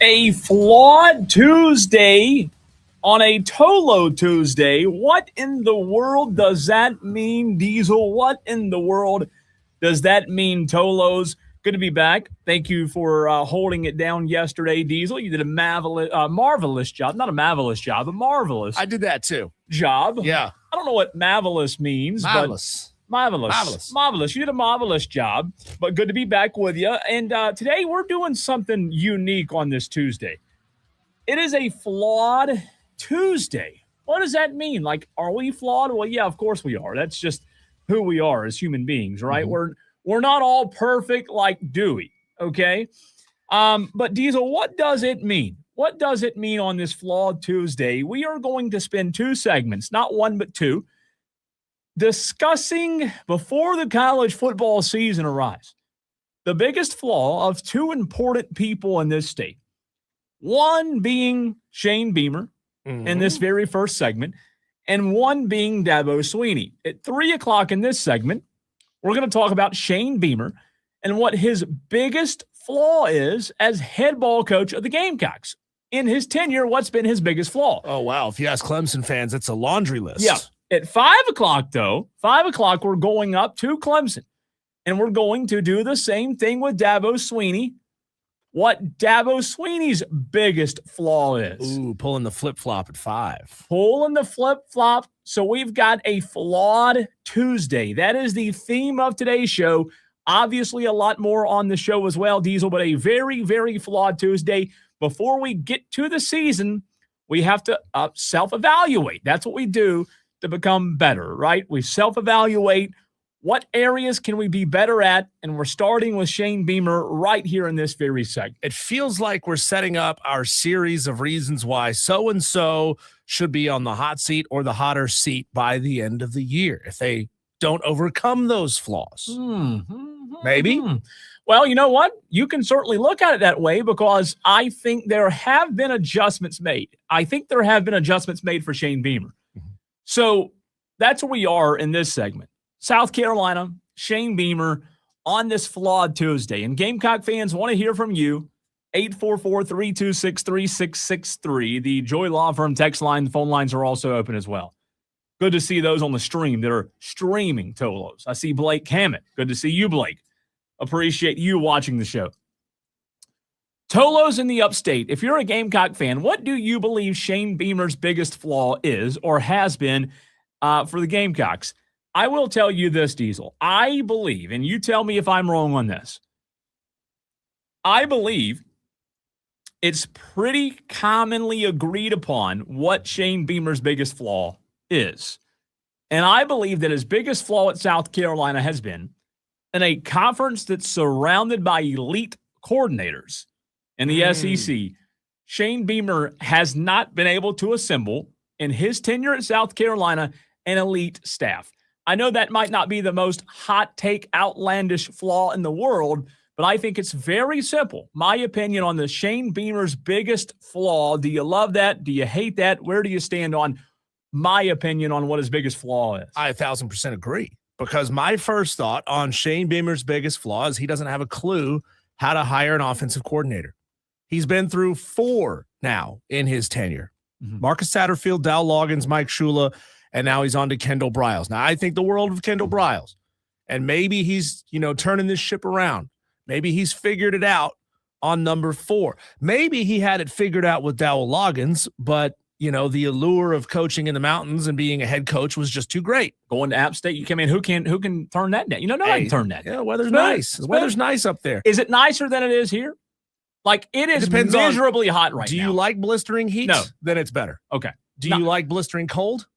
A flawed Tuesday on a Tolo Tuesday. What in the world does that mean, Diesel? What in the world does that mean, Tolos? Good to be back. Thank you for holding it down yesterday, Diesel. You did a marvelous job. Not a marvelous job, a marvelous I did that too. job. Yeah. I don't know what marvelous means, Marvelous. but marvelous. You did a marvelous job, but good to be back with you. And today we're doing something unique on this Tuesday. It is a flawed Tuesday. What does that mean? Like, are we flawed? Well, yeah, of course we are. That's just who we are as human beings, right? Mm-hmm. We're not all perfect like Dewey, okay? But Diesel, what does it mean? What does it mean on this flawed Tuesday? We are going to spend two segments, not one but two, discussing before the college football season arrives the biggest flaw of two important people in this state. One being Shane Beamer in this very first segment, and one being Dabo Swinney. At 3 o'clock in this segment, we're going to talk about Shane Beamer and what his biggest flaw is as head ball coach of the Gamecocks. In his tenure, what's been his biggest flaw? Oh, wow. If you ask Clemson fans, it's a laundry list. Yeah. At 5 o'clock, though, 5 o'clock, we're going up to Clemson, and we're going to do the same thing with Dabo Swinney. What Dabo Swinney's biggest flaw is. Ooh, pulling the flip-flop at 5. Pulling the flip-flop. So we've got a flawed Tuesday. That is the theme of today's show. Obviously, a lot more on the show as well, Diesel, but a very, very flawed Tuesday. Before we get to the season, we have to self-evaluate. That's what we do to become better, right? We self-evaluate. What areas can we be better at? And we're starting with Shane Beamer right here in this very segment. It feels like we're setting up our series of reasons why so-and-so should be on the hot seat or the hotter seat by the end of the year if they don't overcome those flaws. Maybe. Well, you know what? You can certainly look at it that way because I think there have been adjustments made. I think there have been adjustments made for Shane Beamer. So that's where we are in this segment. South Carolina, Shane Beamer on this flawed Tuesday. And Gamecock fans want to hear from you. 844-326-3663. The Joy Law Firm text line. The phone lines are also open as well. Good to see those on the stream that are streaming Tolos. I see Blake Hammett. Good to see you, Blake. Appreciate you watching the show. Tolos in the upstate. If you're a Gamecock fan, what do you believe Shane Beamer's biggest flaw is or has been for the Gamecocks? I will tell you this, Diesel. I believe, and you tell me if I'm wrong on this, I believe it's pretty commonly agreed upon what Shane Beamer's biggest flaw is. And I believe that his biggest flaw at South Carolina has been in a conference that's surrounded by elite coordinators in the SEC. Shane Beamer has not been able to assemble in his tenure at South Carolina an elite staff. I know that might not be the most hot take, outlandish flaw in the world, but I think it's very simple. My opinion on the Shane Beamer's biggest flaw. Do you love that? Do you hate that? Where do you stand on my opinion on what his biggest flaw is? I 1,000% agree because my first thought on Shane Beamer's biggest flaw is he doesn't have a clue how to hire an offensive coordinator. He's been through 4 now in his tenure. Marcus Satterfield, Dow Loggins, Mike Shula, and now he's on to Kendall Briles. Now, I think the world of Kendall Briles, and maybe he's, turning this ship around. Maybe he's figured it out on number 4. Maybe he had it figured out with Dow Loggins, but, the allure of coaching in the mountains and being a head coach was just too great. Going to App State, you come in, who can turn that down? Nobody can turn that down. Yeah, weather's nice. The weather's nice up there. Is it nicer than it is here? Like, it is miserably hot right now. Do you like blistering heat? No. Then it's better. Okay. Do you like blistering cold?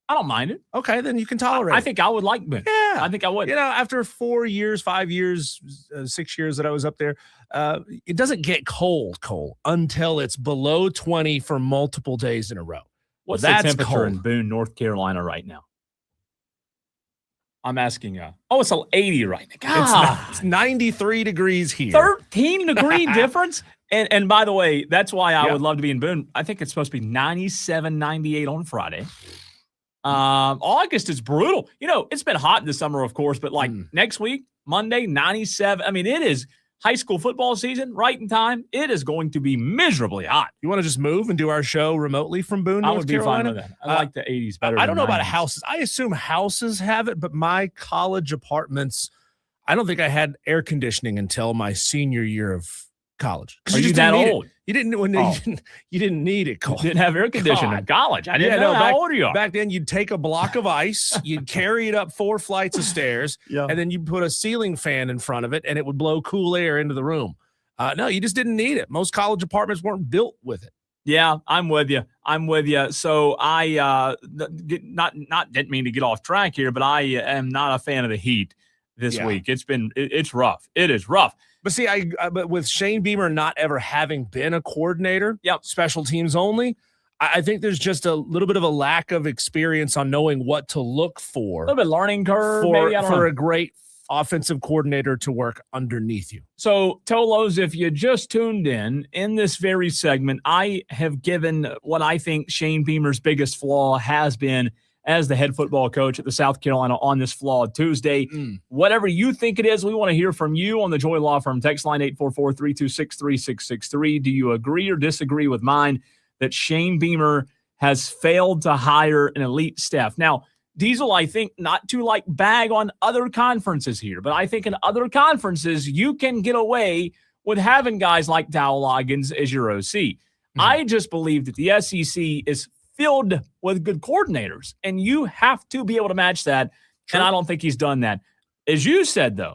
I don't mind it. Okay, then you can tolerate it. I think I would like it. Yeah. I think I would. After 4 years, 5 years, 6 years that I was up there, it doesn't get cold until it's below 20 for multiple days in a row. What's the temperature in Boone, North Carolina right now? I'm asking it's 80 right now. God. It's 93 degrees here. 13-degree difference? And by the way, that's why I would love to be in Boone. I think it's supposed to be 97, 98 on Friday. August is brutal. It's been hot this summer, of course, but next week, Monday, 97. I mean, it is high school football season, right in time, it is going to be miserably hot. You want to just move and do our show remotely from Boone, North Carolina? I would be fine with that. I like the 80s better. I don't know about 90s. houses. I assume houses have it, but my college apartments, I don't think I had air conditioning until my senior year of college. Are you that old? You didn't you didn't need it, Cole. You didn't have air conditioning in college. I didn't know how old you are. Back then, you'd take a block of ice, you'd carry it up 4 flights of stairs, and then you'd put a ceiling fan in front of it, and it would blow cool air into the room. No, you just didn't need it. Most college apartments weren't built with it. Yeah, I'm with you. So I didn't mean to get off track here, but I am not a fan of the heat this week. It's rough. It is rough. But see, but with Shane Beamer not ever having been a coordinator, special teams only, I think there's just a little bit of a lack of experience on knowing what to look for. A little bit learning curve for a great offensive coordinator to work underneath you. So, Tolos, if you just tuned in this very segment, I have given what I think Shane Beamer's biggest flaw has been as the head football coach at the South Carolina on this Flawed Tuesday. Whatever you think it is, we want to hear from you on the Joy Law Firm text line 844-326-3663. Do you agree or disagree with mine that Shane Beamer has failed to hire an elite staff? Now, Diesel, I think not to bag on other conferences here, but I think in other conferences, you can get away with having guys like Dabo Loggins as your OC. I just believe that the SEC is filled with good coordinators, and you have to be able to match that. True. And I don't think he's done that. As you said, though,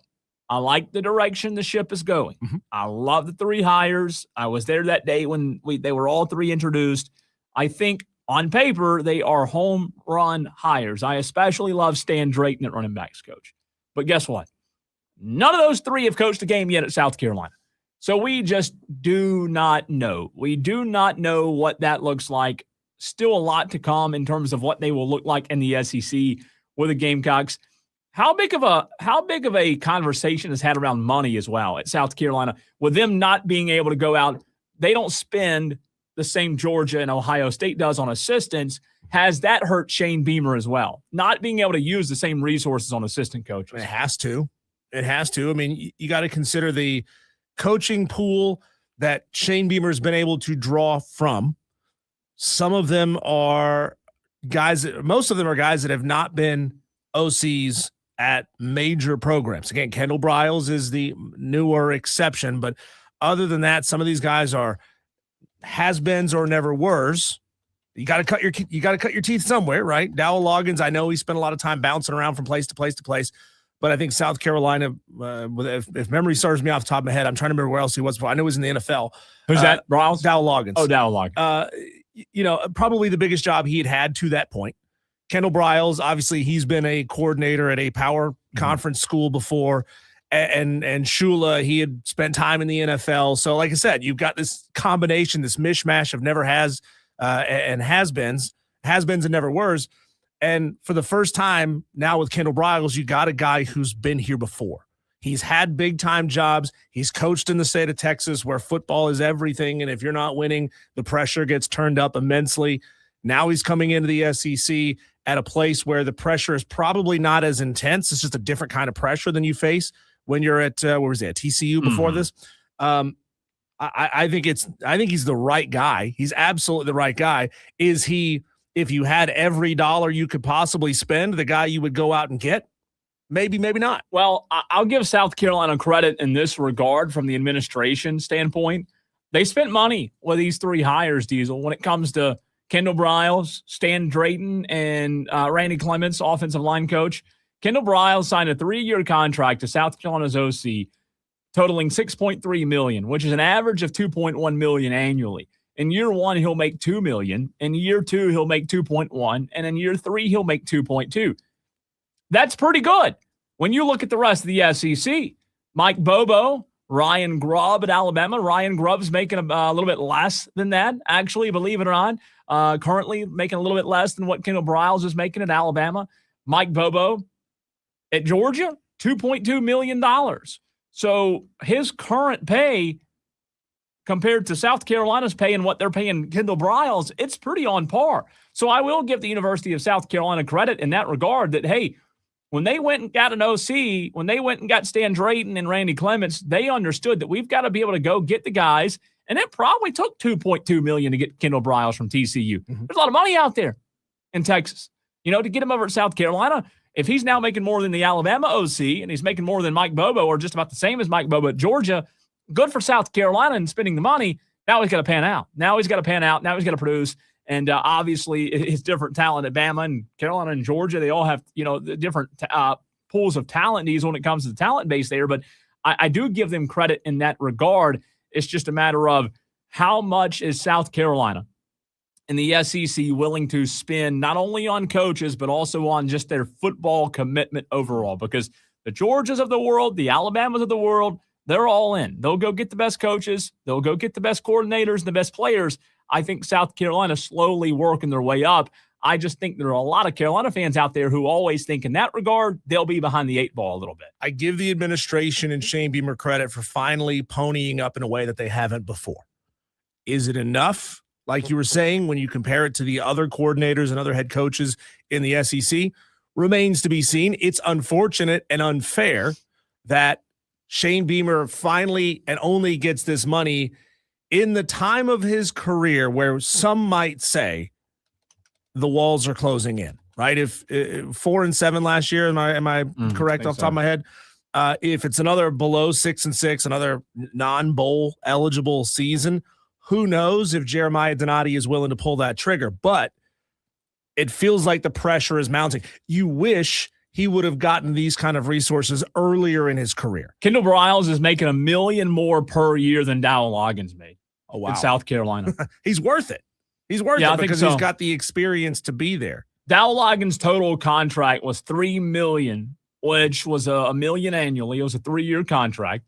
I like the direction the ship is going. I love the 3 hires. I was there that day when they were all 3 introduced. I think on paper, they are home run hires. I especially love Stan Drayton at running backs coach. But guess what? None of those 3 have coached a game yet at South Carolina. So we just do not know. We do not know what that looks like. Still a lot to come in terms of what they will look like in the SEC with the Gamecocks. How big of a conversation is had around money as well at South Carolina with them not being able to go out? They don't spend the same Georgia and Ohio State does on assistants. Has that hurt Shane Beamer as well? Not being able to use the same resources on assistant coaches. It has to. I mean, you got to consider the coaching pool that Shane Beamer has been able to draw from. Some of them are most of them are guys that have not been OCs at major programs. Again, Kendall Briles is the newer exception, but other than that, some of these guys are has-beens or never-weres. You got to cut your teeth somewhere, right? Dabo Loggins, I know he spent a lot of time bouncing around from place to place to place, but I think South Carolina, if memory serves me off the top of my head, I'm trying to remember where else he was before. I know he was in the NFL. Who's that? Briles? Dabo Loggins. Oh, Dabo Loggins. Probably the biggest job he had to that point. Kendall Briles, obviously, he's been a coordinator at a power conference school before. And Shula, he had spent time in the NFL. So, like I said, you've got this combination, this mishmash of never has and has-beens and never-weres. And for the first time now with Kendall Briles, you got a guy who's been here before. He's had big-time jobs. He's coached in the state of Texas where football is everything, and if you're not winning, the pressure gets turned up immensely. Now he's coming into the SEC at a place where the pressure is probably not as intense. It's just a different kind of pressure than you face when you're at TCU before this. I think he's the right guy. He's absolutely the right guy. Is he, if you had every dollar you could possibly spend, the guy you would go out and get? Maybe, maybe not. Well, I'll give South Carolina credit in this regard from the administration standpoint. They spent money with these 3 hires, Diesel, when it comes to Kendall Briles, Stan Drayton, and Randy Clements, offensive line coach. Kendall Briles signed a 3-year contract to South Carolina's OC, totaling $6.3 million, which is an average of $2.1 million annually. In year 1, he'll make $2 million. In year 2, he'll make $2.1, and in year 3, he'll make $2.2. That's pretty good. When you look at the rest of the SEC, Mike Bobo, Ryan Grubb at Alabama. Ryan Grubb's making a little bit less than that, actually, believe it or not. Currently making a little bit less than what Kendall Briles is making at Alabama. Mike Bobo at Georgia, $2.2 million. So his current pay compared to South Carolina's pay and what they're paying Kendall Briles, it's pretty on par. So I will give the University of South Carolina credit in that regard that, hey, When they went and got an OC, when they went and got Stan Drayton and Randy Clements, they understood that we've got to be able to go get the guys. And it probably took $2.2 million to get Kendall Briles from TCU. There's a lot of money out there in Texas, to get him over at South Carolina. If he's now making more than the Alabama OC and he's making more than Mike Bobo or just about the same as Mike Bobo at Georgia, good for South Carolina and spending the money. Now he's got to pan out. Now he's got to produce. And obviously, it's different talent at Bama and Carolina and Georgia. They all have, different pools of talent needs when it comes to the talent base there. But I do give them credit in that regard. It's just a matter of how much is South Carolina and the SEC willing to spend not only on coaches, but also on just their football commitment overall. Because the Georgias of the world, the Alabamas of the world, they're all in. They'll go get the best coaches. They'll go get the best coordinators and the best players. I think South Carolina slowly working their way up. I just think there are a lot of Carolina fans out there who always think in that regard, they'll be behind the 8 ball a little bit. I give the administration and Shane Beamer credit for finally ponying up in a way that they haven't before. Is it enough? Like you were saying, when you compare it to the other coordinators and other head coaches in the SEC, remains to be seen. It's unfortunate and unfair that Shane Beamer finally and only gets this money in the time of his career where some might say the walls are closing in, right? If 4-7 last year, am I correct off the top of my head? If it's another below 6-6, another non-bowl eligible season, who knows if Jeremiah Donati is willing to pull that trigger? But it feels like the pressure is mounting. You wish he would have gotten these kind of resources earlier in his career. Kendall Briles is making $1 million more per year than Dowell Loggins made in South Carolina. He's worth it. He's worth it because he's got the experience to be there. Dowell Loggins' total contract was $3 million, which was $1 million annually. It was a 3-year contract.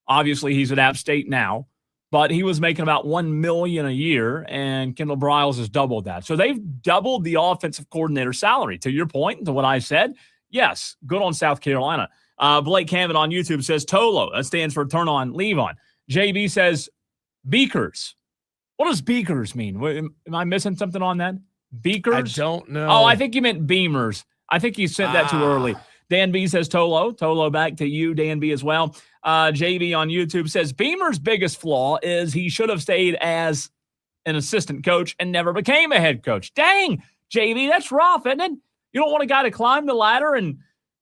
Obviously, he's at App State now, but he was making about $1 million a year, and Kendall Briles has doubled that. So they've doubled the offensive coordinator salary. To your point, to what I said, yes, good on South Carolina. Blake Hammond on YouTube says TOLO. That stands for turn on, leave on. JB says beakers. What does beakers mean? Am I missing something on that? Beakers? I don't know. Oh, I think you meant beamers. I think you said that too early. Dan B says Tolo. Tolo back to you, Dan B as well. JB on YouTube says Beamer's biggest flaw is he should have stayed as an assistant coach and never became a head coach. Dang, JB, that's rough, isn't it? You don't want a guy to climb the ladder, and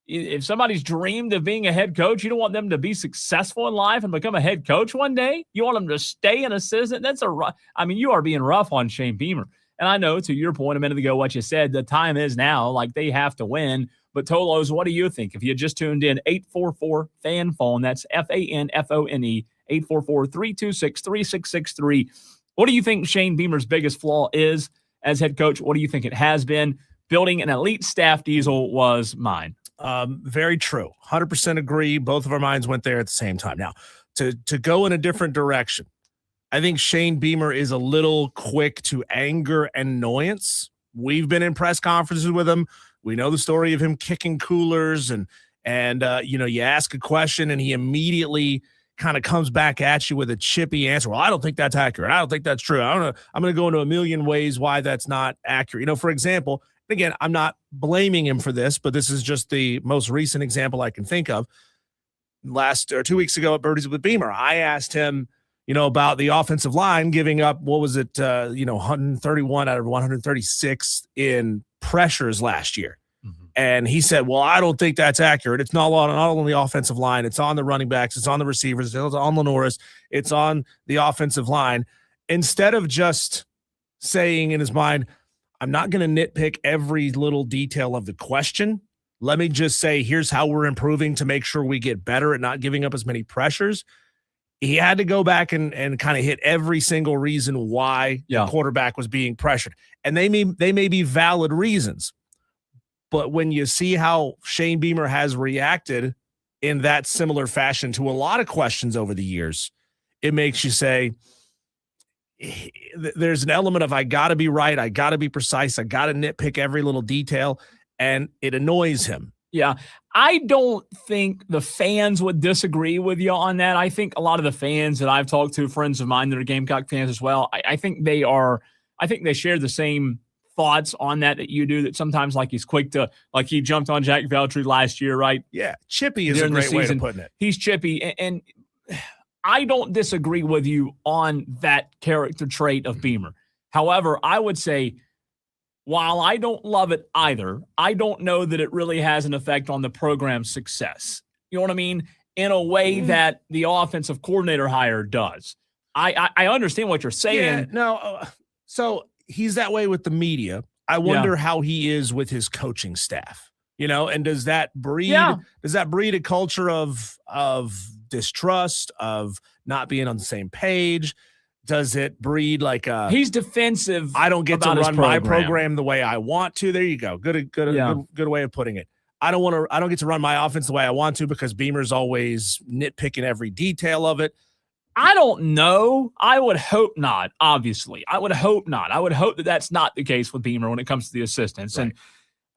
if somebody's dreamed of being a head coach, you don't want them to be successful in life and become a head coach one day. You want them to stay an assistant. That's you are being rough on Shane Beamer. And I know, to your point a minute ago, what you said, the time is now, like they have to win. But Tolos, what do you think? If you just tuned in, 844-FAN-PHONE, that's FANFONE, 844-326-3663. What do you think Shane Beamer's biggest flaw is as head coach? What do you think it has been? Building an elite staff, Diesel, was mine. Very true. 100% agree. Both of our minds went there at the same time. Now, to go in a different direction, I think Shane Beamer is a little quick to anger and annoyance. We've been in press conferences with him. We know the story of him kicking coolers and you ask a question and he immediately kind of comes back at you with a chippy answer. Well, I don't think that's accurate. I don't think that's true. I don't know. I'm going to go into a million ways why that's not accurate. For example, again, I'm not blaming him for this, but this is just the most recent example I can think of. 2 weeks ago at Birdies with Beamer, I asked him, about the offensive line giving up, 131 out of 136 in pressures last year. Mm-hmm. And he said, well, I don't think that's accurate. It's not on the offensive line. It's on the running backs. It's on the receivers. It's on Lenoris. It's on the offensive line. Instead of just saying in his mind, I'm not going to nitpick every little detail of the question. Let me just say, here's how we're improving to make sure we get better at not giving up as many pressures. He had to go back and kind of hit every single reason why the quarterback was being pressured. And they may be valid reasons. But when you see how Shane Beamer has reacted in that similar fashion to a lot of questions over the years, it makes you say, there's an element of I got to be right, I got to be precise, I got to nitpick every little detail, and it annoys him. Yeah, I don't think the fans would disagree with you on that. I think a lot of the fans that I've talked to, friends of mine that are Gamecock fans as well, I think they share the same thoughts on that you do, that sometimes like he's quick to, like he jumped on Jack Veltri last year, right? Yeah, chippy is During a the great way to season. put it. He's chippy, and I don't disagree with you on that character trait of Beamer. However, I would say, while I don't love it either, I don't know that it really has an effect on the program's success. You know what I mean? In a way that the offensive coordinator hire does. I understand what you're saying. Yeah, no, so he's that way with the media. I wonder how he is with his coaching staff. And does that breed a culture of distrust, of not being on the same page? Does it breed like he's defensive? I don't get to run my program the way I want to. There you go. Good way of putting it. I don't get to run my offense the way I want to because Beamer's always nitpicking every detail of it. I don't know. I would hope not, obviously. I would hope not. I would hope that that's not the case with Beamer when it comes to the assistants. Right. And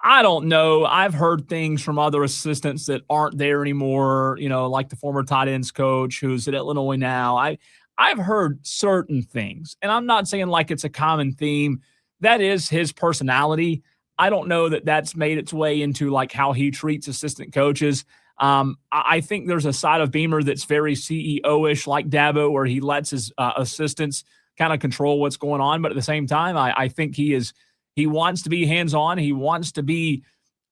I don't know. I've heard things from other assistants that aren't there anymore, like the former tight ends coach who's at Illinois now. I've heard certain things, and I'm not saying like it's a common theme. That is his personality. I don't know that that's made its way into like how he treats assistant coaches. I think there's a side of Beamer that's very CEO-ish, like Dabo, where he lets his assistants kind of control what's going on. But at the same time, I think he wants to be hands-on. He wants to be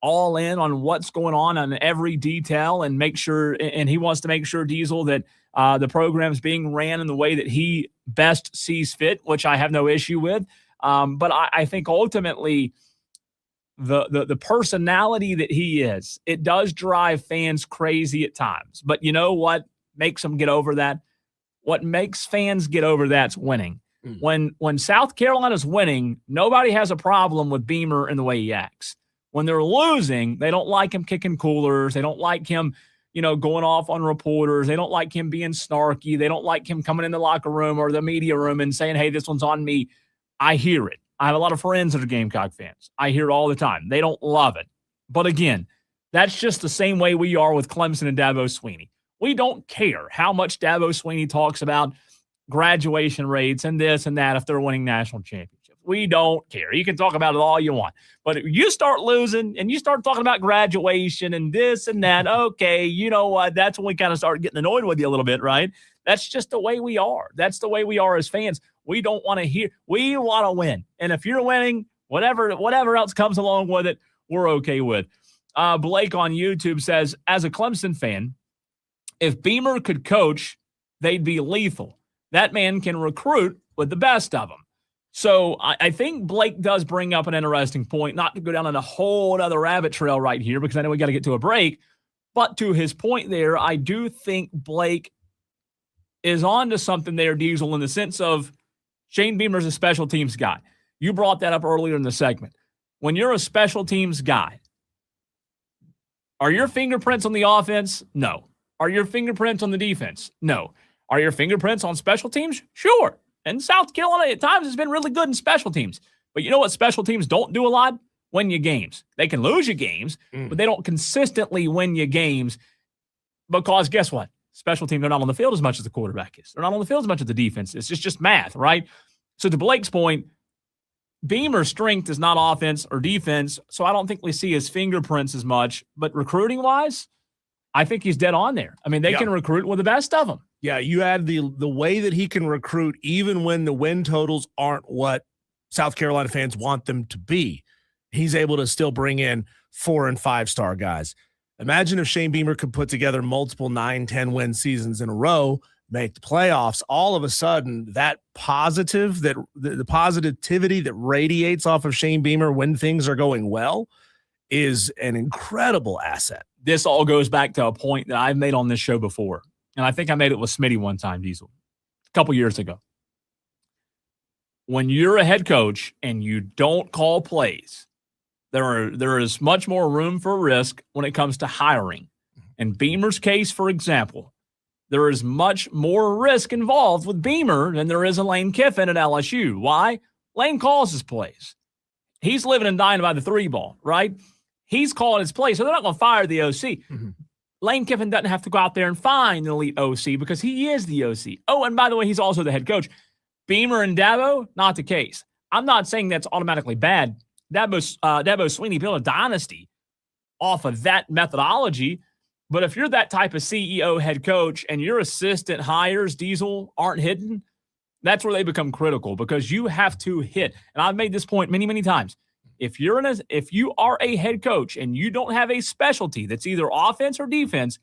all in on what's going on every detail and make sure, and he wants to make sure, Diesel, that the program's being ran in the way that he best sees fit, which I have no issue with. But I think ultimately, the personality that he is, it does drive fans crazy at times. But you know what makes them get over that? What makes fans get over that's winning. When South Carolina's winning, nobody has a problem with Beamer and the way he acts. When they're losing, they don't like him kicking coolers. They don't like him, going off on reporters. They don't like him being snarky. They don't like him coming in the locker room or the media room and saying, hey, this one's on me. I hear it. I have a lot of friends that are Gamecock fans. I hear it all the time. They don't love it. But again, that's just the same way we are with Clemson and Dabo Swinney. We don't care how much Dabo Swinney talks about graduation rates and this and that if they're winning national championships. We don't care. You can talk about it all you want. But if you start losing and you start talking about graduation and this and that, okay, you know what? That's when we kind of start getting annoyed with you a little bit, right? That's just the way we are. That's the way we are as fans. We don't want to hear. We want to win. And if you're winning, whatever else comes along with it, we're okay with. Blake on YouTube says, as a Clemson fan, if Beamer could coach, they'd be lethal. That man can recruit with the best of them. So I think Blake does bring up an interesting point, not to go down on a whole other rabbit trail right here, because I know we got to get to a break. But to his point there, I do think Blake is on to something there, Diesel, in the sense of Shane Beamer's a special teams guy. You brought that up earlier in the segment. When you're a special teams guy, are your fingerprints on the offense? No. Are your fingerprints on the defense? No. Are your fingerprints on special teams? Sure. And South Carolina at times has been really good in special teams. But you know what special teams don't do a lot? Win you games. They can lose you games, but they don't consistently win you games because guess what? Special teams are not on the field as much as the quarterback is. They're not on the field as much as the defense is. It's just math, right? So to Blake's point, Beamer's strength is not offense or defense, so I don't think we see his fingerprints as much. But recruiting-wise, I think he's dead on there. I mean, they can recruit with the best of them. Yeah, you add the way that he can recruit even when the win totals aren't what South Carolina fans want them to be. He's able to still bring in 4- and 5-star guys. Imagine if Shane Beamer could put together multiple 9-10 win seasons in a row, make the playoffs. All of a sudden, that positive, that the positivity that radiates off of Shane Beamer when things are going well is an incredible asset. This all goes back to a point that I've made on this show before. And I think I made it with Smitty one time, Diesel, a couple years ago. When you're a head coach and you don't call plays, there is much more room for risk when it comes to hiring. In Beamer's case, for example, there is much more risk involved with Beamer than there is in Lane Kiffin at LSU. Why? Lane calls his plays. He's living and dying by the 3 ball, right? He's calling his plays, so they're not going to fire the OC. Lane Kiffin doesn't have to go out there and find an elite OC because he is the OC. Oh, and by the way, he's also the head coach. Beamer and Dabo, not the case. I'm not saying that's automatically bad. Dabo Swinney built a dynasty off of that methodology. But if you're that type of CEO, head coach, and your assistant hires, Diesel, aren't hitting, that's where they become critical because you have to hit. And I've made this point many, many times. If you are a head coach and you don't have a specialty that's either offense or defense,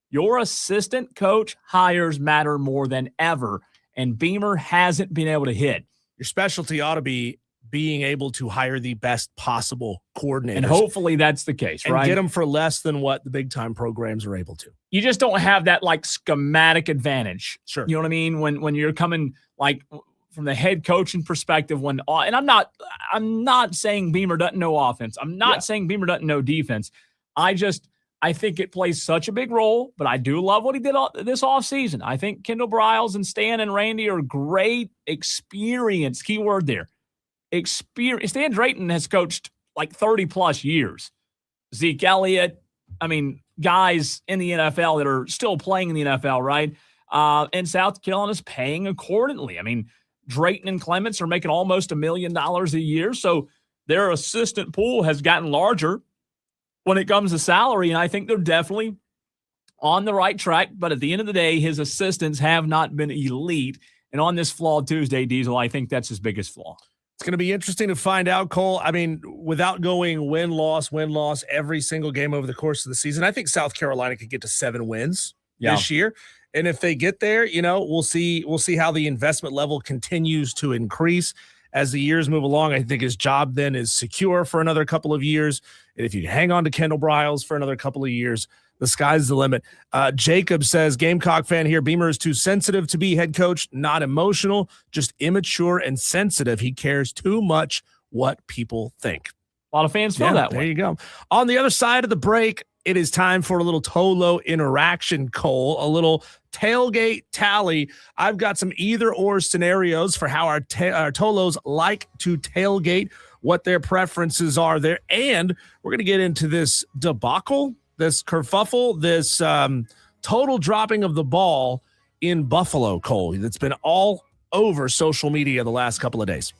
your assistant coach hires matter more than ever. And Beamer hasn't been able to hit. Your specialty ought to be being able to hire the best possible coordinators. And hopefully that's the case, and right? Get them for less than what the big time programs are able to. You just don't have that like schematic advantage. Sure. You know what I mean? When you're coming like from the head coaching perspective, and I'm not saying Beamer doesn't know offense. I'm not saying Beamer doesn't know defense. I think it plays such a big role, but I do love what he did this offseason. I think Kendall Briles and Stan and Randy are great experience. Key word there. Experience. Stan Drayton has coached like 30 plus years. Zeke Elliott, guys in the NFL that are still playing in the NFL, right? And South Carolina is paying accordingly. Drayton and Clements are making almost $1 million a year. So their assistant pool has gotten larger when it comes to salary. And I think they're definitely on the right track. But at the end of the day, his assistants have not been elite. And on this flawed Tuesday, Diesel, I think that's his biggest flaw. It's going to be interesting to find out, Cole. Without going win-loss every single game over the course of the season, I think South Carolina could get to 7 wins this year. And if they get there, we'll see how the investment level continues to increase as the years move along. I think his job then is secure for another couple of years. And if you hang on to Kendall Briles for another couple of years, the sky's the limit. Jacob says, Gamecock fan here, Beamer is too sensitive to be head coach, not emotional, just immature and sensitive. He cares too much what people think. A lot of fans feel that way. There you go. On the other side of the break, it is time for a little Tolo interaction, Cole, a little tailgate tally. I've got some either-or scenarios for how our Tolos like to tailgate, what their preferences are there, and we're going to get into this debacle, this kerfuffle, this total dropping of the ball in Buffalo, Cole, that's been all over social media the last couple of days.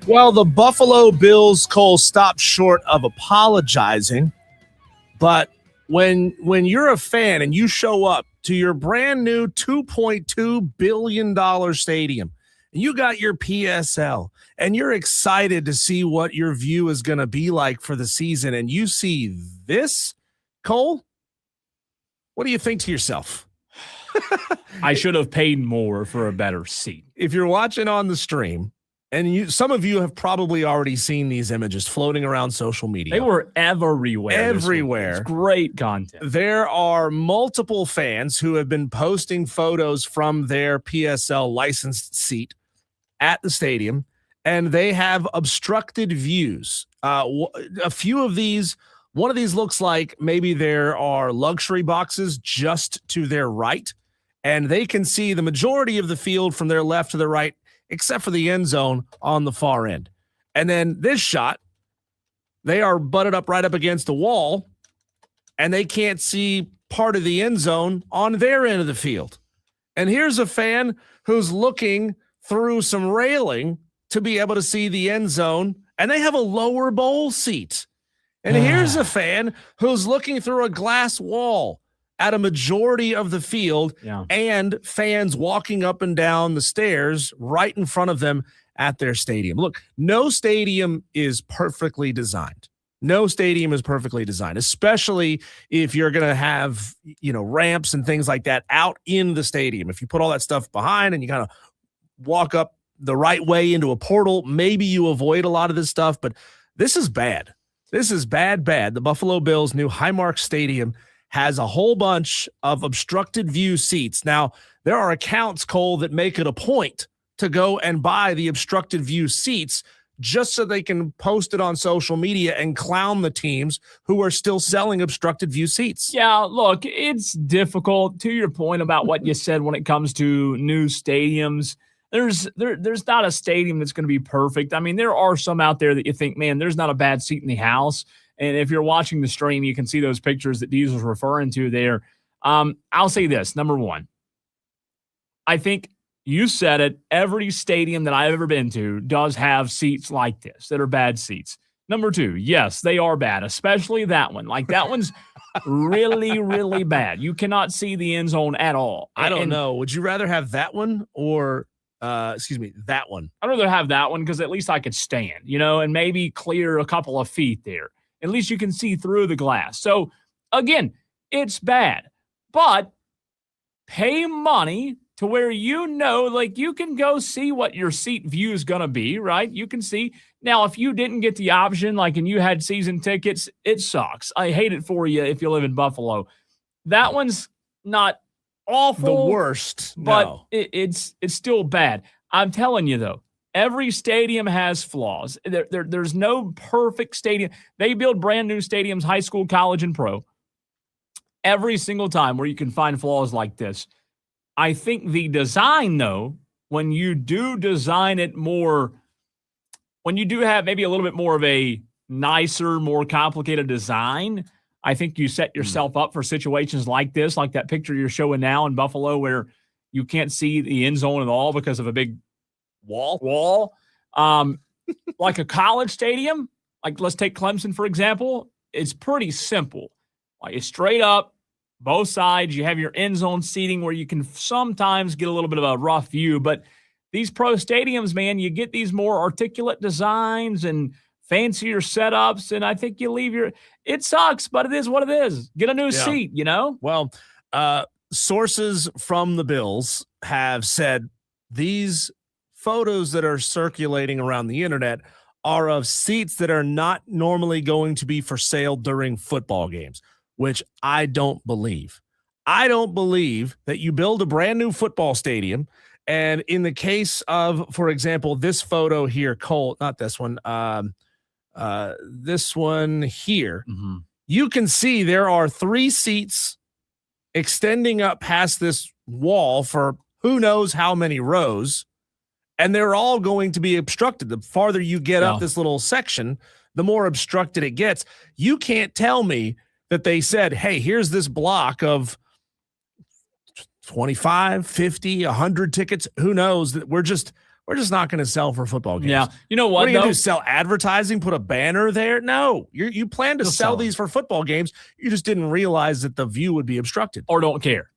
Well, the Buffalo Bills, Cole, stopped short of apologizing, but when you're a fan and you show up to your brand new $2.2 billion stadium, and you got your PSL, and you're excited to see what your view is going to be like for the season, and you see this, Cole, what do you think to yourself? I should have paid more for a better seat. If you're watching on the stream, and some of you have probably already seen these images floating around social media. They were everywhere. Everywhere. It's great content. There are multiple fans who have been posting photos from their PSL licensed seat at the stadium, and they have obstructed views. A few of these, one of these looks like maybe there are luxury boxes just to their right, and they can see the majority of the field from their left to their right, except for the end zone on the far end. And then this shot, they are butted up right up against the wall, and they can't see part of the end zone on their end of the field. And here's a fan who's looking through some railing to be able to see the end zone, and they have a lower bowl seat. And here's a fan who's looking through a glass wall at a majority of the field, and fans walking up and down the stairs right in front of them at their stadium. Look, no stadium is perfectly designed. No stadium is perfectly designed, especially if you're going to have, ramps and things like that out in the stadium. If you put all that stuff behind and you kind of walk up the right way into a portal, maybe you avoid a lot of this stuff, but this is bad. This is bad. The Buffalo Bills' new Highmark Stadium has a whole bunch of obstructed view seats. Now, there are accounts, Cole, that make it a point to go and buy the obstructed view seats just so they can post it on social media and clown the teams who are still selling obstructed view seats. Yeah, look, it's difficult. To your point about what you said when it comes to new stadiums, there's not a stadium that's going to be perfect. I mean, there are some out there that you think, man, there's not a bad seat in the house. And if you're watching the stream, you can see those pictures that Diesel's referring to there. I'll say this. Number one, I think you said it. Every stadium that I've ever been to does have seats like this that are bad seats. Number two, yes, they are bad, especially that one. Like that one's really, really bad. You cannot see the end zone at all. I don't know. Would you rather have that one or that one? I'd rather have that one because at least I could stand, and maybe clear a couple of feet there. At least you can see through the glass. So, again, it's bad. But pay money to where you can go see what your seat view is going to be, right? You can see. Now, if you didn't get the option, and you had season tickets, it sucks. I hate it for you if you live in Buffalo. That one's not awful. The worst. But no. It's still bad. I'm telling you, though. Every stadium has flaws. There's no perfect stadium. They build brand new stadiums, high school, college, and pro, every single time where you can find flaws like this. I think the design, though, when you do design it more, when you do have maybe a little bit more of a nicer, more complicated design, I think you set yourself up for situations like this, like that picture you're showing now in Buffalo where you can't see the end zone at all because of a big wall. Like a college stadium, like let's take Clemson, for example. It's pretty simple. Like it's straight up, both sides. You have your end zone seating where you can sometimes get a little bit of a rough view. But these pro stadiums, man, you get these more articulate designs and fancier setups. And I think it sucks, but it is what it is. Get a new seat, Well, sources from the Bills have said these photos that are circulating around the internet are of seats that are not normally going to be for sale during football games, which I don't believe. I don't believe that you build a brand new football stadium. And in the case of, for example, this photo here, Cole, not this one, this one here, you can see there are 3 seats extending up past this wall for who knows how many rows. And they're all going to be obstructed. The farther you get up this little section, the more obstructed it gets. You can't tell me that they said, hey, here's this block of 25, 50, 100 tickets. Who knows? That we're we're just not going to sell for football games. Yeah. You know What what, are you going though? to do? Sell advertising? Put a banner there? No. You plan to Just sell sell them. these for football games. You just didn't realize that the view would be obstructed. Or don't care.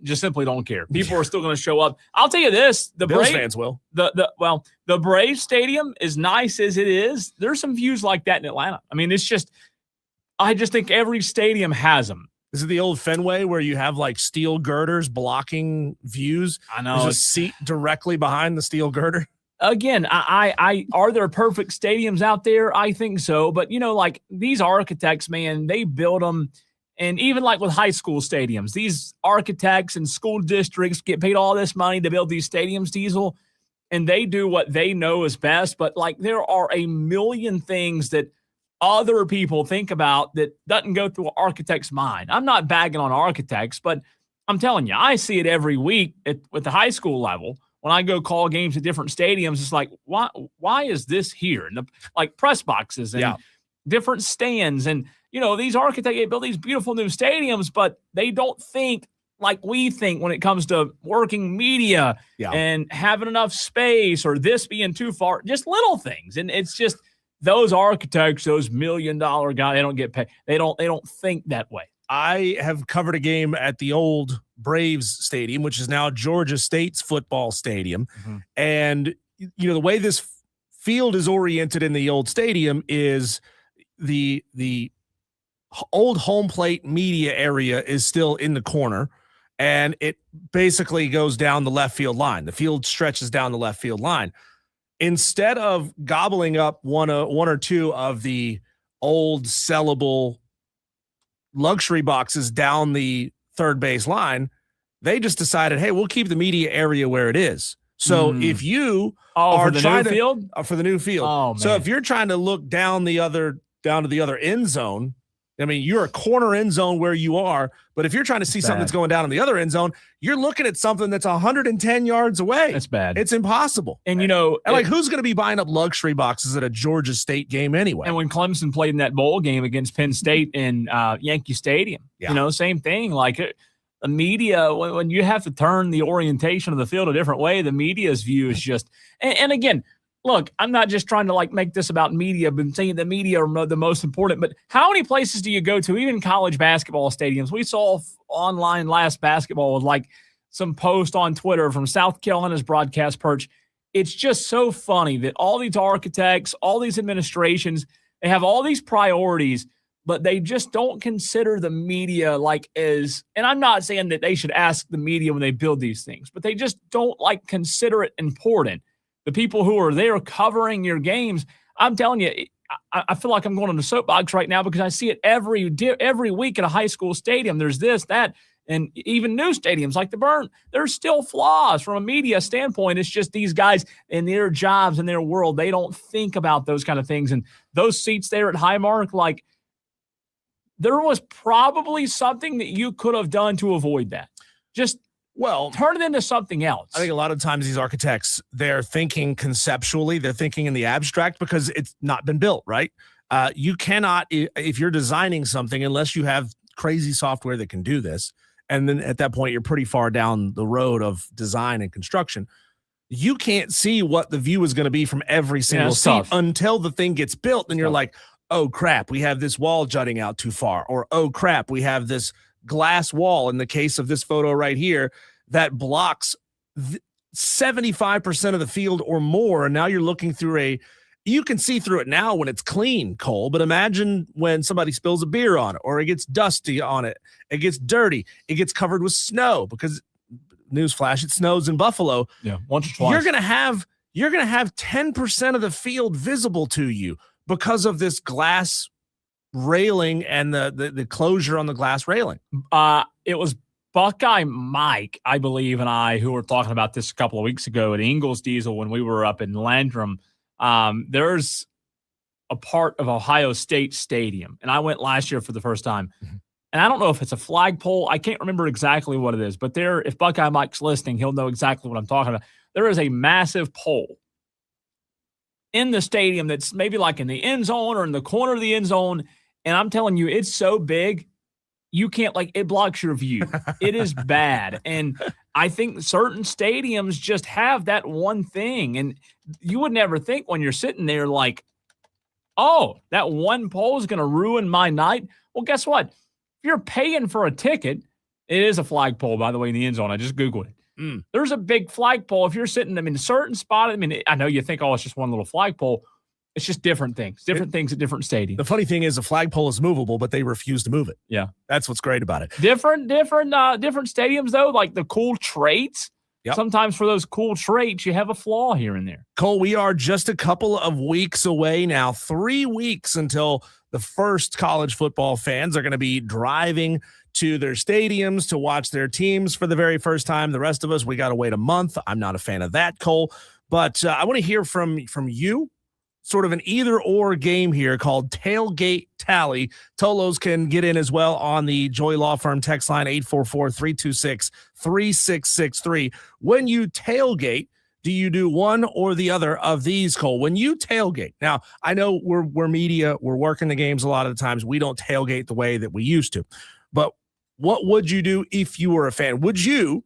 Just simply don't care. People are still going to show up. I'll tell you this: the Bills Braves fans will. The Braves Stadium, as nice as it is, there's some views like that in Atlanta. I mean, I just think every stadium has them. Is it the old Fenway where you have like steel girders blocking views? I know. There's a seat directly behind the steel girder. Again, I are there perfect stadiums out there? I think so. But, like these architects, man, they build them. And even like with high school stadiums, these architects and school districts get paid all this money to build these stadiums, Diesel, and they do what they know is best. But like there are a million things that other people think about that doesn't go through an architect's mind. I'm not bagging on architects, but I'm telling you, I see it every week with the high school level. When I go call games at different stadiums, it's like, why is this here? And like press boxes and different stands. And, these architects, they build these beautiful new stadiums, but they don't think like we think when it comes to working media and having enough space or this being too far, just little things. And it's just those architects, those $1 million guys, they don't get paid. They don't think that way. I have covered a game at the old Braves Stadium, which is now Georgia State's football stadium. Mm-hmm. And, the way this field is oriented in the old stadium is the old home plate media area is still in the corner, and it basically goes down the left field line. The field stretches down the left field line. Instead of gobbling up one or two of the old sellable luxury boxes down the third base line, they just decided, hey, we'll keep the media area where it is. So if you are trying to field for the new field, so if you're trying to look down to the other end zone, I mean, you're a corner end zone where you are, but if you're trying to see something that's going down in the other end zone, you're looking at something that's 110 yards away. That's bad. It's impossible. And, who's going to be buying up luxury boxes at a Georgia State game anyway? And when Clemson played in that bowl game against Penn State in Yankee Stadium, same thing. Like the media, when you have to turn the orientation of the field a different way, the media's view is just, and again, look, I'm not just trying to like make this about media, but saying the media are the most important. But how many places do you go to, even college basketball stadiums? We saw online last basketball with like some post on Twitter from South Carolina's broadcast perch. It's just so funny that all these architects, all these administrations, they have all these priorities, but they just don't consider the media like as, and I'm not saying that they should ask the media when they build these things, but they just don't like consider it important. The people who are there covering your games, I'm telling you, I feel like I'm going on the soapbox right now because I see it every week at a high school stadium. There's this, that, and even new stadiums like the Burn. There's still flaws from a media standpoint. It's just these guys in their jobs and their world, they don't think about those kind of things. And those seats there at Highmark, like there was probably something that you could have done to avoid that. Just turn it into something else. I think a lot of times these architects, they're thinking conceptually, they're thinking in the abstract because it's not been built, right? You cannot, if you're designing something, unless you have crazy software that can do this, and then at that point, you're pretty far down the road of design and construction, you can't see what the view is going to be from every single seat until the thing gets built. Then you're like, oh, crap, we have this wall jutting out too far. Or, oh, crap, we have this glass wall in the case of this photo right here that blocks 75% of the field or more. And now you're looking through you can see through it now when it's clean, Cole, but imagine when somebody spills a beer on it or it gets dusty on it, it gets dirty, it gets covered with snow because newsflash, it snows in Buffalo. Yeah, once or twice. You're going to have 10% of the field visible to you because of this glass railing and the closure on the glass railing. It was Buckeye Mike, I believe, and I who were talking about this a couple of weeks ago at Ingalls Diesel when we were up in Landrum. There's a part of Ohio State Stadium, and I went last year for the first time. Mm-hmm. And I don't know if it's a flagpole. I can't remember exactly what it is, but if Buckeye Mike's listening, he'll know exactly what I'm talking about. There is a massive pole in the stadium that's maybe like in the end zone or in the corner of the end zone. And I'm telling you, it's so big, you can't, like, it blocks your view. It is bad. And I think certain stadiums just have that one thing. And you would never think when you're sitting there like, oh, that one pole is going to ruin my night. Well, guess what? If you're paying for a ticket, it is a flagpole, by the way, in the end zone. I just Googled it. There's a big flagpole. If you're sitting, in a certain spot, I know you think, oh, it's just one little flagpole. It's just different things at different stadiums. The funny thing is the flagpole is movable, but they refuse to move it. Yeah. That's what's great about it. Different stadiums, though, like the cool traits. Yep. Sometimes for those cool traits, you have a flaw here and there. Cole, we are just a couple of weeks away now, 3 weeks until the first college football fans are going to be driving to their stadiums to watch their teams for the very first time. The rest of us, we got to wait a month. I'm not a fan of that, Cole, but I want to hear from you. Sort of an either-or game here called Tailgate Tally. Tolos can get in as well on the Joy Law Firm text line 844-326-3663. When you tailgate, do you do one or the other of these, Cole? When you tailgate, now I know we're media, we're working the games a lot of the times. We don't tailgate the way that we used to. But what would you do if you were a fan? Would you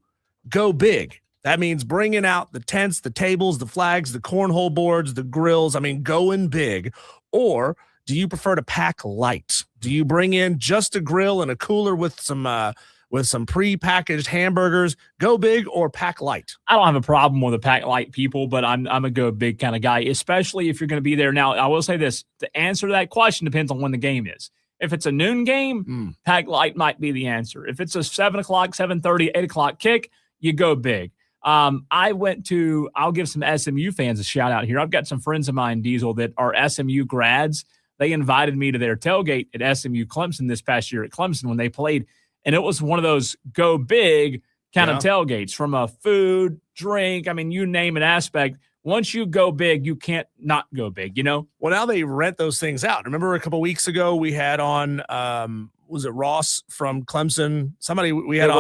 go big? That means bringing out the tents, the tables, the flags, the cornhole boards, the grills. Going big. Or do you prefer to pack light? Do you bring in just a grill and a cooler with some pre-packaged hamburgers? Go big or pack light? I don't have a problem with the pack light people, but I'm a go big kind of guy, especially if you're going to be there. Now, I will say this. The answer to that question depends on when the game is. If it's a noon game, pack light might be the answer. If it's a 7 o'clock, 7:30, 8 o'clock kick, you go big. I'll give some SMU fans a shout out here. I've got some friends of mine, Diesel, that are SMU grads. They invited me to their tailgate at SMU Clemson this past year at Clemson when they played. And it was one of those go big kind of tailgates from a food, drink. You name an aspect. Once you go big, you can't not go big, Well, now they rent those things out. Remember a couple of weeks ago we had on, was it Ross from Clemson? Somebody we had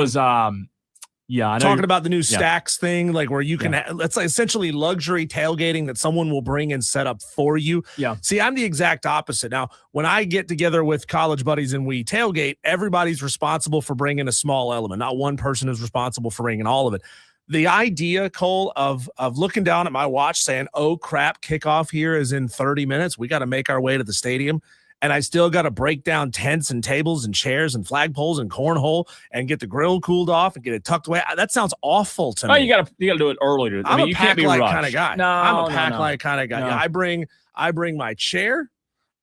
Yeah, I know talking about the new stacks thing, like where you can, let's say essentially luxury tailgating that someone will bring and set up for you. Yeah. See, I'm the exact opposite. Now, when I get together with college buddies and we tailgate, everybody's responsible for bringing a small element. Not one person is responsible for bringing all of it. The idea, Cole, of looking down at my watch saying, oh crap, kickoff here is in 30 minutes. We got to make our way to the stadium. And I still got to break down tents and tables and chairs and flagpoles and cornhole and get the grill cooled off and get it tucked away. That sounds awful to me. Oh, you got to do it earlier. I'm you a pack light kind of guy. No, I'm a pack light kind of guy. No. Yeah, I bring my chair.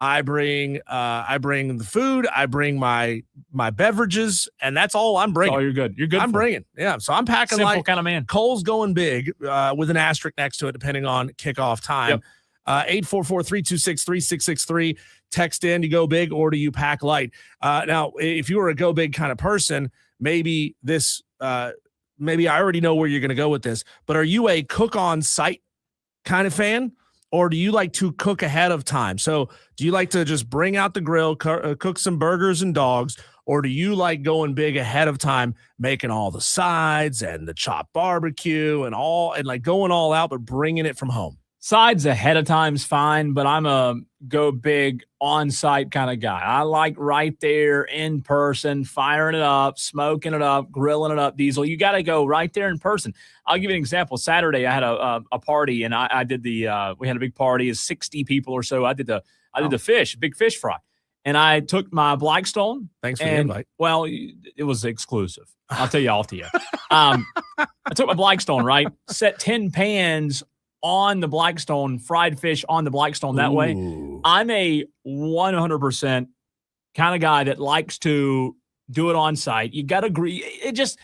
I bring the food. I bring my beverages, and that's all I'm bringing. Oh, you're good. You're good. I'm bringing. Yeah, so I'm packing simple light. kind of man. Cole's going big with an asterisk next to it, depending on kickoff time. Yep. 844-326-3663. Text in, you go big or do you pack light? Now, if you were a go big kind of person, maybe I already know where you're going to go with this, but are you a cook on site kind of fan? Or do you like to cook ahead of time? So do you like to just bring out the grill, cook some burgers and dogs, or do you like going big ahead of time, making all the sides and the chopped barbecue and like going all out, but bringing it from home? Sides ahead of time's fine, but I'm a go big on-site kind of guy. I like right there in person, firing it up, smoking it up, grilling it up, Diesel. You got to go right there in person. I'll give you an example. Saturday, I had a party, and I did we had a big party of 60 people or so. I did the big fish fry. And I took my Blackstone. Thanks for the invite. Well, it was exclusive. I'll tell you all to you. I took my Blackstone, right? Set 10 pans on the Blackstone, fried fish on the Blackstone that way. I'm a 100% kind of guy that likes to do it on site. You got to agree. There's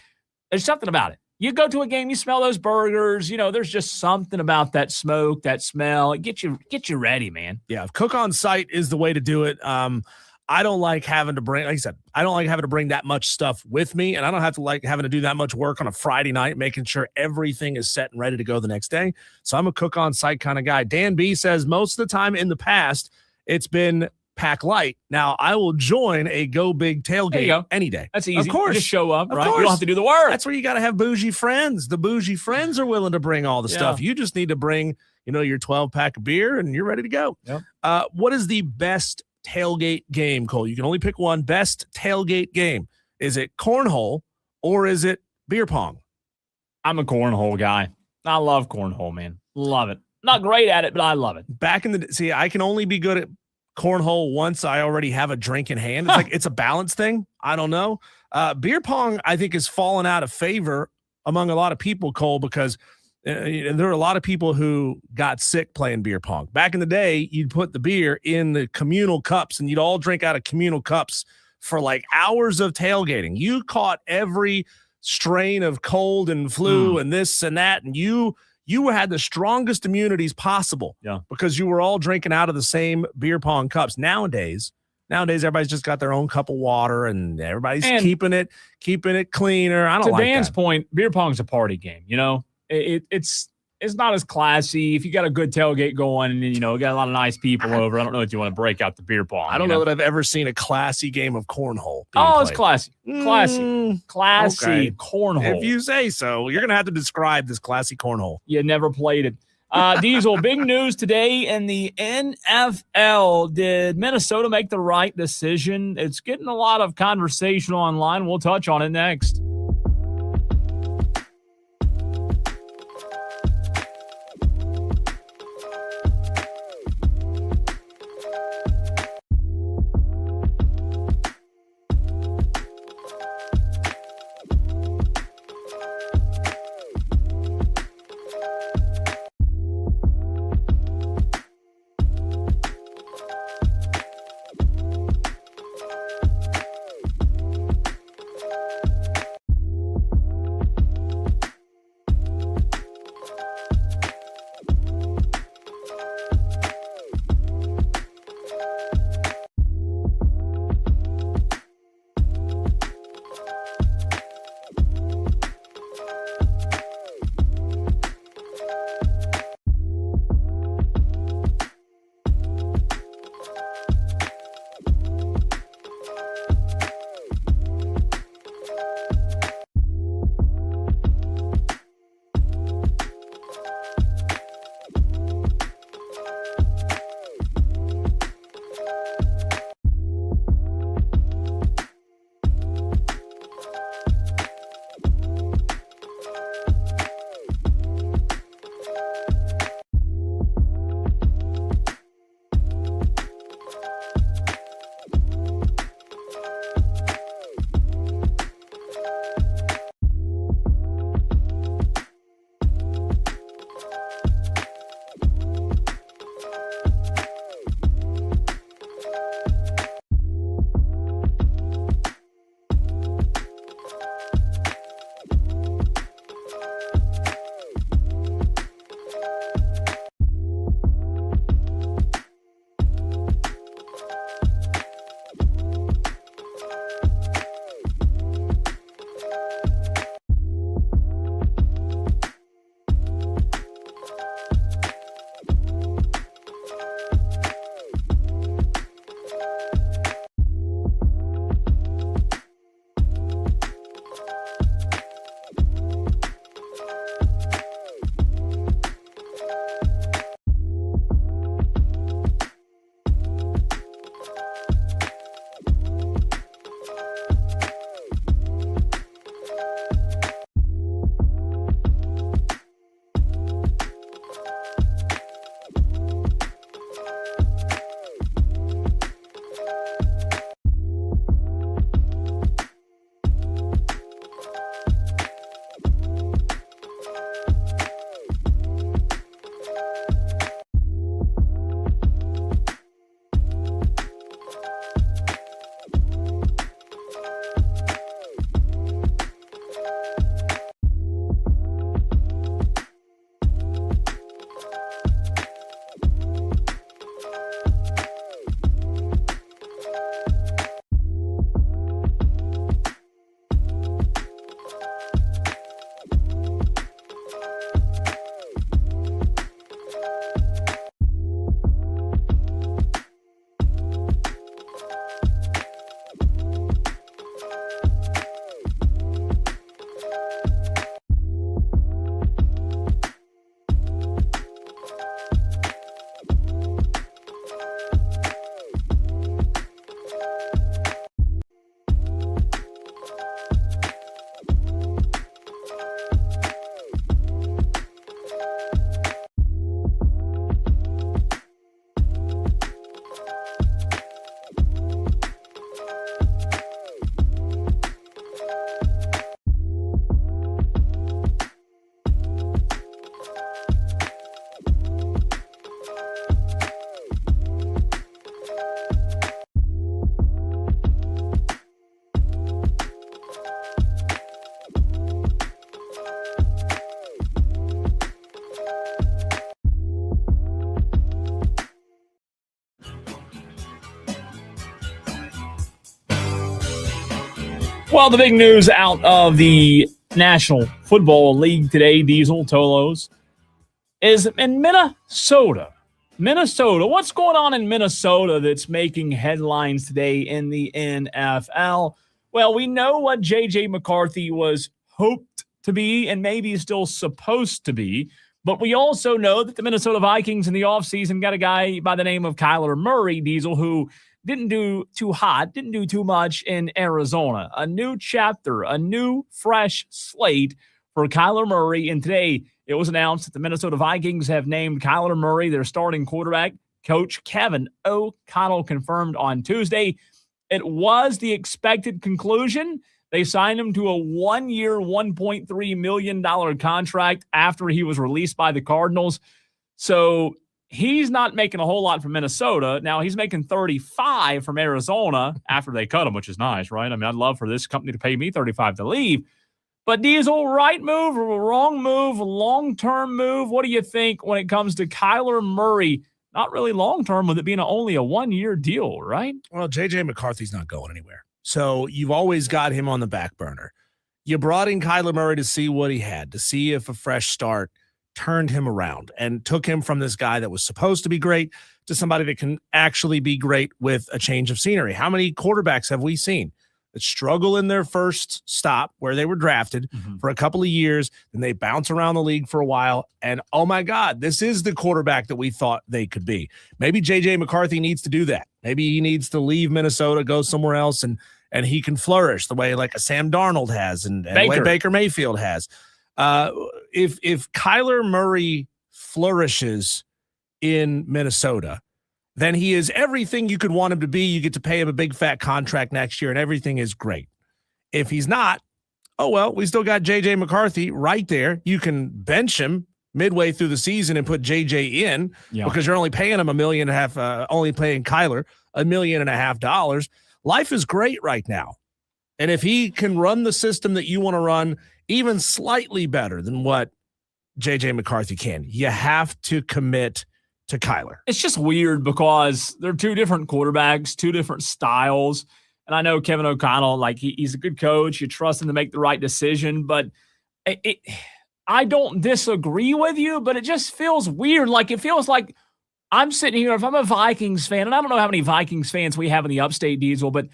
something about it. You go to a game, you smell those burgers, there's just something about that smoke, that smell. It gets you ready, man. Yeah. Cook on site is the way to do it. I don't like having to bring, like I said, I don't like having to bring that much stuff with me, and I don't have to like having to do that much work on a Friday night, making sure everything is set and ready to go the next day. So I'm a cook on site kind of guy. Dan B says most of the time in the past, it's been pack light. Now I will join a go big tailgate any day. That's easy. Of course. You just show up, right? You don't have to do the work. That's where you got to have bougie friends. The bougie friends are willing to bring all the stuff. You just need to bring, your 12-pack of beer and you're ready to go. Yep. What is the best tailgate game, Cole? You can only pick one. Best tailgate game. Is it cornhole or is it beer pong? I'm a cornhole guy. I love cornhole, man. Love it. Not great at it, but I love it. Back in the see, I can only be good at cornhole once I already have a drink in hand. It's like it's a balance thing. I don't know. Beer pong, I think, has fallen out of favor among a lot of people, Cole, because there are a lot of people who got sick playing beer pong. Back in the day, you'd put the beer in the communal cups and you'd all drink out of communal cups for like hours of tailgating. You caught every strain of cold and flu and this and that, and you had the strongest immunities possible because you were all drinking out of the same beer pong cups. Nowadays, everybody's just got their own cup of water and everybody's keeping it cleaner. I don't like that. To Dan's point, beer pong's a party game, you know? It's not as classy. If you got a good tailgate going and, you know, got a lot of nice people over, I don't know if you want to break out the beer pong. I don't know that I've ever seen a classy game of cornhole. It's classy. Classy cornhole. If you say so. You're going to have to describe this classy cornhole. You never played it. Diesel, big news today in the NFL. Did Minnesota make the right decision? It's getting a lot of conversation online. We'll touch on it next. Well, the big news out of the National Football League today, Diesel Tolos, is in Minnesota. Minnesota. What's going on in Minnesota that's making headlines today in the NFL? Well, we know what J.J. McCarthy was hoped to be and maybe still supposed to be, but we also know that the Minnesota Vikings in the offseason got a guy by the name of Kyler Murray, Diesel, who didn't do too hot, didn't do too much in Arizona. A new chapter, a new fresh slate for Kyler Murray. And today it was announced that the Minnesota Vikings have named Kyler Murray their starting quarterback. Coach Kevin O'Connell confirmed on Tuesday. It was the expected conclusion. They signed him to a one-year, $1.3 million contract after he was released by the Cardinals. So he's not making a whole lot from Minnesota. Now, he's making $35 from Arizona after they cut him, which is nice, right? I mean, I'd love for this company to pay me $35 to leave. But Diesel, right move or wrong move, long-term move? What do you think when it comes to Kyler Murray? Not really long-term with it being only a one-year deal, right? Well, J.J. McCarthy's not going anywhere. So you've always got him on the back burner. You brought in Kyler Murray to see what he had, to see if a fresh start turned him around and took him from this guy that was supposed to be great to somebody that can actually be great with a change of scenery. How many quarterbacks have we seen that struggle in their first stop where they were drafted for a couple of years, and they bounce around the league for a while, and oh my God, this is the quarterback that we thought they could be? Maybe J.J. McCarthy needs to do that. Maybe he needs to leave Minnesota, go somewhere else, and he can flourish the way like a Sam Darnold has and the way Baker Mayfield has. If Kyler Murray flourishes in Minnesota, then he is everything you could want him to be. You get to pay him a big fat contract next year and everything is great. If he's not, oh well, we still got J.J. McCarthy right there. You can bench him midway through the season and put J.J. in because you're only paying him $1.5 million, only paying Kyler $1.5 million. Life is great right now. And if he can run the system that you want to run even slightly better than what J.J. McCarthy can, you have to commit to Kyler. It's just weird because they're two different quarterbacks, two different styles. And I know Kevin O'Connell, like he's a good coach. You trust him to make the right decision. But I don't disagree with you, but it just feels weird. Like it feels like I'm sitting here, if I'm a Vikings fan, and I don't know how many Vikings fans we have in the upstate, Diesel, but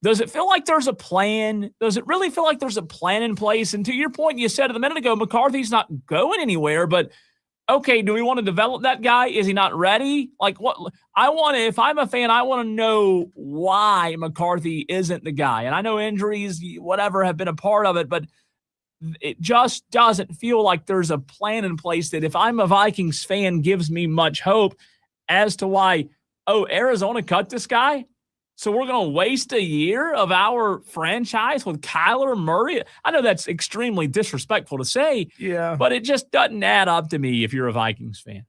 does it feel like there's a plan? Does it really feel like there's a plan in place? And to your point, you said it a minute ago, McCarthy's not going anywhere, but okay, do we want to develop that guy? Is he not ready? Like what? If I'm a fan, I want to know why McCarthy isn't the guy. And I know injuries, whatever, have been a part of it, but it just doesn't feel like there's a plan in place that if I'm a Vikings fan gives me much hope as to why, Arizona cut this guy? So we're going to waste a year of our franchise with Kyler Murray? I know that's extremely disrespectful to say, but it just doesn't add up to me if you're a Vikings fan.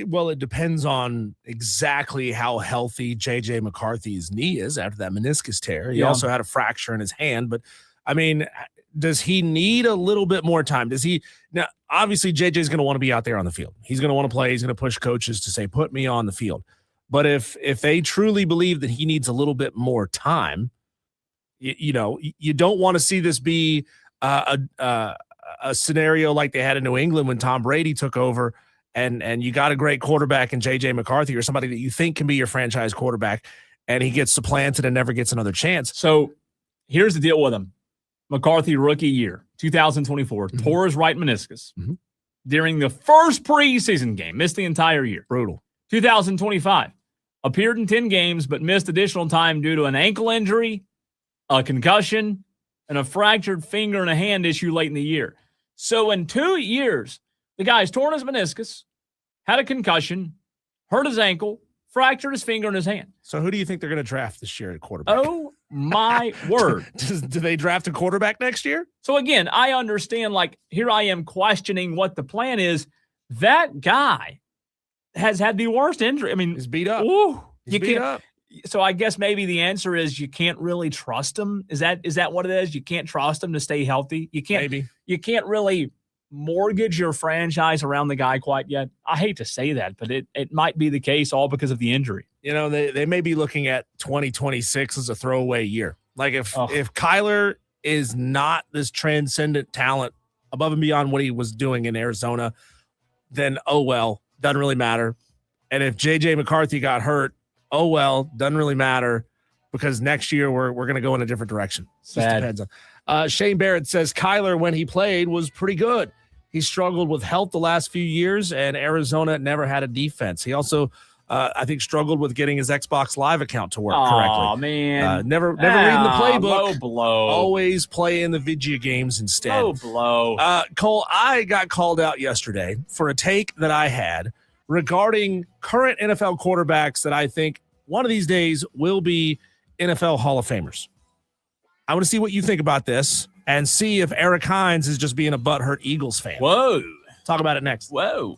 Well, it depends on exactly how healthy J.J. McCarthy's knee is after that meniscus tear. He also had a fracture in his hand, but I mean, does he need a little bit more time? Now, obviously, JJ's going to want to be out there on the field. He's going to want to play. He's going to push coaches to say, put me on the field. But if they truly believe that he needs a little bit more time, you don't want to see this be a scenario like they had in New England when Tom Brady took over and you got a great quarterback in J.J. McCarthy or somebody that you think can be your franchise quarterback, and he gets supplanted and never gets another chance. So here's the deal with him. McCarthy rookie year, 2024, tore his right meniscus during the first preseason game, missed the entire year. Brutal. 2025, appeared in 10 games, but missed additional time due to an ankle injury, a concussion, and a fractured finger and a hand issue late in the year. So in 2 years, the guy's torn his meniscus, had a concussion, hurt his ankle, fractured his finger and his hand. So who do you think they're going to draft this year at quarterback? Oh, my word. Do they draft a quarterback next year? So again, I understand, like, here I am questioning what the plan is. That guy has had the worst injury. I mean, he's beat up. Ooh, he's beat up. So I guess maybe the answer is you can't really trust him. Is that what it is? You can't trust him to stay healthy. You can't really mortgage your franchise around the guy quite yet. I hate to say that, but it might be the case all because of the injury. They may be looking at 2026 as a throwaway year. Like if Kyler is not this transcendent talent above and beyond what he was doing in Arizona, then oh well, doesn't really matter. And if JJ McCarthy got hurt, oh well, doesn't really matter because next year we're going to go in a different direction. Just depends on. Shane Barrett says Kyler, when he played, was pretty good. He struggled with health the last few years, and Arizona never had a defense. He also, I think, struggled with getting his Xbox Live account to work correctly. Oh, man. Never reading the playbook. Low blow. Always play in the video games instead. Low blow. Cole, I got called out yesterday for a take that I had regarding current NFL quarterbacks that I think one of these days will be NFL Hall of Famers. I want to see what you think about this and see if Eric Hines is just being a butthurt Eagles fan. Whoa. Talk about it next. Whoa.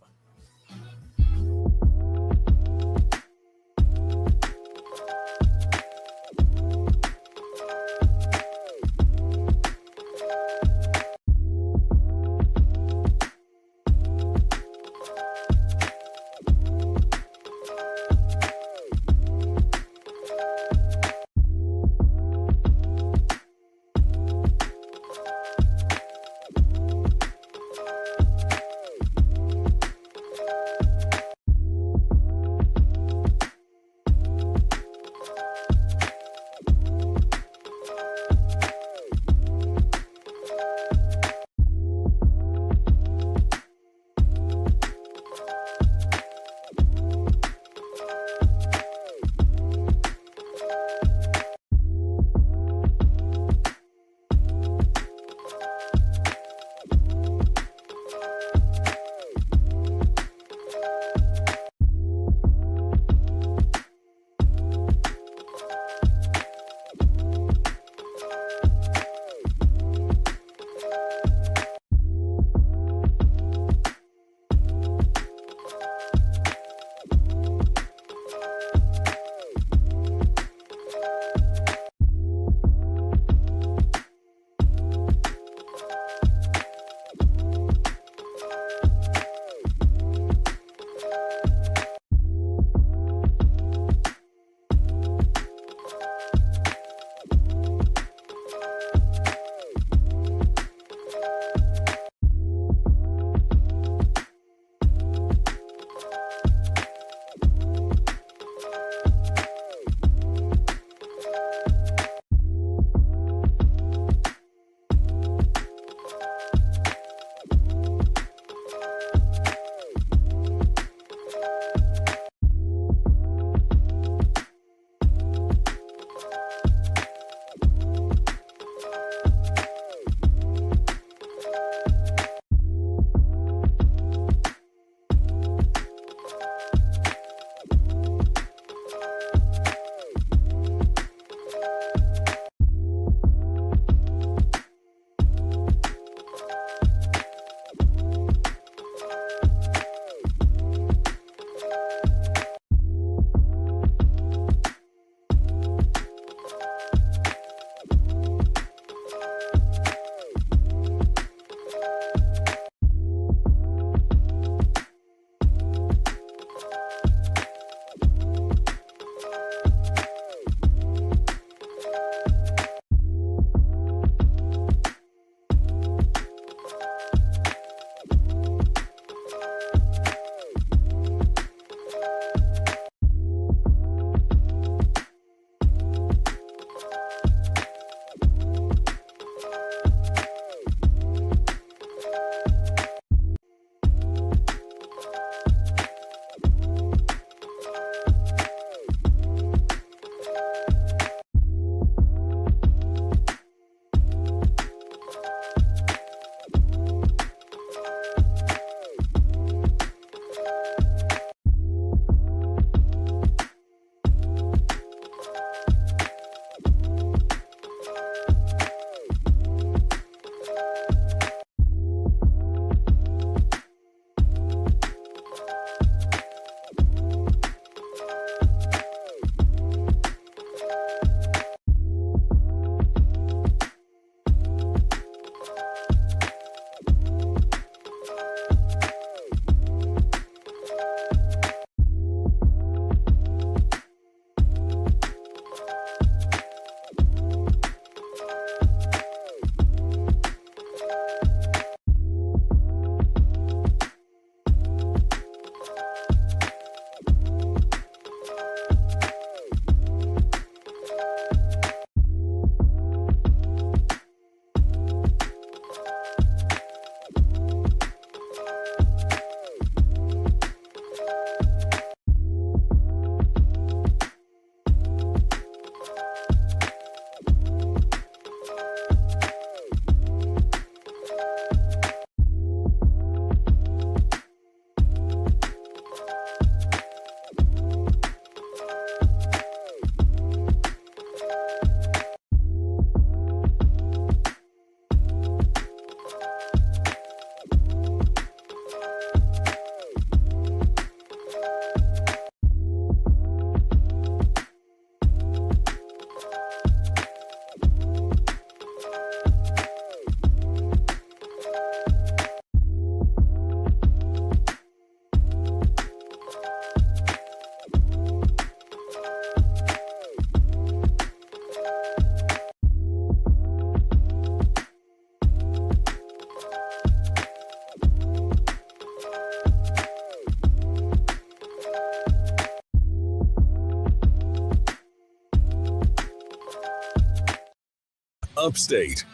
Upstate.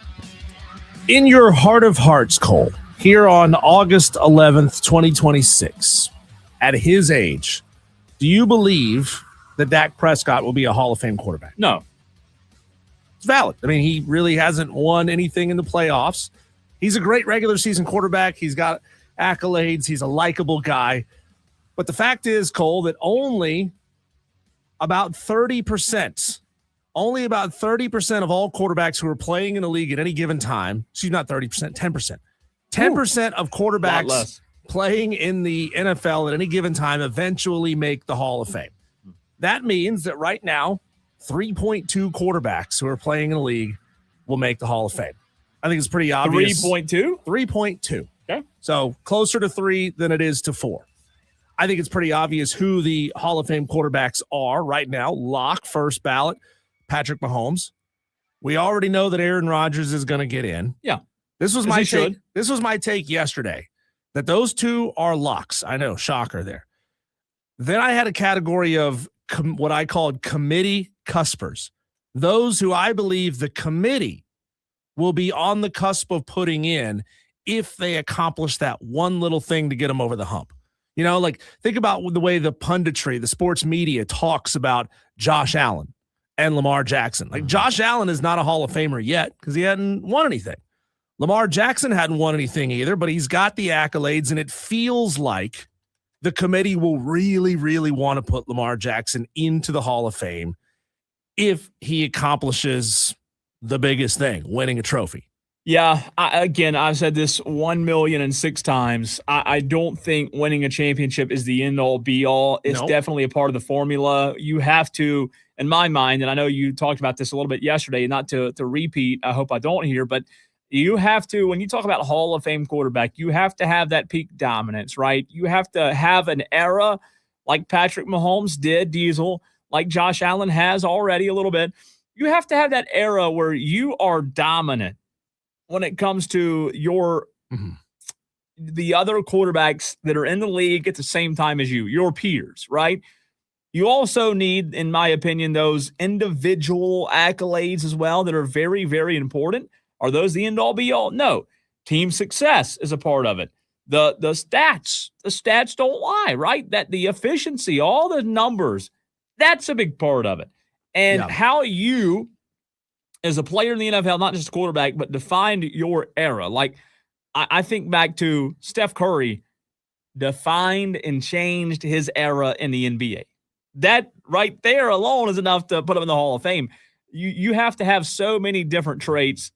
In your heart of hearts, Cole, here on August 11th, 2026, at his age, do you believe that Dak Prescott will be a Hall of Fame quarterback? No. It's valid. I mean, he really hasn't won anything in the playoffs. He's a great regular season quarterback. He's got accolades. He's a likable guy. But the fact is, Cole, that only about 30% of all quarterbacks who are playing in the league at any given time, excuse me, not 30%, 10%. 10% of quarterbacks playing in the NFL at any given time eventually make the Hall of Fame. That means that right now, 3.2 quarterbacks who are playing in the league will make the Hall of Fame. I think it's pretty obvious. 3.2? 3.2. Okay. So closer to 3 than it is to 4. I think it's pretty obvious who the Hall of Fame quarterbacks are right now. Lock, first ballot, Patrick Mahomes. We already know that Aaron Rodgers is going to get in. Yeah. This was my take. This was my take yesterday, that those two are locks. I know, shocker there. Then I had a category of what I called committee cuspers. Those who I believe the committee will be on the cusp of putting in if they accomplish that one little thing to get them over the hump. You know, like think about the way the punditry, the sports media talks about Josh Allen and Lamar Jackson. Like Josh Allen is not a Hall of Famer yet because he hadn't won anything. Lamar Jackson hadn't won anything either, but he's got the accolades, and it feels like the committee will really, really want to put Lamar Jackson into the Hall of Fame if he accomplishes the biggest thing, winning a trophy. Yeah, I've said this 1,000,006 times. I don't think winning a championship is the end-all, be-all. It's definitely a part of the formula. You have to, in my mind, and I know you talked about this a little bit yesterday, not to repeat, I hope I don't hear, but you have to, when you talk about Hall of Fame quarterback, you have to have that peak dominance, right? You have to have an era like Patrick Mahomes did, Diesel, like Josh Allen has already a little bit. You have to have that era where you are dominant when it comes to your the other quarterbacks that are in the league at the same time as you, your peers, right? You also need, in my opinion, those individual accolades as well that are very, very important. Are those the end-all, be-all? No. Team success is a part of it. The stats don't lie, right? That the efficiency, all the numbers, that's a big part of it. And how you, as a player in the NFL, not just a quarterback, but defined your era. Like, I think back to Steph Curry defined and changed his era in the NBA. That right there alone is enough to put him in the Hall of Fame. You have to have so many different traits.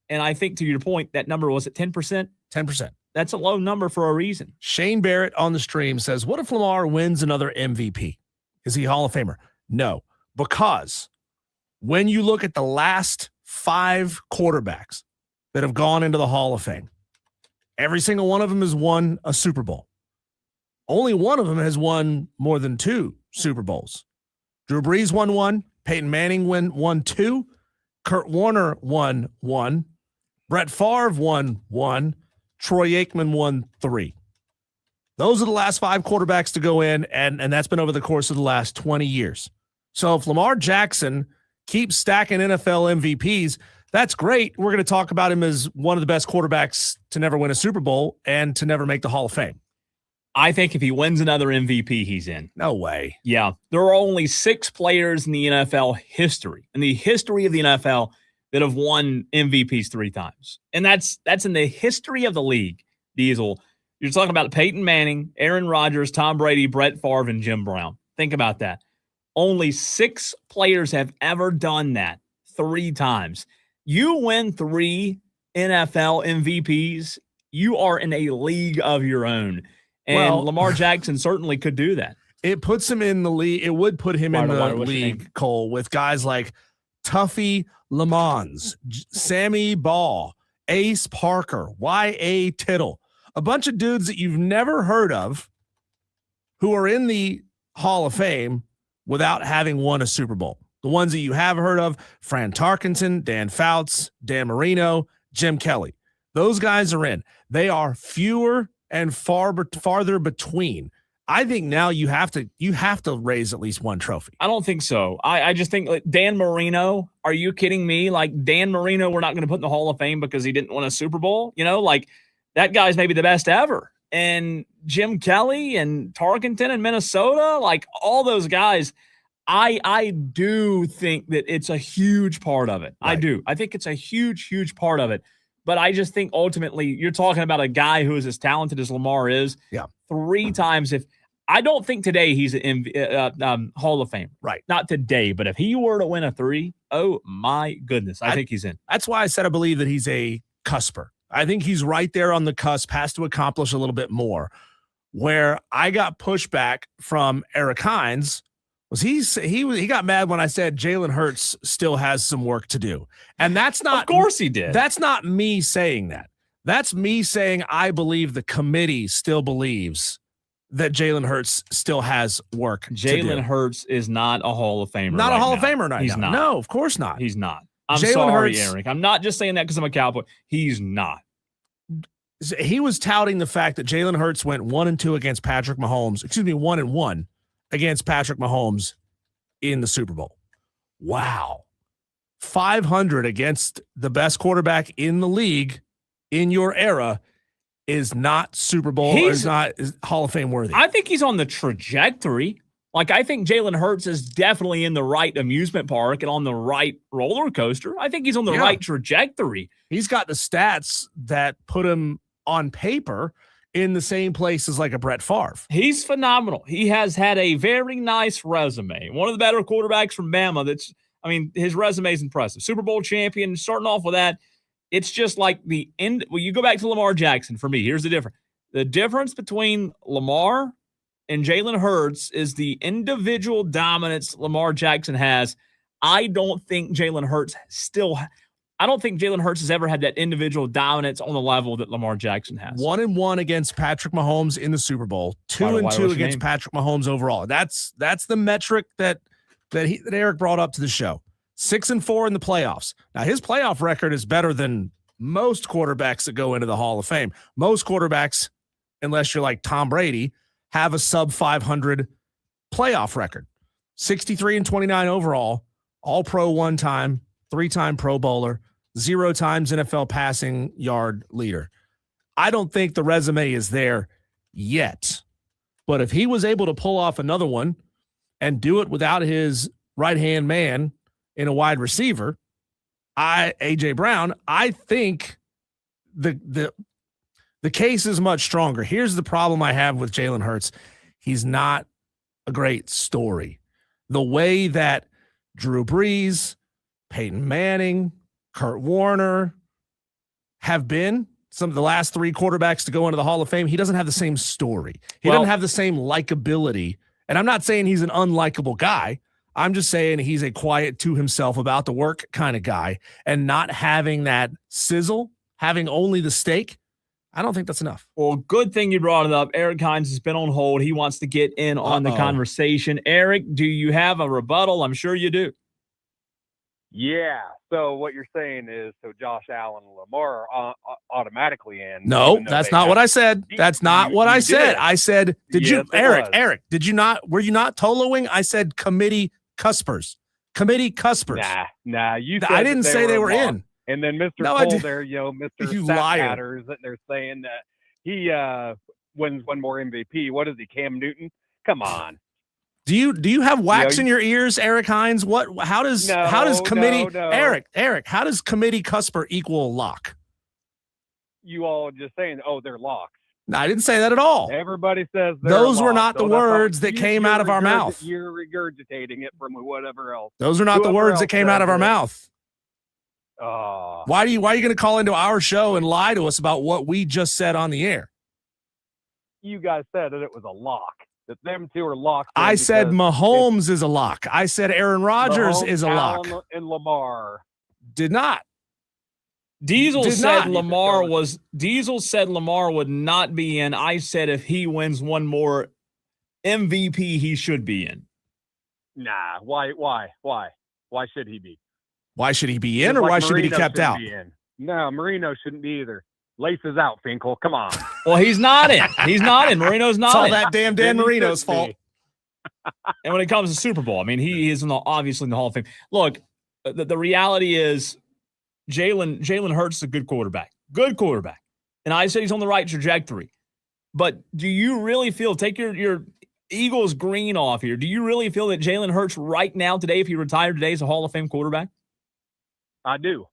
And I think, to your point, that number was at 10%? 10%. That's a low number for a reason. Shane Barrett on the stream says, what if Lamar wins another MVP? Is he Hall of Famer? No, because when you look at the last 5 quarterbacks that have gone into the Hall of Fame, every single one of them has won a Super Bowl. Only one of them has won more than 2 Super Bowls. Drew Brees won 1. Peyton Manning won 2. Kurt Warner won 1. Brett Favre won 1. Troy Aikman won 3. Those are the last 5 quarterbacks to go in, and that's been over the course of the last 20 years. So if Lamar Jackson keeps stacking NFL MVPs, that's great. We're going to talk about him as one of the best quarterbacks to never win a Super Bowl and to never make the Hall of Fame. I think if he wins another MVP, he's in. No way. Yeah. There are only 6 players in the NFL history, of the NFL, that have won MVPs 3 times. And that's in the history of the league, Diesel. You're talking about Peyton Manning, Aaron Rodgers, Tom Brady, Brett Favre, and Jim Brown. Think about that. Only 6 players have ever done that 3 times. You win 3 NFL MVPs, you are in a league of your own. And Lamar Jackson certainly could do that. It puts him in the league. It would put him in the league, Cole, with guys like Tuffy Lamons, Sammy Ball, Ace Parker, Y.A. Tittle, a bunch of dudes that you've never heard of who are in the Hall of Fame without having won a Super Bowl. The ones that you have heard of, Fran Tarkenton, Dan Fouts, Dan Marino, Jim Kelly. Those guys are in. They are fewer and farther between. I think now you have to raise at least one trophy. I don't think so. I just think like Dan Marino. Are you kidding me? Like Dan Marino, we're not going to put in the Hall of Fame because he didn't win a Super Bowl. Like that guy's maybe the best ever. And Jim Kelly and Tarkenton in Minnesota, like all those guys. I do think that it's a huge part of it. Right. I do. I think it's a huge, huge part of it. But I just think ultimately you're talking about a guy who is as talented as Lamar is. Yeah. 3 times. I don't think today he's an Hall of Fame. Right. Not today, but if he were to win a 3, oh my goodness, I think he's in. That's why I said I believe that he's a cusper. I think he's right there on the cusp, has to accomplish a little bit more. Where I got pushback from Eric Hines was he got mad when I said Jalen Hurts still has some work to do. And that's not, of course he did. That's not me saying that. That's me saying I believe the committee still believes that Jalen Hurts still has work to do. Jalen Hurts is not a Hall of Famer. Not right a Hall now. of Famer right He's now. not. No, of course not. He's not. I'm Jalen sorry, Hurts, Eric. I'm not just saying that because I'm a Cowboy. He's not. He was touting the fact that Jalen Hurts went 1-2 against Patrick Mahomes. 1-1 against Patrick Mahomes in the Super Bowl. Wow. 500 against the best quarterback in the league in your era is not Super Bowl or is not Hall of Fame worthy. I think he's on the trajectory. Like, I think Jalen Hurts is definitely in the right amusement park and on the right roller coaster. I think he's on the right trajectory. He's got the stats that put him on paper in the same place as like a Brett Favre. He's phenomenal. He has had a very nice resume. One of the better quarterbacks from Bama. His resume is impressive. Super Bowl champion, starting off with that. It's just like the end. Well, you go back to Lamar Jackson for me. Here's the difference. The difference between Lamar and Jalen Hurts is the individual dominance Lamar Jackson has. I don't think Jalen Hurts has ever had that individual dominance on the level that Lamar Jackson has. 1-1 against Patrick Mahomes in the Super Bowl. 2-2 against Patrick Mahomes overall. That's the metric that Eric brought up to the show. 6-4 in the playoffs. Now his playoff record is better than most quarterbacks that go into the Hall of Fame. Most quarterbacks, unless you're like Tom Brady, have a sub 500 playoff record. 63-29 overall, all pro 1 time, 3-time Pro Bowler, 0 times NFL passing yard leader. I don't think the resume is there yet, but if he was able to pull off another one and do it without his right-hand man in a wide receiver, AJ Brown, I think the case is much stronger. Here's the problem I have with Jalen Hurts. He's not a great story. The way that Drew Brees, Peyton Manning, Kurt Warner have been some of the last 3 quarterbacks to go into the Hall of Fame, he doesn't have the same story. He doesn't have the same likability. And I'm not saying he's an unlikable guy. I'm just saying he's a quiet to himself about the work kind of guy, and not having that sizzle, having only the steak. I don't think that's enough. Well, good thing you brought it up. Eric Hines has been on hold. He wants to get in on the conversation. Eric, do you have a rebuttal? I'm sure you do. Yeah. So what you're saying is, so Josh Allen and Lamar are automatically in. No, that's not what I said. That's not what I said. I said, Eric, were you not toloing? I said committee cuspers. Nah, you said I didn't say they were in. And then Mr. Cole there, Mr. Matters, that they're saying that he wins one more MVP. What is he, Cam Newton? Come on. Do you have wax in your ears, Eric Hines? How does committee Eric, how does committee cusper equal lock? You all just saying, they're locks. No, I didn't say that at all. Everybody says those were not the words that came out of our mouth. You're regurgitating it from whatever else. Those are not the words that came out of our mouth. Why are you going to call into our show and lie to us about what we just said on the air? You guys said that it was a lock. That them two are locked. I said Mahomes is a lock. I said Aaron Rodgers is a lock. Allen and Lamar did not. Diesel said Lamar would not be in. I said if he wins one more MVP, he should be in. Nah, why? Why should he be? Why should he be in, or why should he be kept out? No, Marino shouldn't be either. Laces out, Finkel. Come on. Well, he's not in. He's not in. Marino's not It's all in. that damn Dan Marino's fault. And when it comes to Super Bowl, I mean, he is obviously in the Hall of Fame. Look, the reality is Jalen Hurts is a good quarterback. Good quarterback. And I said he's on the right trajectory. But do you really feel, take your Eagles green off here, do you really feel that Jalen Hurts right now today, if he retired today, is a Hall of Fame quarterback? I do.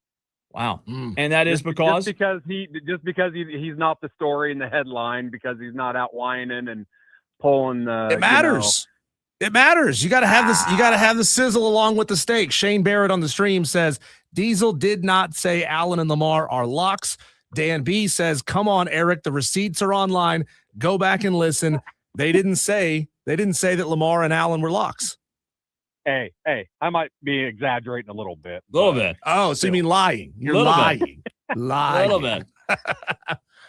Wow. And that is because? Just because he's not the story in the headline, because he's not out whining and pulling the. It matters. It matters. You got to have this. You got to have the sizzle along with the steak. Shane Barrett on the stream says Diesel did not say Allen and Lamar are locks. Dan B says, "Come on, Eric. The receipts are online. Go back and listen. They didn't say that Lamar and Allen were locks." Hey, I might be exaggerating a little bit. A little bit. Oh, so you mean lying? You're lying. Lying. A little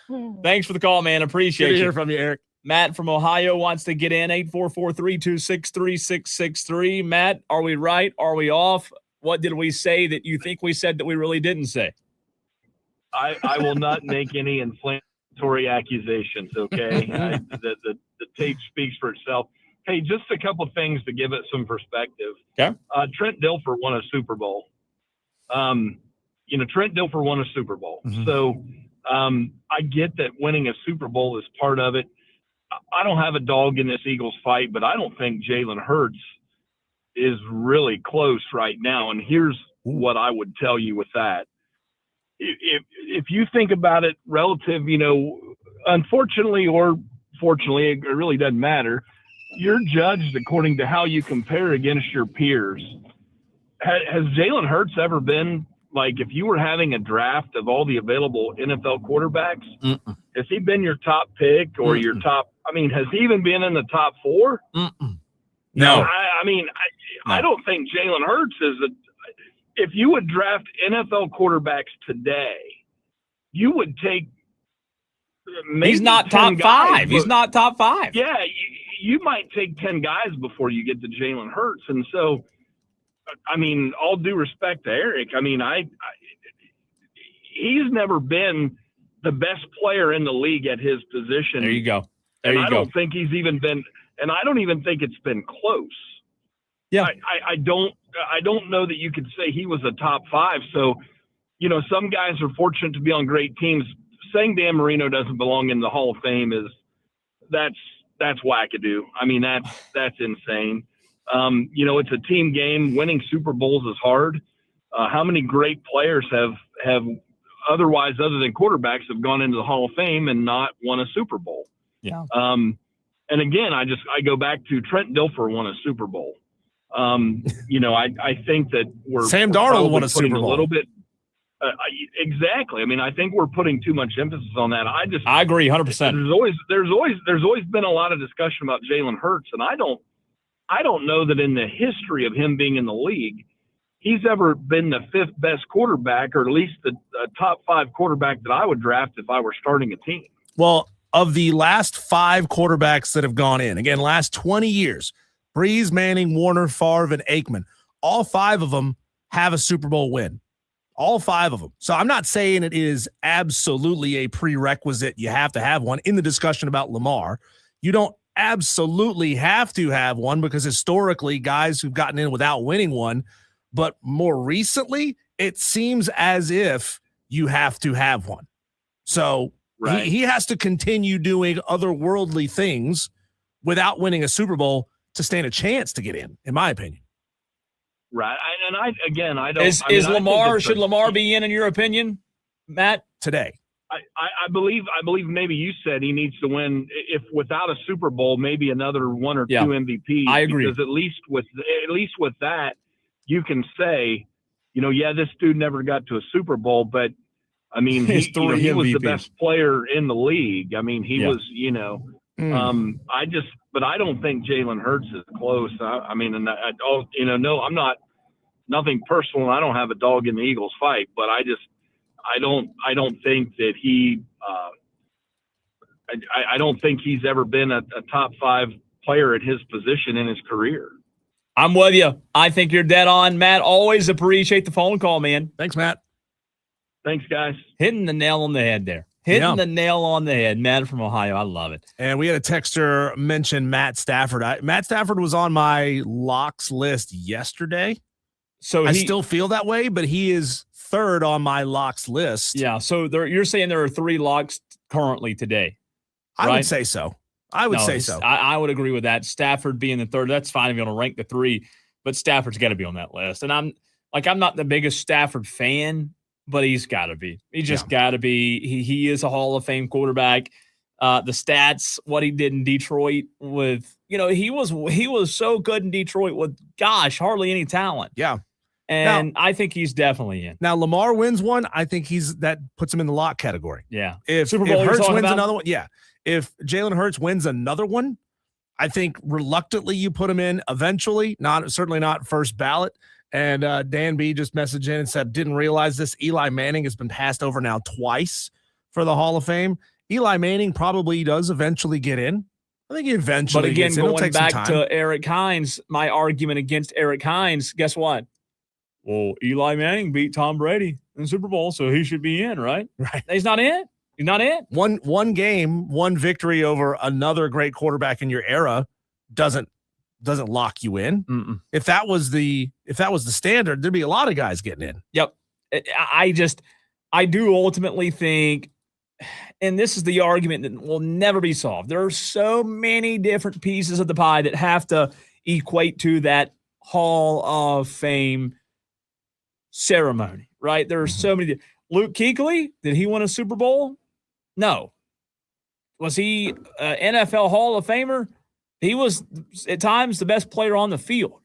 bit. Thanks for the call, man. Appreciate Good to you. hear from you, Eric. Matt from Ohio wants to get in. 844-326-3663. Matt, are we right? Are we off? What did we say that you think we said that we really didn't say? I will not make any inflammatory accusations, okay? The tape speaks for itself. Hey, just a couple of things to give it some perspective. Okay. Trent Dilfer won a Super Bowl. Trent Dilfer won a Super Bowl. Mm-hmm. So I get that winning a Super Bowl is part of it. I don't have a dog in this Eagles fight, but I don't think Jalen Hurts is really close right now. And here's what I would tell you with that. If you think about it relative, unfortunately or fortunately, it really doesn't matter. You're judged according to how you compare against your peers. Has Jalen Hurts ever been, like, if you were having a draft of all the available NFL quarterbacks, has he been your top pick or your top? I mean, has he even been in the top four? No. I don't think Jalen Hurts is if you would draft NFL quarterbacks today, you would take maybe he's not 10 top guys, five. He's not top five. Yeah, you might take 10 guys before you get to Jalen Hurts. And so, all due respect to Eric, he's never been the best player in the league at his position. There you go. I don't think he's even been, and I don't even think it's been close. Yeah. I don't know that you could say he was a top five. So, some guys are fortunate to be on great teams. Saying Dan Marino doesn't belong in the Hall of Fame that's wackadoo. That's insane. It's a team game. Winning Super Bowls is hard. How many great players have otherwise, other than quarterbacks, have gone into the Hall of Fame and not won a Super Bowl? Yeah. And again, I go back to Trent Dilfer won a Super Bowl. I think that Sam Darnold won a Super Bowl. A little bit. Exactly. I think we're putting too much emphasis on that. I agree 100%. There's always been a lot of discussion about Jalen Hurts, and I don't know that in the history of him being in the league, he's ever been the fifth best quarterback, or at least the top five quarterback that I would draft if I were starting a team. Well, of the last five quarterbacks that have gone in, again, last 20 years, Breeze, Manning, Warner, Favre, and Aikman, all five of them have a Super Bowl win. All five of them. So I'm not saying it is absolutely a prerequisite. You have to have one. In the discussion about Lamar, you don't absolutely have to have one, because historically guys who've gotten in without winning one, but more recently it seems as if you have to have one. So right. he has to continue doing otherworldly things without winning a Super Bowl to stand a chance to get in my opinion. Right. I don't. Is Lamar, should Lamar be in your opinion, Matt? Today. I believe maybe you said he needs to win, if without a Super Bowl, maybe another one or two MVPs. I agree. Because at least with that, you can say, this dude never got to a Super Bowl, but he was the best player in the league. He was, but I don't think Jalen Hurts is close. I'm not, nothing personal. I don't have a dog in the Eagles fight, but I don't think that I don't think he's ever been a top five player at his position in his career. I'm with you. I think you're dead on, Matt. Always appreciate the phone call, man. Thanks, Matt. Thanks, guys. Hitting the nail on the head there. Hitting the nail on the head. Matt from Ohio. I love it. And we had a texter mention Matt Stafford. Matt Stafford was on my locks list yesterday. So I still feel that way, but he is third on my locks list. Yeah. So you're saying there are 3 locks currently today. Right? I would say so. I would agree with that. Stafford being the third. That's fine if you want to rank the 3, but Stafford's got to be on that list. And I'm not the biggest Stafford fan, but he's got to be. He just got to be. He is a Hall of Fame quarterback. The stats, what he did in Detroit with, he was so good in Detroit with, hardly any talent. Yeah. And I think he's definitely in. Now, Lamar wins one. I think that puts him in the lock category. Yeah. If Super Bowl Hurts wins another one, yeah. If Jalen Hurts wins another one, I think reluctantly you put him in eventually. Certainly not first ballot. And Dan B just messaged in and said, didn't realize this. Eli Manning has been passed over now twice for the Hall of Fame. Eli Manning probably does eventually get in. I think he eventually But again, gets in. going back to Eric Hines, my argument against Eric Hines, guess what? Well, Eli Manning beat Tom Brady in the Super Bowl, so he should be in, right? Right. He's not in. He's not in. One game, one victory over another great quarterback in your era doesn't lock you in. Mm-mm. If that was the standard, there'd be a lot of guys getting in. Yep. I do ultimately think, and this is the argument that will never be solved. There are so many different pieces of the pie that have to equate to that Hall of Fame ceremony, right? There are so many. Luke Kuechly, did he win a Super Bowl? No. Was he an NFL Hall of Famer? He was at times the best player on the field.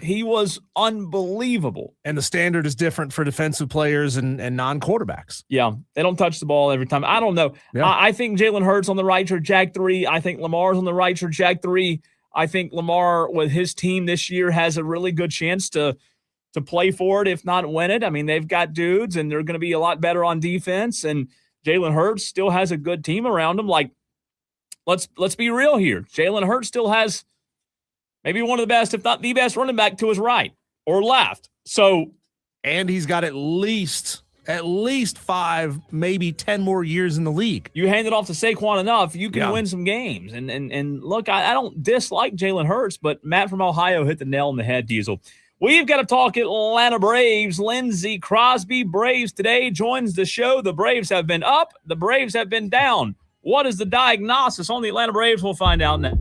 He was unbelievable. And the standard is different for defensive players and non-quarterbacks. Yeah, they don't touch the ball every time. I don't know. Yeah. I think Jalen Hurts on the right for Jag 3. I think Lamar's on the right for Jag 3. I think Lamar with his team this year has a really good chance to play for it, if not win it. I mean, they've got dudes, and they're going to be a lot better on defense. And Jalen Hurts still has a good team around him. Let's be real here. Jalen Hurts still has maybe one of the best, if not the best, running back to his right or left. And he's got at least 5, maybe 10 more years in the league. You hand it off to Saquon enough, you can win some games. And look, I don't dislike Jalen Hurts, but Matt from Ohio hit the nail on the head, Diesel. We've got to talk Atlanta Braves. Lindsay Crosby, Braves today, joins the show. The Braves have been up. The Braves have been down. What is the diagnosis on the Atlanta Braves? We'll find out now.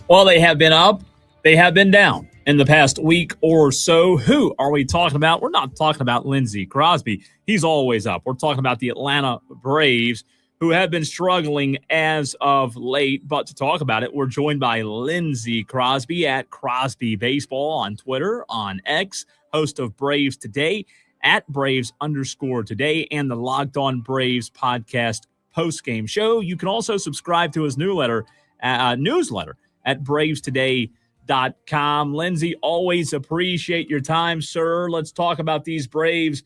Well, they have been up. They have been down in the past week or so. Who are we talking about? We're not talking about Lindsay Crosby. He's always up. We're talking about the Atlanta Braves, who have been struggling as of late. But to talk about it, we're joined by Lindsay Crosby at Crosby Baseball on Twitter, on X, host of Braves Today, at Braves_Today, and the Locked On Braves podcast post-game show. You can also subscribe to his newsletter at bravestoday.com. Lindsay, always appreciate your time, sir. Let's talk about these Braves.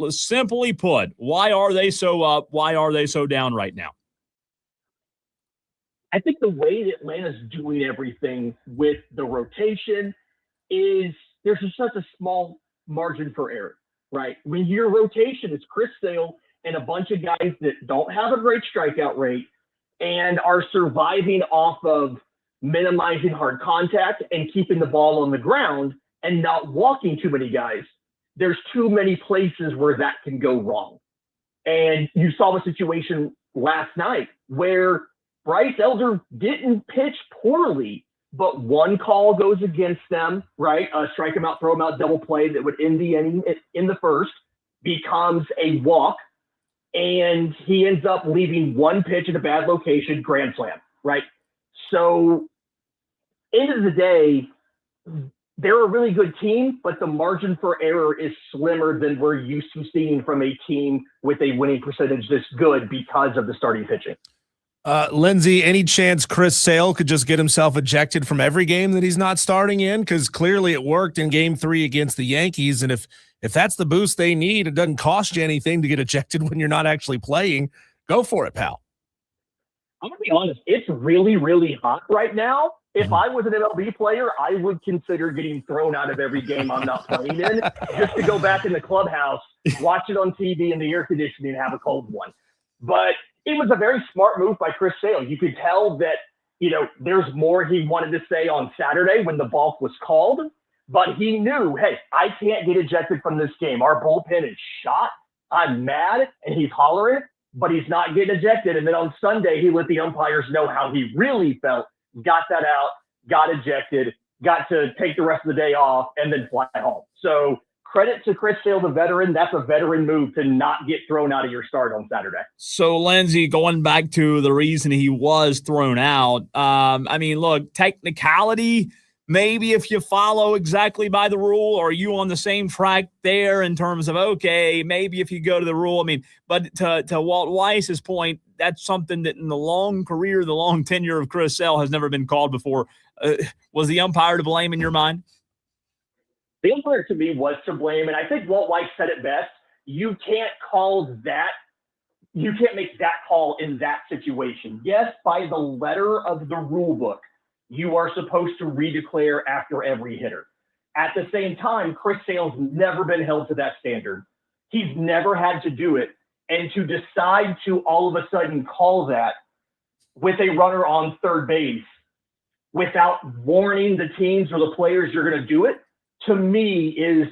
Simply put, why are they so up? Why are they so down right now? I think the way that Atlanta's doing everything with the rotation is there's just such a small margin for error, right? When your rotation is Chris Sale and a bunch of guys that don't have a great strikeout rate and are surviving off of minimizing hard contact and keeping the ball on the ground and not walking too many guys, there's too many places where that can go wrong. And you saw the situation last night where Bryce Elder didn't pitch poorly, but one call goes against them, right? A strike him out, throw him out, double play that would end the inning in the first becomes a walk, and he ends up leaving one pitch at a bad location, grand slam, right? So, end of the day, they're a really good team, but the margin for error is slimmer than we're used to seeing from a team with a winning percentage this good because of the starting pitching. Lindsay, any chance Chris Sale could just get himself ejected from every game that he's not starting in? Because clearly it worked in Game 3 against the Yankees, and if that's the boost they need, it doesn't cost you anything to get ejected when you're not actually playing. Go for it, pal. I'm going to be honest. It's really, really hot right now. If I was an MLB player, I would consider getting thrown out of every game I'm not playing in just to go back in the clubhouse, watch it on TV in the air conditioning, and have a cold one. But it was a very smart move by Chris Sale. You could tell that, there's more he wanted to say on Saturday when the balk was called, but he knew, hey, I can't get ejected from this game. Our bullpen is shot. I'm mad, and he's hollering, but he's not getting ejected. And then on Sunday, he let the umpires know how he really felt, got that out, got ejected, got to take the rest of the day off, and then fly home. So credit to Chris Sale, the veteran. That's a veteran move to not get thrown out of your start on Saturday. So, Lindsay, going back to the reason he was thrown out, look, technicality, maybe if you follow exactly by the rule, or are you on the same track there in terms of, okay, maybe if you go to the rule, but to Walt Weiss's point, that's something that in the long career, the long tenure of Chris Sale has never been called before. Was the umpire to blame in your mind? The umpire to me was to blame, and I think Walt Weiss said it best. You can't make that call in that situation. Yes, by the letter of the rule book, you are supposed to redeclare after every hitter. At the same time, Chris Sale's never been held to that standard. He's never had to do it. And to decide to all of a sudden call that with a runner on third base without warning the teams or the players you're going to do it, to me is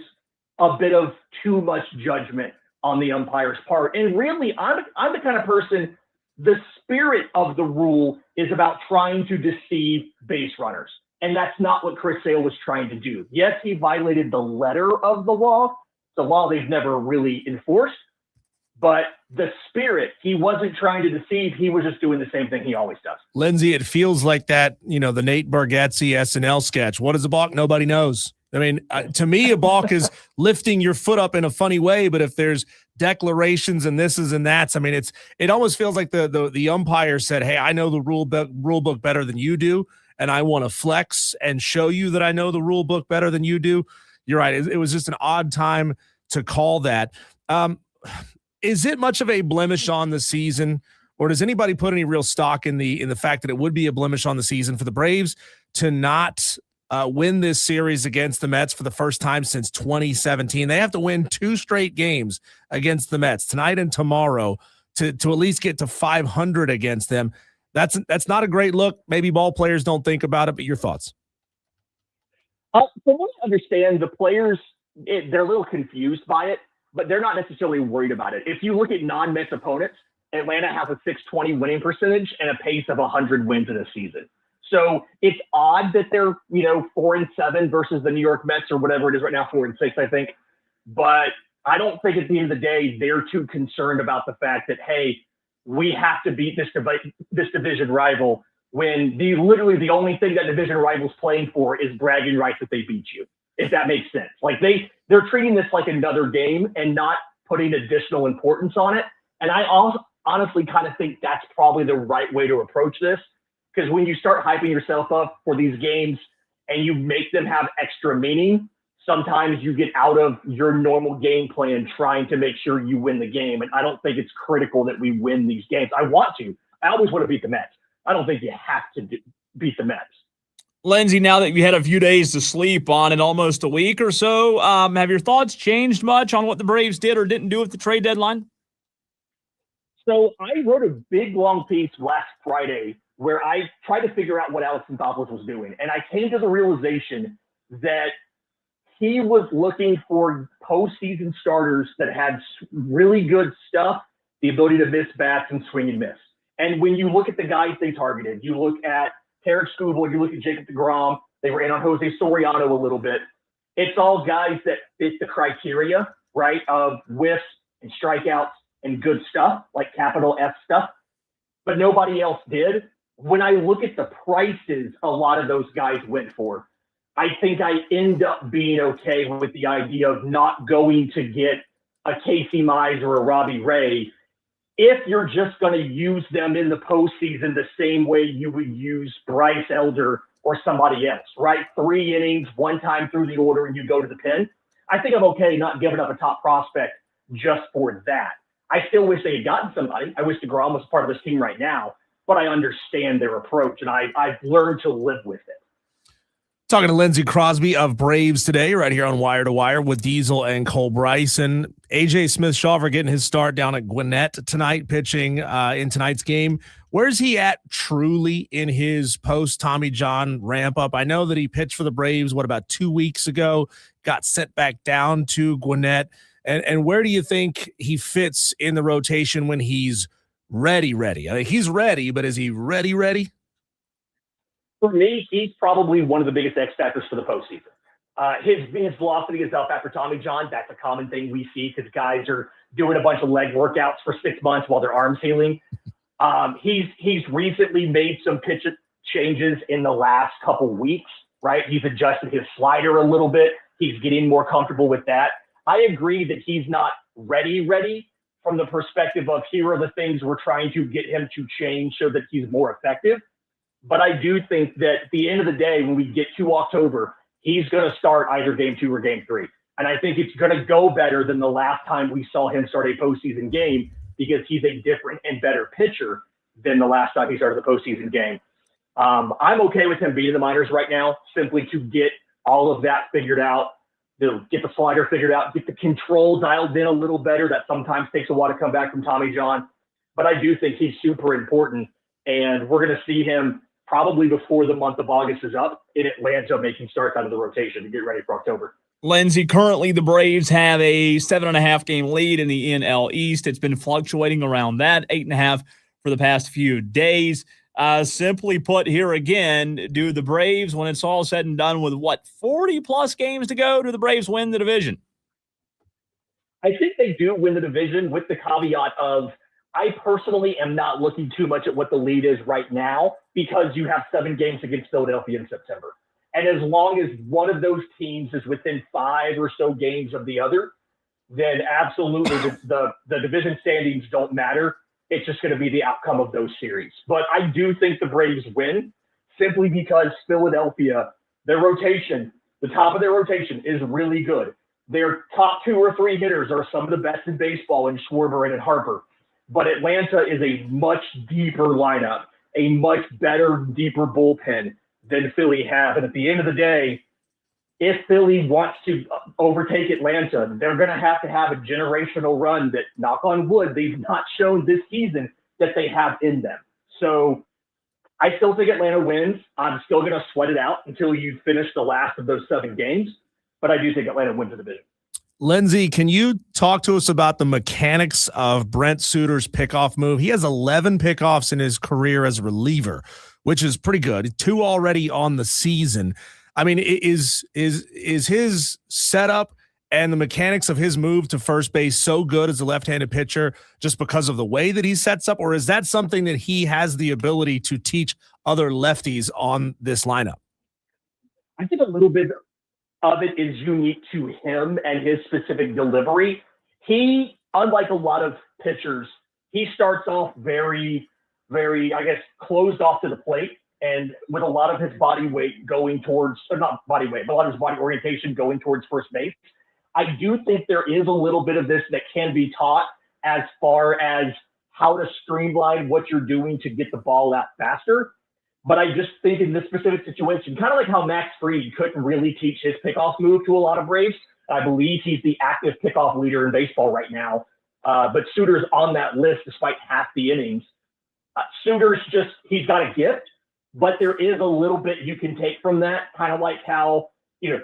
a bit of too much judgment on the umpire's part. And really, I'm the kind of person, the spirit of the rule is about trying to deceive base runners. And that's not what Chris Sale was trying to do. Yes, he violated the letter of the law they've never really enforced. But the spirit, he wasn't trying to deceive. He was just doing the same thing he always does. Lindsay, it feels like that, the Nate Bargatze SNL sketch. What is a balk? Nobody knows. To me, a balk is lifting your foot up in a funny way, but if there's declarations and thises and that's, it almost feels like the umpire said, hey, I know the rule book better than you do, and I want to flex and show you that I know the rule book better than you do. You're right. It was just an odd time to call that. Is it much of a blemish on the season, or does anybody put any real stock in the fact that it would be a blemish on the season for the Braves to not win this series against the Mets for the first time since 2017? They have to win 2 straight games against the Mets tonight and tomorrow to at least get to 500 against them. That's not a great look. Maybe ball players don't think about it, but your thoughts? From what I understand, the players, they're a little confused by it, but they're not necessarily worried about it. If you look at non-Mets opponents, Atlanta has a .620 winning percentage and a pace of 100 wins in a season. So it's odd that they're, 4-7 versus the New York Mets or whatever it is right now, 4-6, I think. But I don't think at the end of the day, they're too concerned about the fact that, hey, we have to beat this division rival when literally the only thing that division rival's playing for is bragging rights that they beat you, if that makes sense. Like they're treating this like another game and not putting additional importance on it. And I also honestly kind of think that's probably the right way to approach this, because when you start hyping yourself up for these games and you make them have extra meaning, sometimes you get out of your normal game plan trying to make sure you win the game. And I don't think it's critical that we win these games. I always want to beat the Mets. I don't think you have to beat the Mets. Lindsay, now that you had a few days to sleep on it, almost a week or so, have your thoughts changed much on what the Braves did or didn't do at the trade deadline? So I wrote a big, long piece last Friday where I tried to figure out what Alex Anthopoulos was doing. And I came to the realization that he was looking for postseason starters that had really good stuff, the ability to miss bats and swing and miss. And when you look at the guys they targeted, you look at Tarek Skubal, you look at Jacob deGrom, they were in on Jose Soriano a little bit. It's all guys that fit the criteria, right, of whiffs and strikeouts and good stuff, like capital F stuff, but nobody else did. When I look at the prices a lot of those guys went for, I think I end up being okay with the idea of not going to get a Casey Mize or a Robbie Ray if you're just going to use them in the postseason the same way you would use Bryce Elder or somebody else, right? 3 innings, 1 time through the order, and you go to the pen. I think I'm okay not giving up a top prospect just for that. I still wish they had gotten somebody. I wish deGrom was part of this team right now, but I understand their approach, and I've learned to live with it. Talking to Lindsay Crosby of Braves today, right here on Wire to Wire with Diesel and Cole Bryson. A.J. Smith-Shawver getting his start down at Gwinnett tonight, pitching in tonight's game. Where's he at truly in his post-Tommy John ramp-up? I know that he pitched for the Braves, about 2 weeks ago, got sent back down to Gwinnett. And where do you think he fits in the rotation when he's ready? I mean, he's ready, but is he ready? For me, he's probably one of the biggest X factors for the postseason. His velocity is up after Tommy John. That's a common thing we see because guys are doing a bunch of leg workouts for 6 months while their arm's healing. He's recently made some pitch changes in the last couple weeks, right? He's adjusted his slider a little bit. He's getting more comfortable with that. I agree that he's not ready from the perspective of here are the things we're trying to get him to change so that he's more effective. But I do think that at the end of the day, when we get to October, he's going to start either game 2 or game 3. And I think it's going to go better than the last time we saw him start a postseason game because he's a different and better pitcher than the last time he started the postseason game. I'm okay with him being in the minors right now, simply to get all of that figured out, get the slider figured out, get the control dialed in a little better. That sometimes takes a while to come back from Tommy John. But I do think he's super important, and we're going to see him probably before the month of August is up in Atlanta, making starts out of the rotation to get ready for October. Lindsay, currently the Braves have a 7.5 game lead in the NL East. It's been fluctuating around that 8.5 for the past few days. Simply put, here again, do the Braves, when it's all said and done with 40 plus games to go, do the Braves win the division? I think they do win the division with the caveat of I personally am not looking too much at what the lead is right now because you have 7 games against Philadelphia in September. And as long as one of those teams is within 5 or so games of the other, then absolutely the division standings don't matter. It's just going to be the outcome of those series. But I do think the Braves win simply because Philadelphia, their rotation, the top of their rotation is really good. Their top 2 or 3 hitters are some of the best in baseball in Schwarber and Harper. But Atlanta is a much deeper lineup, a much better, deeper bullpen than Philly have. And at the end of the day, if Philly wants to overtake Atlanta, they're going to have a generational run that, knock on wood, they've not shown this season that they have in them. So I still think Atlanta wins. I'm still going to sweat it out until you finish the last of those 7 games. But I do think Atlanta wins the division. Lindsay, can you talk to us about the mechanics of Brent Suter's pickoff move? He has 11 pickoffs in his career as a reliever. which is pretty good. 2 already on the season. I mean, is his setup and the mechanics of his move to first base so good as a left-handed pitcher just because of the way that he sets up, or is that something that he has the ability to teach other lefties on this lineup? I think a little bit of it is unique to him and his specific delivery. He, unlike a lot of pitchers, he starts off very, very, I guess, closed off to the plate, and with a lot of his body weight going towards, or not body weight, but a lot of his body orientation going towards first base. I do think there is a little bit of this that can be taught as far as how to streamline what you're doing to get the ball out faster. But I just think in this specific situation, kind of like how Max Fried couldn't really teach his pickoff move to a lot of Braves. I believe he's the active pickoff leader in baseball right now. But Suter's on that list despite half the innings. Suter's just, he's got a gift, but there is a little bit you can take from that, kind of like how,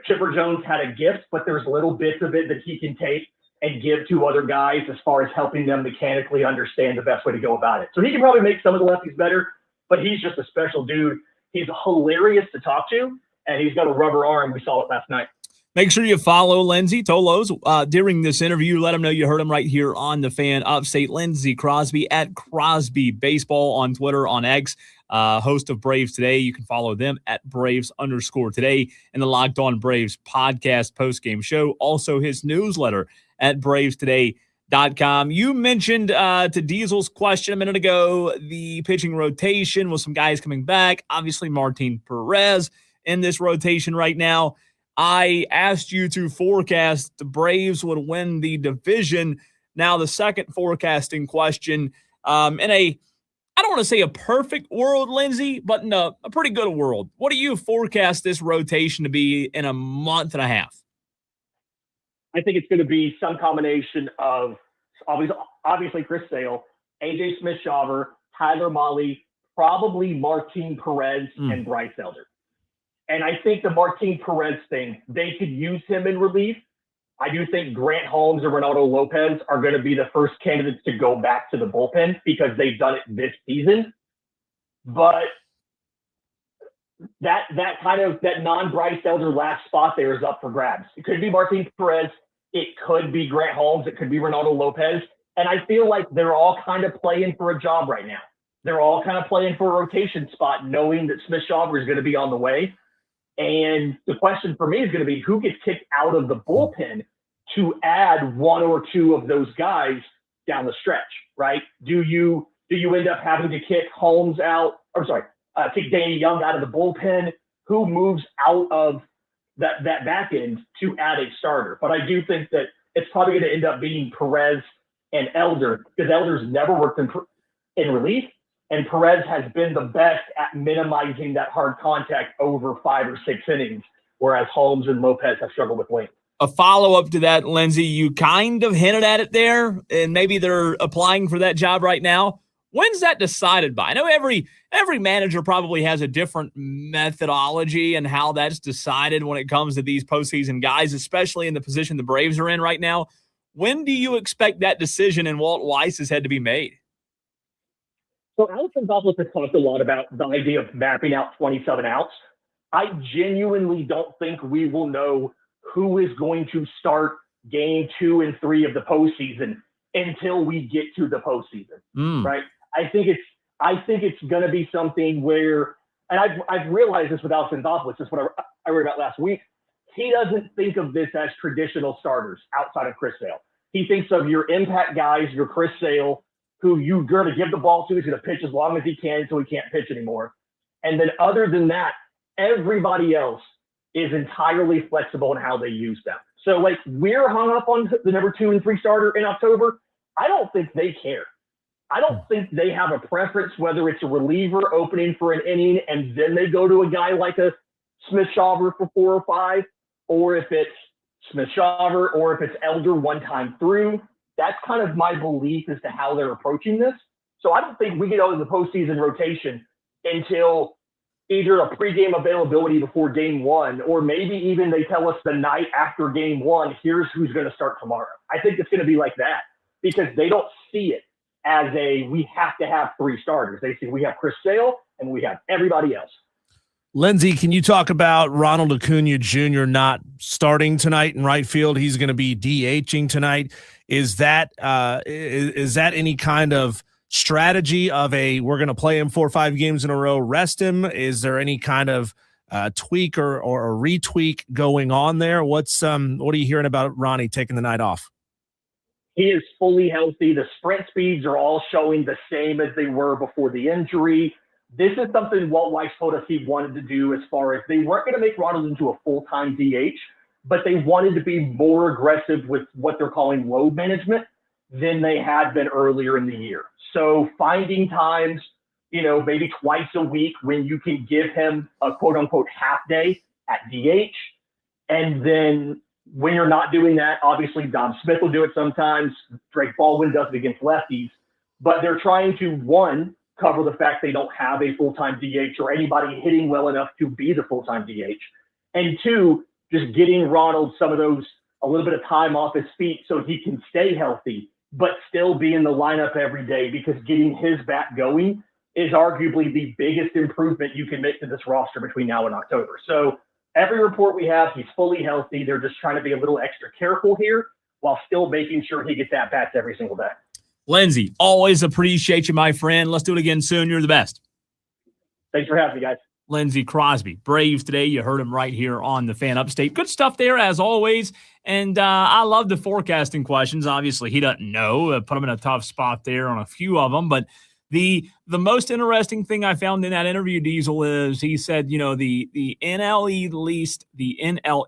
Chipper Jones had a gift, but there's little bits of it that he can take and give to other guys as far as helping them mechanically understand the best way to go about it. So he can probably make some of the lefties better, but he's just a special dude. He's hilarious to talk to, and he's got a rubber arm. We saw it last night. Make sure you follow Lindsay Tolos during this interview. Let him know you heard him right here on the Fan Upstate. Lindsay Crosby at Crosby Baseball on Twitter, on X, host of Braves Today. You can follow them at Braves_Today and the Locked On Braves podcast postgame show. Also his newsletter at BravesToday.com. You mentioned to Diesel's question a minute ago, the pitching rotation with some guys coming back. Obviously, Martin Perez in this rotation right now. I asked you to forecast the Braves would win the division. Now, the second forecasting question, in a, I don't want to say a perfect world, Lindsay, but in a pretty good world. What do you forecast this rotation to be in a month and a half? I think it's going to be some combination of obviously Chris Sale, AJ Smith-Shawver, Tyler Mahle, probably Martin Perez, and Bryce Elder. And I think the Martin Perez thing, they could use him in relief. I do think Grant Holmes and Ronaldo Lopez are going to be the first candidates to go back to the bullpen because they've done it this season. But that non-Bryce Elder last spot there is up for grabs. It could be Martin Perez. It could be Grant Holmes. It could be Ronaldo Lopez. And I feel like they're all kind of playing for a job right now. They're all kind of playing for a rotation spot, knowing that Smith-Shawver is going to be on the way. And the question for me is going to be who gets kicked out of the bullpen to add one or two of those guys down the stretch, right? Do you end up having to kick Holmes out, kick Danny Young out of the bullpen? Who moves out of that back end to add a starter? But I do think that it's probably going to end up being Perez and Elder because Elder's never worked in relief. And Perez has been the best at minimizing that hard contact over 5 or 6 innings, whereas Holmes and Lopez have struggled with length. A follow-up to that, Lindsay, you kind of hinted at it there, and maybe they're applying for that job right now. When's that decided by? I know every manager probably has a different methodology and how that's decided when it comes to these postseason guys, especially in the position the Braves are in right now. When do you expect that decision in Walt Weiss's head to be made? So Alex Gonzalez has talked a lot about the idea of mapping out 27 outs. I genuinely don't think we will know who is going to start game 2 and 3 of the postseason until we get to the postseason, right? I think it's going to be something where, and I've realized this with Alex Gonzalez, this is what I read about last week. He doesn't think of this as traditional starters outside of Chris Sale. He thinks of your impact guys, your Chris Sale, who you're going to give the ball to, he's going to pitch as long as he can until he can't pitch anymore. And then other than that, everybody else is entirely flexible in how they use them. So like we're hung up on the number 2 and 3 starter in October. I don't think they care. I don't think they have a preference whether it's a reliever opening for an inning and then they go to a guy like a Smith-Shawver for 4 or 5, or if it's Smith-Shawver or if it's Elder one time through. That's kind of my belief as to how they're approaching this. So I don't think we get out of the postseason rotation until either a pregame availability before game 1, or maybe even they tell us the night after game 1, here's who's going to start tomorrow. I think it's going to be like that because they don't see it as we have to have 3 starters. They see we have Chris Sale and we have everybody else. Lindsay, can you talk about Ronald Acuna Jr. not starting tonight in right field? He's going to be DHing tonight. Is that any kind of strategy of we're going to play him 4 or 5 games in a row, rest him? Is there any kind of tweak or retweak going on there? What are you hearing about Ronnie taking the night off? He is fully healthy. The sprint speeds are all showing the same as they were before the injury. This is something Walt Weiss told us he wanted to do, as far as they weren't going to make Ronald into a full-time DH, but they wanted to be more aggressive with what they're calling load management than they had been earlier in the year. So finding times, maybe twice a week when you can give him a quote-unquote half day at DH. And then when you're not doing that, obviously Dom Smith will do it sometimes. Drake Baldwin does it against lefties. But they're trying to, one, cover the fact they don't have a full-time DH or anybody hitting well enough to be the full-time DH. And two, just getting Ronald a little bit of time off his feet so he can stay healthy, but still be in the lineup every day, because getting his bat going is arguably the biggest improvement you can make to this roster between now and October. So every report we have, he's fully healthy. They're just trying to be a little extra careful here while still making sure he gets at-bats every single day. Lindsay, always appreciate you, my friend. Let's do it again soon. You're the best. Thanks for having me, guys. Lindsay Crosby, Braves today. You heard him right here on the Fan Upstate. Good stuff there, as always. And I love the forecasting questions. Obviously, he doesn't know. Put him in a tough spot there on a few of them. But the most interesting thing I found in that interview, Diesel, is he said, the NL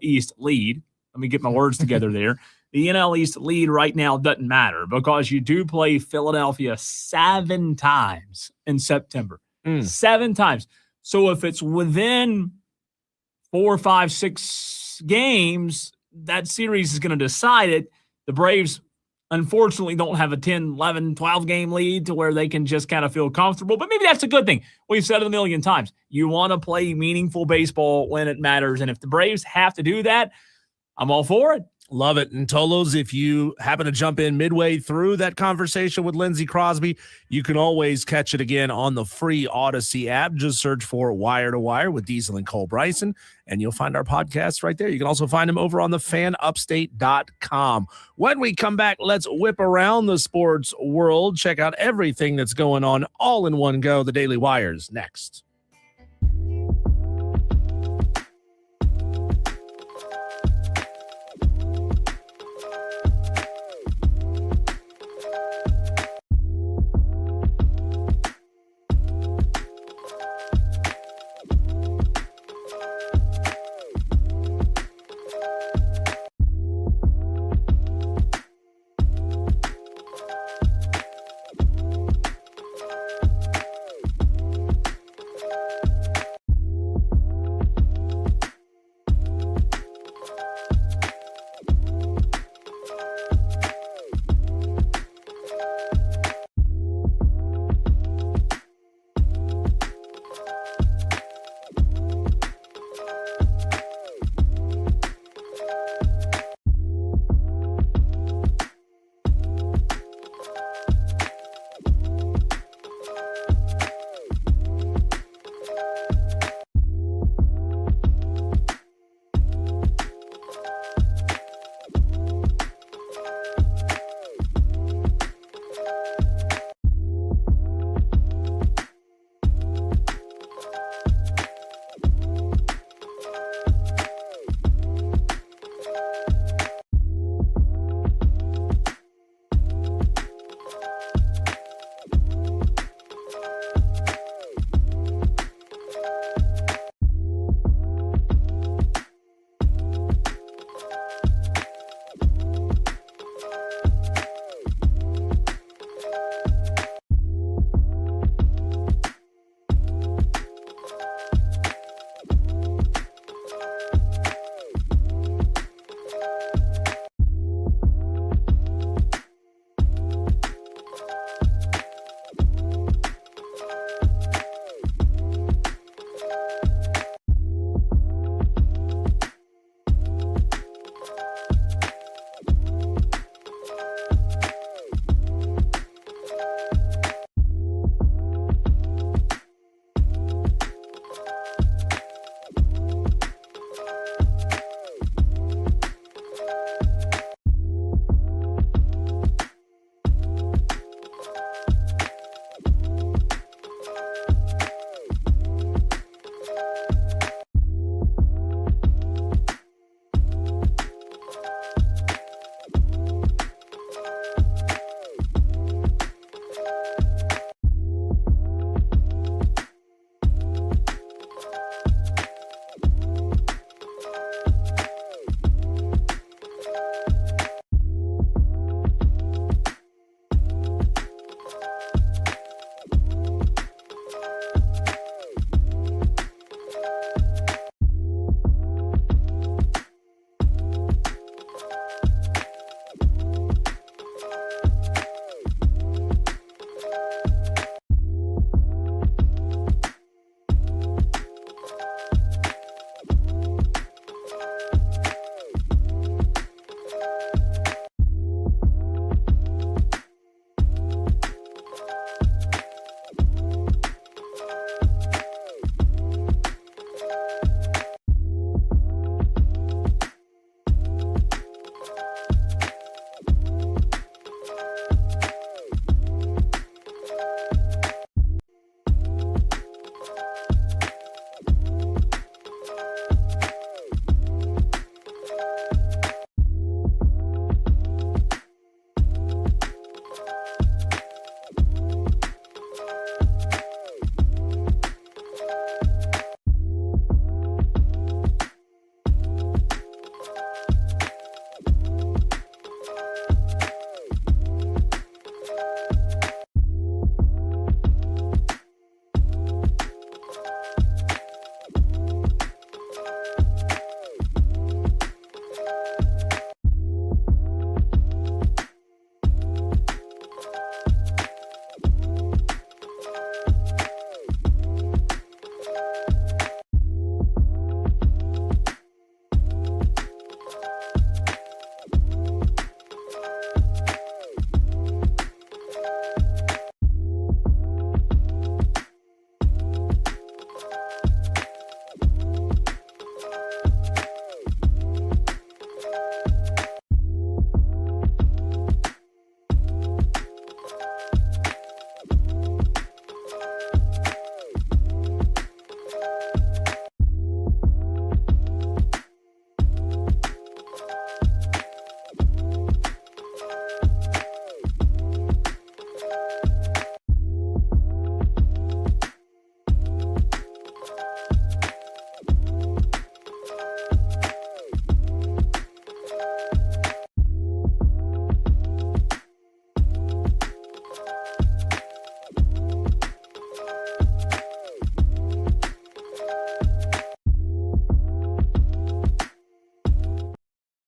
East lead. Let me get my words together there. The NL East lead right now doesn't matter, because you do play Philadelphia 7 times in September. 7 times. So if it's within 4, 5, 6 games, that series is going to decide it. The Braves, unfortunately, don't have a 10, 11, 12 game lead to where they can just kind of feel comfortable. But maybe that's a good thing. We've said it a million times. You want to play meaningful baseball when it matters. And if the Braves have to do that, I'm all for it. Love it. And Tolos, if you happen to jump in midway through that conversation with Lindsay Crosby, you can always catch it again on the free Odyssey app. Just search for Wire to Wire with Diesel and Cole Bryson, and you'll find our podcast right there. You can also find them over on the fanupstate.com. When we come back, let's whip around the sports world. Check out everything that's going on all in one go. The Daily Wire's next.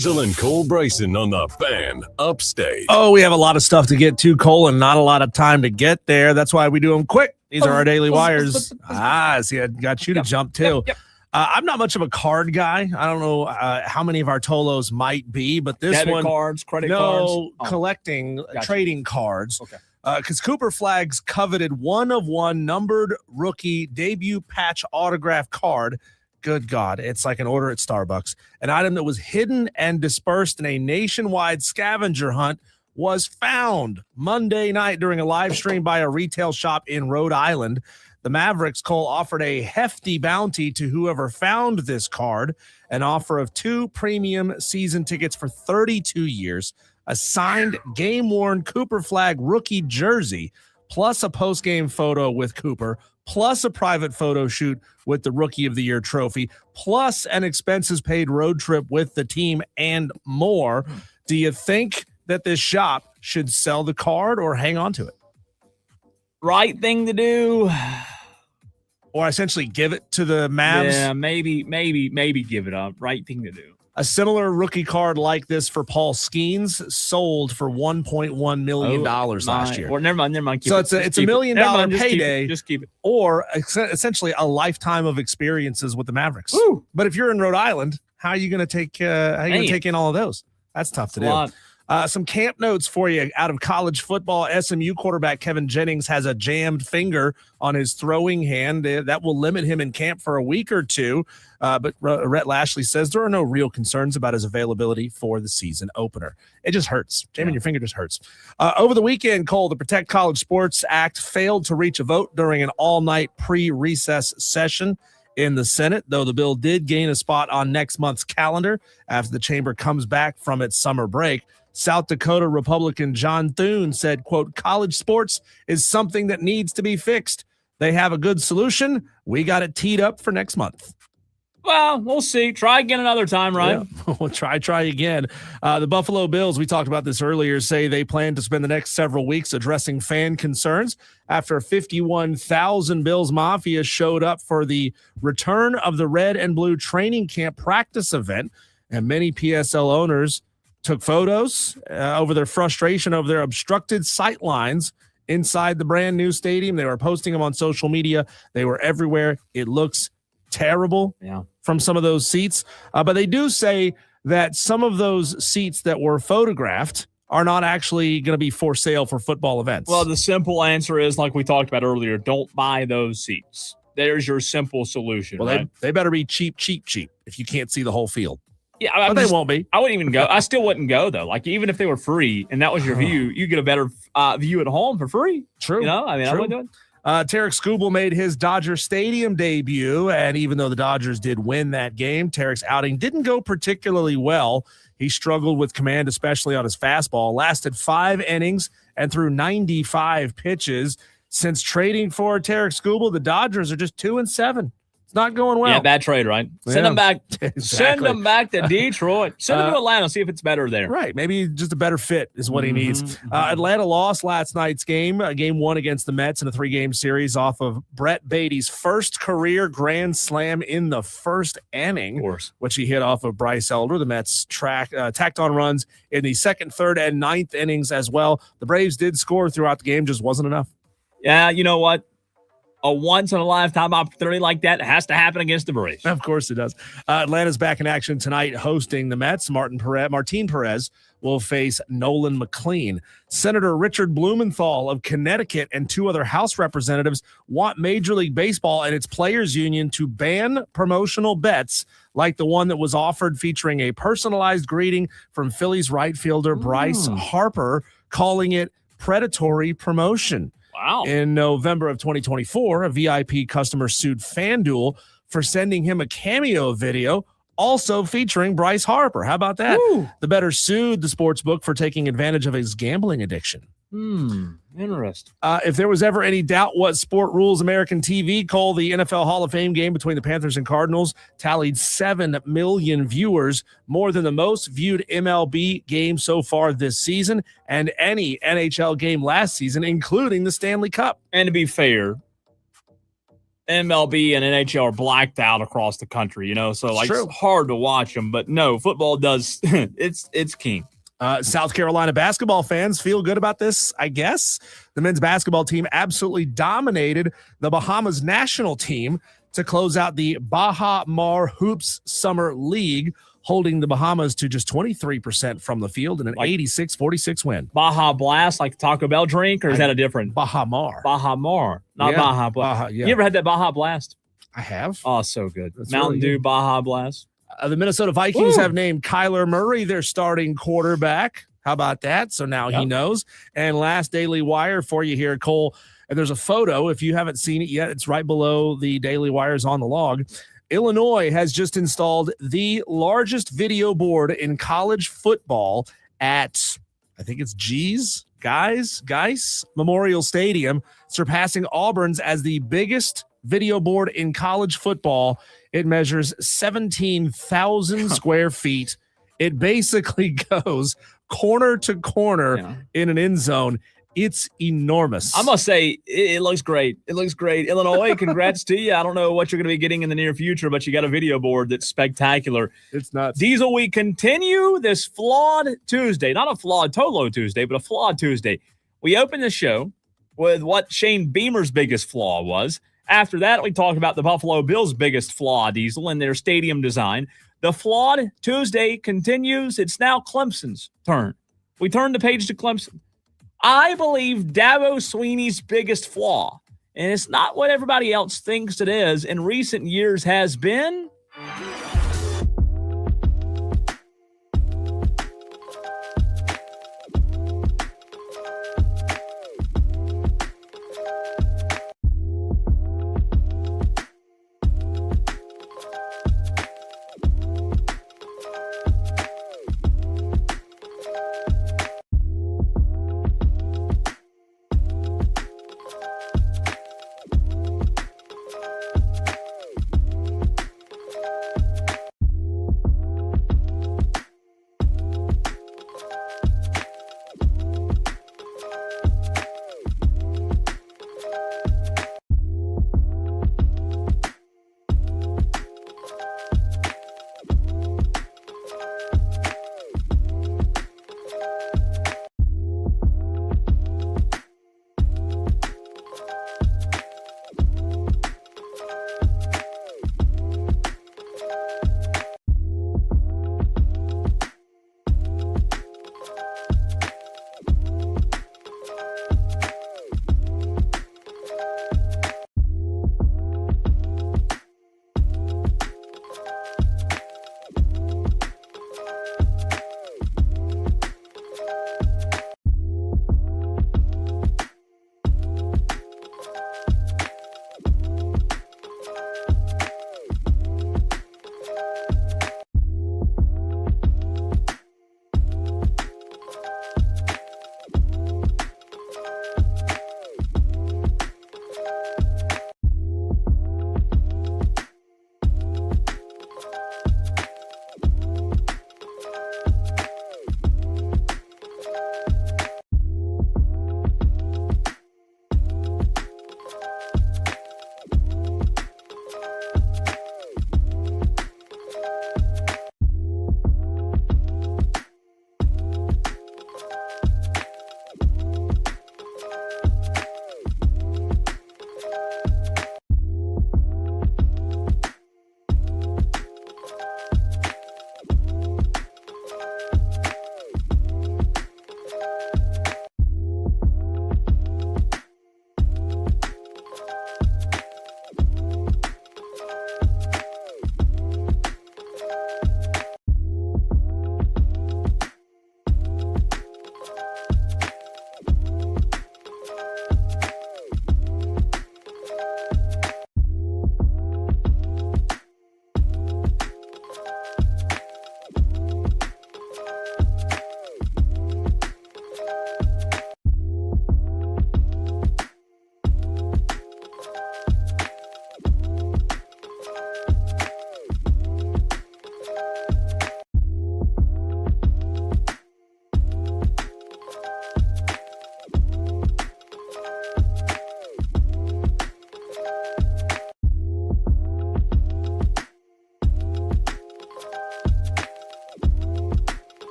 Diesel and Cole Bryson on the Fan Upstate. Oh, we have a lot of stuff to get to, Cole, and not a lot of time to get there. That's why we do them quick. These are our daily wires. See, I got you to jump too. Yep. I'm not much of a card guy. I don't know how many of our Tolos might be, but this Debit one, cards, credit cards, collecting, trading cards. Okay. Because Cooper Flagg's coveted 1-of-1 numbered rookie debut patch autograph card. Good God, it's like an order at Starbucks. An item that was hidden and dispersed in a nationwide scavenger hunt was found Monday night during a live stream by a retail shop in Rhode Island. The Mavericks, Cole, offered a hefty bounty to whoever found this card, an offer of 2 premium season tickets for 32 years, a signed game-worn Cooper Flagg rookie jersey, plus a post-game photo with Cooper, plus a private photo shoot with the Rookie of the Year trophy, plus an expenses-paid road trip with the team, and more. Do you think that this shop should sell the card or hang on to it? Right thing to do. Or essentially give it to the Mavs? Yeah, maybe give it up. Right thing to do. A similar rookie card like this for Paul Skeens sold for $1.1 million last year. Or never mind. So it's a $1 million payday. Just keep it. Or essentially a lifetime of experiences with the Mavericks. Woo. But if you're in Rhode Island, how are you going to take in all of those? That's tough to do. Some camp notes for you out of college football. SMU quarterback Kevin Jennings has a jammed finger on his throwing hand. That will limit him in camp for a week or two. But Rhett Lashley says there are no real concerns about his availability for the season opener. It just hurts. Jamming your finger just hurts. Over the weekend, Cole, the Protect College Sports Act failed to reach a vote during an all-night pre-recess session in the Senate, though the bill did gain a spot on next month's calendar after the chamber comes back from its summer break. South Dakota Republican John Thune said, quote, college sports is something that needs to be fixed. They have a good solution. We got it teed up for next month. Well, we'll see. Try again another time, right? Yeah. We'll try again. The Buffalo Bills, we talked about this earlier, say they plan to spend the next several weeks addressing fan concerns after 51,000 Bills Mafia showed up for the return of the red and blue training camp practice event. And many PSL owners took photos over their frustration over their obstructed sight lines inside the brand new stadium. They were posting them on social media. They were everywhere. It looks terrible from some of those seats. But they do say that some of those seats that were photographed are not actually going to be for sale for football events. Well, the simple answer is, like we talked about earlier, don't buy those seats. There's your simple solution. Well, right? they better be cheap if you can't see the whole field. Yeah, but they won't be. I wouldn't even go. I still wouldn't go, though. Like, even if they were free and that was your view, you get a better view at home for free. True. You know, I mean, I wouldn't do it. Tarek Skubal made his Dodger Stadium debut, and even though the Dodgers did win that game, Tarek's outing didn't go particularly well. He struggled with command, especially on his fastball, lasted 5 innings and threw 95 pitches. Since trading for Tarek Skubal, the Dodgers are just 2-7. It's not going well. Yeah, bad trade, right? Send them back. Exactly. Send them back to Detroit. Send them to Atlanta. See if it's better there. Right. Maybe just a better fit is what he needs. Atlanta lost last night's game, game 1 against the Mets in a 3-game series off of Brett Beatty's first career grand slam in the first inning, Of course, which he hit off of Bryce Elder. The Mets tacked on runs in the 2nd, 3rd, and 9th innings as well. The Braves did score throughout the game, just wasn't enough. Yeah, you know what? A once-in-a-lifetime opportunity like that has to happen against the Braves. Of course it does. Atlanta's back in action tonight hosting the Mets. Martin Perez will face Nolan McLean. Senator Richard Blumenthal of Connecticut and 2 other House representatives want Major League Baseball and its players union to ban promotional bets like the one that was offered featuring a personalized greeting from Phillies right fielder Bryce Harper, calling it predatory promotion. Wow. In November of 2024, a VIP customer sued FanDuel for sending him a cameo video also featuring Bryce Harper. How about that? Woo. The bettor sued the sportsbook for taking advantage of his gambling addiction. Interesting. If there was ever any doubt what sport rules American TV, Cole, the NFL Hall of Fame game between the Panthers and Cardinals tallied 7 million viewers, more than the most viewed MLB game so far this season and any NHL game last season, including the Stanley Cup. And to be fair, MLB and NHL are blacked out across the country, you know, so like it's hard to watch them. But no, football does. it's king. South Carolina basketball fans feel good about this, I guess. The men's basketball team absolutely dominated the Bahamas national team to close out the Baha Mar Hoops Summer League, holding the Bahamas to just 23% from the field in an 86-46 win. Baja Blast, like Taco Bell drink, or is that a different? Baha Mar. Baja Mar, not Baja Blast. You ever had that Baja Blast? I have. Oh, so good. That's Mountain really Dew Baja Blast. The Minnesota Vikings have named Kyler Murray their starting quarterback. How about that? So now he knows. And last Daily Wire for you here, Cole. And there's a photo. If you haven't seen it yet, it's right below the Daily Wires on the log. Illinois has just installed the largest video board in college football at, I think it's Geis Memorial Stadium, surpassing Auburn's as the biggest video board in college football. It measures 17,000 square feet. It basically goes corner to corner in an end zone. It's enormous. I must say, it looks great. It looks great. Illinois, congrats to you. I don't know what you're going to be getting in the near future, but you got a video board that's spectacular. It's nuts. Diesel, we continue this Flawed Tuesday. Not a Flawed Tolo Tuesday, but a Flawed Tuesday. We opened the show with what Shane Beamer's biggest flaw was. After that, we talked about the Buffalo Bills' biggest flaw, Diesel, and their stadium design. The Flawed Tuesday continues. It's now Clemson's turn. We turn the page to Clemson. I believe Dabo Swinney's biggest flaw, and it's not what everybody else thinks it is, in recent years has been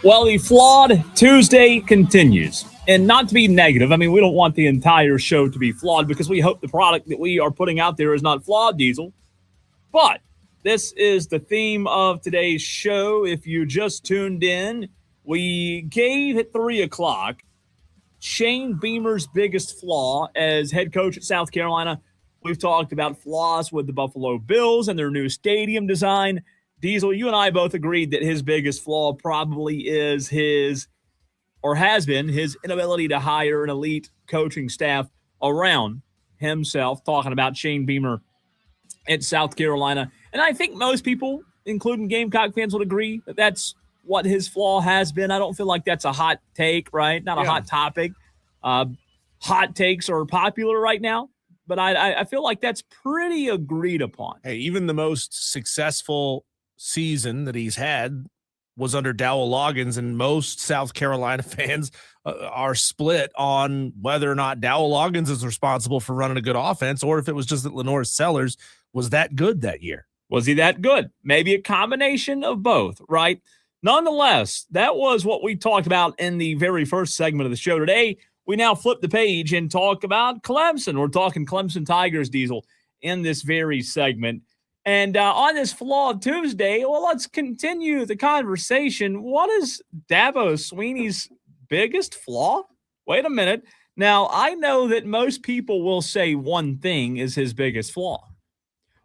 Well, the Flawed Tuesday continues. And not to be negative, I mean, we don't want the entire show to be flawed because we hope the product that we are putting out there is not flawed, Diesel. But this is the theme of today's show. If you just tuned in, we gave at 3 o'clock Shane Beamer's biggest flaw as head coach at South Carolina. We've talked about flaws with the Buffalo Bills and their new stadium design. Diesel, you and I both agreed that his biggest flaw probably is has been his inability to hire an elite coaching staff around himself, talking about Shane Beamer at South Carolina. And I think most people, including Gamecock fans, would agree that that's what his flaw has been. I don't feel like that's a hot take, right? Not a hot topic. Hot takes are popular right now, but I feel like that's pretty agreed upon. Hey, even the most successful season that he's had was under Dabo Loggins, and most South Carolina fans are split on whether or not Dabo Loggins is responsible for running a good offense or if it was just that Lenore Sellers was that good that year. Was he that good? Maybe a combination of both, right? Nonetheless, that was what we talked about in the very first segment of the show today. We now flip the page and talk about Clemson. We're talking Clemson Tigers, Diesel, in this very segment. And on this Flawed Tuesday, well, let's continue the conversation. What is Dabo Swinney's biggest flaw? Wait a minute. Now, I know that most people will say one thing is his biggest flaw.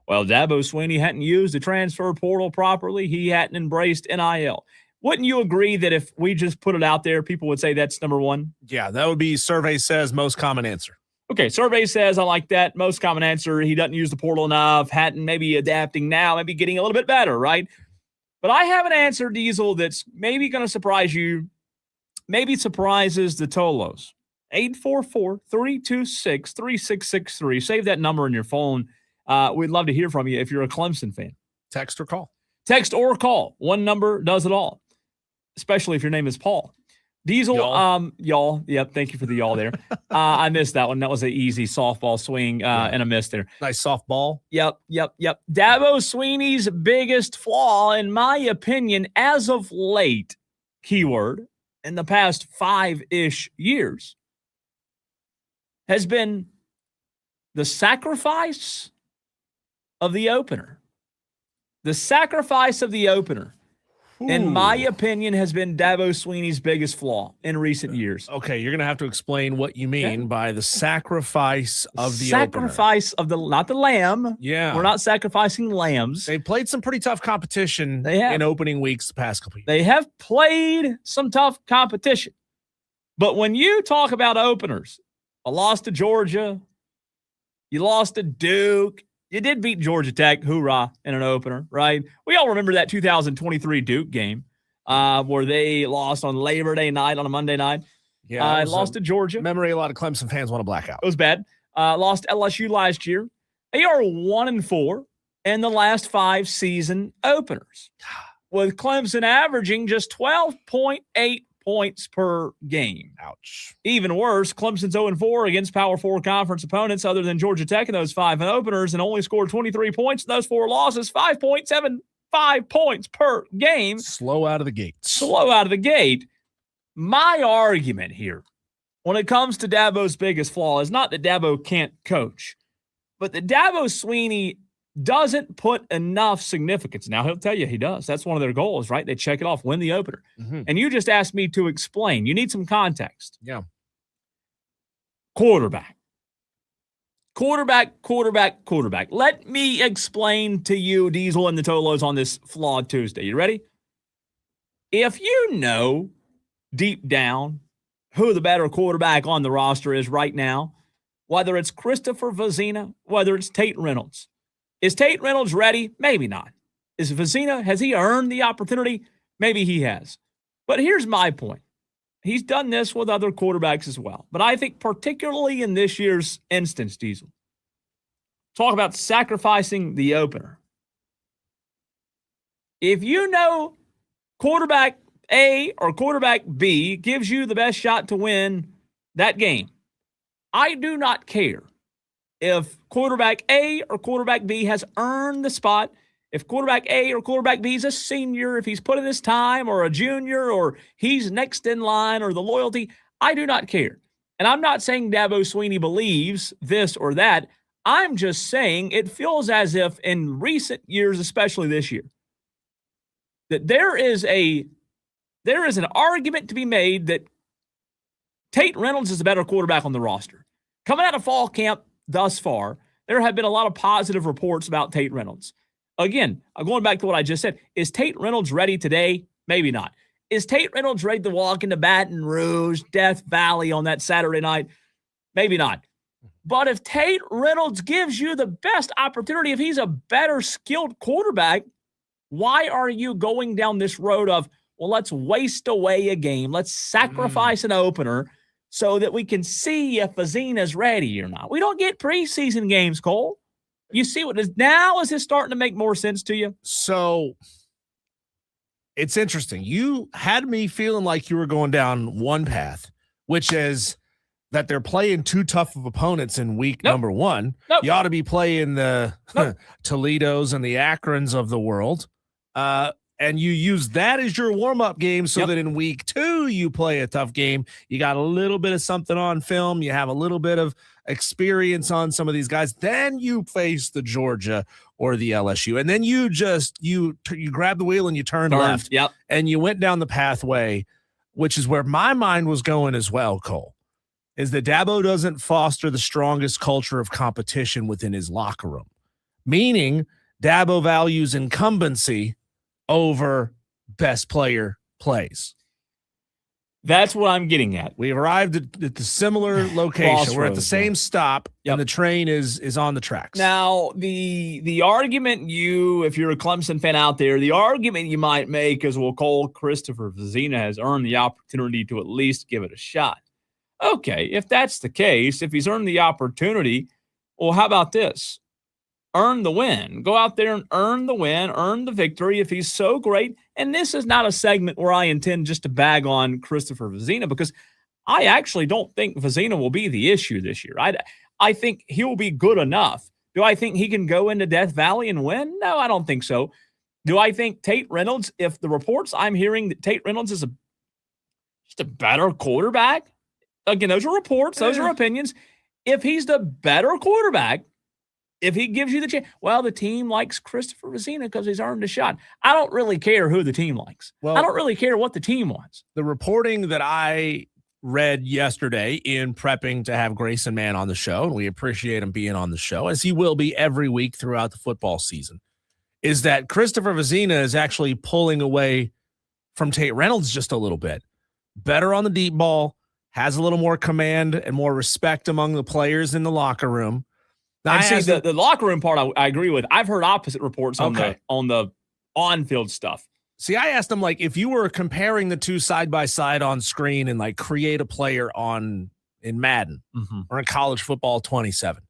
Well, Dabo Swinney hadn't used the transfer portal properly. He hadn't embraced NIL. Wouldn't you agree that if we just put it out there, people would say that's number one? Yeah, that would be survey says most common answer. Okay, survey says I like that. Most common answer, he doesn't use the portal enough, hadn't maybe adapting now, maybe getting a little bit better, right? But I have an answer, Diesel, that's maybe going to surprise you, maybe surprises the Tolos. 844-326-3663. Save that number in your phone. We'd love to hear from you if you're a Clemson fan. Text or call. Text or call. One number does it all, especially if your name is Paul. Diesel, y'all. Yep, thank you for the y'all there. I missed that one. That was an easy softball swing and a miss there. Nice softball. Yep. Dabo Swinney's biggest flaw, in my opinion, as of late, keyword, in the past 5-ish years, has been the sacrifice of the opener. The sacrifice of the opener, in my opinion, has been Dabo Swinney's biggest flaw in recent years. Okay, you're going to have to explain what you mean by the sacrifice of the sacrifice opener. Not the lamb. Yeah. We're not sacrificing lambs. They played some pretty tough competition in opening weeks the past couple of years. They have played some tough competition. But when you talk about openers, a loss to Georgia, you lost to Duke, you did beat Georgia Tech, hoorah, in an opener, right? We all remember that 2023 Duke game where they lost on Labor Day night on a Monday night. Yeah, lost to Georgia. Memory a lot of Clemson fans want to black out. It was bad. Lost LSU last year. They are 1-4 in the last 5 season openers, with Clemson averaging just 12.8 points per game. Ouch. Even worse, Clemson's 0-4 against Power 4 conference opponents other than Georgia Tech in those 5 openers and only scored 23 points in those 4 losses, 5.75 points per game. Slow out of the gate. My argument here when it comes to Dabo's biggest flaw is not that Dabo can't coach, but that Dabo Swinney doesn't put enough significance. Now, he'll tell you he does. That's one of their goals, right? They check it off, win the opener. Mm-hmm. And you just asked me to explain. You need some context. Yeah. Quarterback. Let me explain to you, Diesel and the Tolos, on this Flawed Tuesday. You ready? If you know deep down who the better quarterback on the roster is right now, whether it's Christopher Vazina, whether it's Tate Reynolds, is Tate Reynolds ready? Maybe not. Is Vazina, has he earned the opportunity? Maybe he has. But here's my point. He's done this with other quarterbacks as well. But I think particularly in this year's instance, Diesel, talk about sacrificing the opener. If you know quarterback A or quarterback B gives you the best shot to win that game, I do not care if quarterback A or quarterback B has earned the spot If quarterback A or quarterback B is a senior, if he's put in his time or a junior or he's next in line or the loyalty, I do not care. And I'm not saying Dabo Swinney believes this or that. I'm just saying it feels as if in recent years, especially this year, that there is an argument to be made that Tate Reynolds is a better quarterback on the roster. Coming out of fall camp thus far, there have been a lot of positive reports about Tate Reynolds. Again, I'm going back to what I just said. Is Tate Reynolds ready today? Maybe not. Is Tate Reynolds ready to walk into Baton Rouge, Death Valley on that Saturday night? Maybe not. But if Tate Reynolds gives you the best opportunity, if he's a better skilled quarterback, why are you going down this road of, well, let's waste away a game. Let's sacrifice an opener so that we can see if Vizina's ready or not. We don't get preseason games, Cole. You see what is now? Is this starting to make more sense to you? So it's interesting. You had me feeling like you were going down one path, which is that they're playing too tough of opponents in week number one. You ought to be playing the Toledos and the Akrons of the world. And you use that as your warm-up game so that in week 2 you play a tough game. You got a little bit of something on film. You have a little bit of experience on some of these guys. Then you face the Georgia or the LSU. And then you grab the wheel and you turn left. Yep. And you went down the pathway, which is where my mind was going as well, Cole, is that Dabo doesn't foster the strongest culture of competition within his locker room. Meaning Dabo values incumbency over best player plays. That's what I'm getting at. We've arrived at the similar location. We're at the same stop, and the train is on the tracks. Now, the argument if you're a Clemson fan out there, the argument you might make is, well, Cole, Christopher Vizina has earned the opportunity to at least give it a shot. Okay, if that's the case, if he's earned the opportunity, well, how about this? Earn the win. Go out there and earn the win, earn the victory if he's so great. And this is not a segment where I intend just to bag on Christopher Vizina, because I actually don't think Vizina will be the issue this year. I think he'll be good enough. Do I think he can go into Death Valley and win? No, I don't think so. Do I think Tate Reynolds, if the reports I'm hearing that Tate Reynolds is just a better quarterback, again, those are reports, those are opinions. If he's the better quarterback, if he gives you the chance, well, the team likes Christopher Vizina because he's earned a shot. I don't really care who the team likes. Well, I don't really care what the team wants. The reporting that I read yesterday in prepping to have Grayson Mann on the show, and we appreciate him being on the show, as he will be every week throughout the football season, is that Christopher Vizina is actually pulling away from Tate Reynolds just a little bit. Better on the deep ball, has a little more command and more respect among the players in the locker room. Now, and see, the locker room part, I agree with. I've heard opposite reports on the on-field stuff. See, I asked him, like, if you were comparing the two side by side on screen and like create a player in Madden or in college football 27,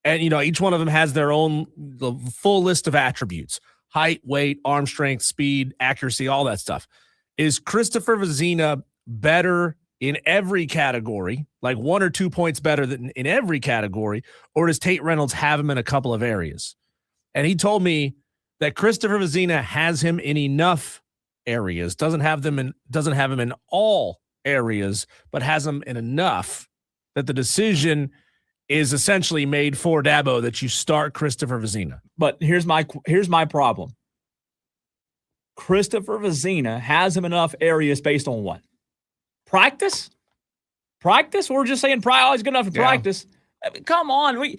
and each one of them has their own the full list of attributes: height, weight, arm strength, speed, accuracy, all that stuff. Is Christopher Vizina better in every category, like 1 or 2 points better than in every category, or does Tate Reynolds have him in a couple of areas? And he told me that Christopher Vizina has him in enough areas, doesn't have him in all areas, but has him in enough that the decision is essentially made for Dabo that you start Christopher Vizina. But here's my problem. Christopher Vizina has him enough areas based on what? Practice? We're just saying he's good enough for practice. I mean, come on.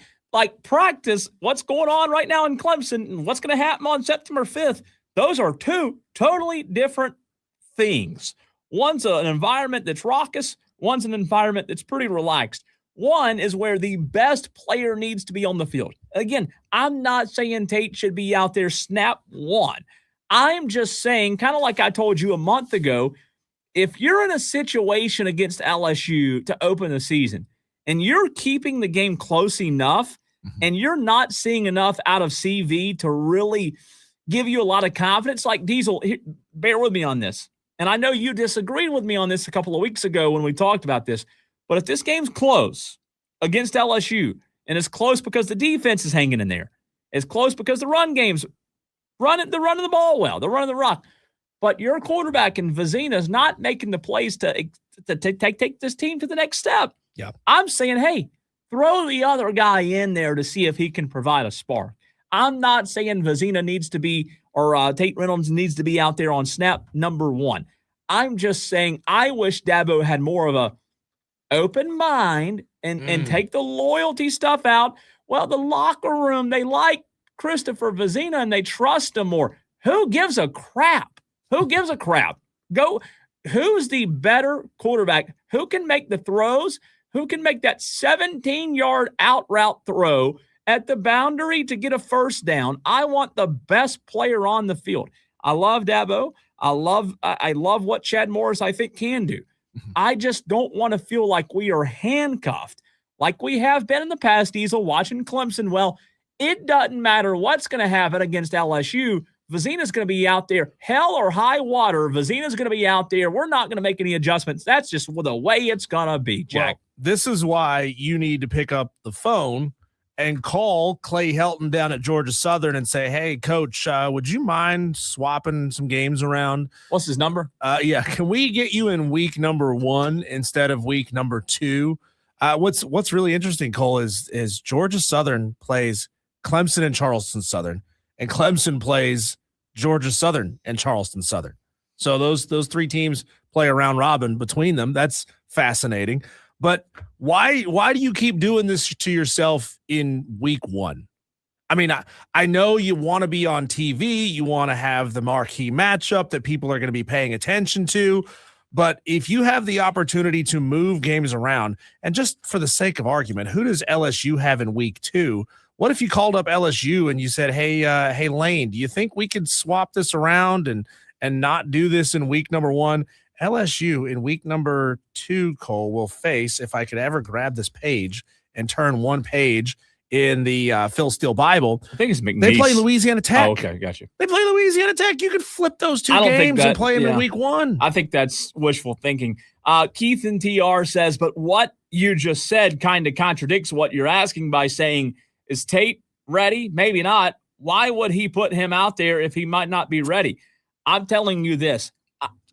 Practice, what's going on right now in Clemson and what's going to happen on September 5th, those are two totally different things. One's an environment that's raucous. One's an environment that's pretty relaxed. One is where the best player needs to be on the field. Again, I'm not saying Tate should be out there snap one. I'm just saying, kind of like I told you a month ago, if you're in a situation against LSU to open the season and you're keeping the game close enough and you're not seeing enough out of CV to really give you a lot of confidence, like Diesel, bear with me on this. And I know you disagreed with me on this a couple of weeks ago when we talked about this, but if this game's close against LSU, and it's close because the defense is hanging in there, it's close because the run game's They're running the ball well. They're running the rock. But your quarterback in Vizina is not making the plays to take this team to the next step. Yeah. I'm saying, hey, throw the other guy in there to see if he can provide a spark. I'm not saying Vizina needs to be or Tate Reynolds needs to be out there on snap number 1. I'm just saying I wish Dabo had more of a open mind and take the loyalty stuff out. Well, the locker room, they like Christopher Vizina and they trust him more. Who gives a crap? Who gives a crap? Who's the better quarterback? Who can make the throws? Who can make that 17-yard out route throw at the boundary to get a first down? I want the best player on the field. I love Dabo. I love what Chad Morris, I think, can do. I just don't want to feel like we are handcuffed like we have been in the past, Diesel, watching Clemson. Well, it doesn't matter what's going to happen against LSU. Vizina's going to be out there. Hell or high water, Vizina's going to be out there. We're not going to make any adjustments. That's just the way it's going to be, Jack. Well, this is why you need to pick up the phone and call Clay Helton down at Georgia Southern and say, hey, Coach, would you mind swapping some games around? What's his number? Yeah. Can we get you in week number 1 instead of week number 2? What's really interesting, Cole, is Georgia Southern plays Clemson and Charleston Southern, and Clemson plays Georgia Southern and Charleston Southern. So those 3 teams play a round robin between them. That's fascinating. But why do you keep doing this to yourself in week 1? I mean, I know you want to be on TV. You want to have the marquee matchup that people are going to be paying attention to. But if you have the opportunity to move games around, and just for the sake of argument, who does LSU have in week 2? What if you called up LSU and you said, hey, Lane, do you think we could swap this around and not do this in week number 1? LSU in week number 2, Cole, will face, if I could ever grab this page and turn one page in the Phil Steele Bible. I think it's McNeese. They play Louisiana Tech. Oh, okay, got you. They play Louisiana Tech. You could flip those 2 games and play them in week 1. I think that's wishful thinking. Keith and TR says, but what you just said kind of contradicts what you're asking by saying, is Tate ready? Maybe not. Why would he put him out there if he might not be ready? I'm telling you this.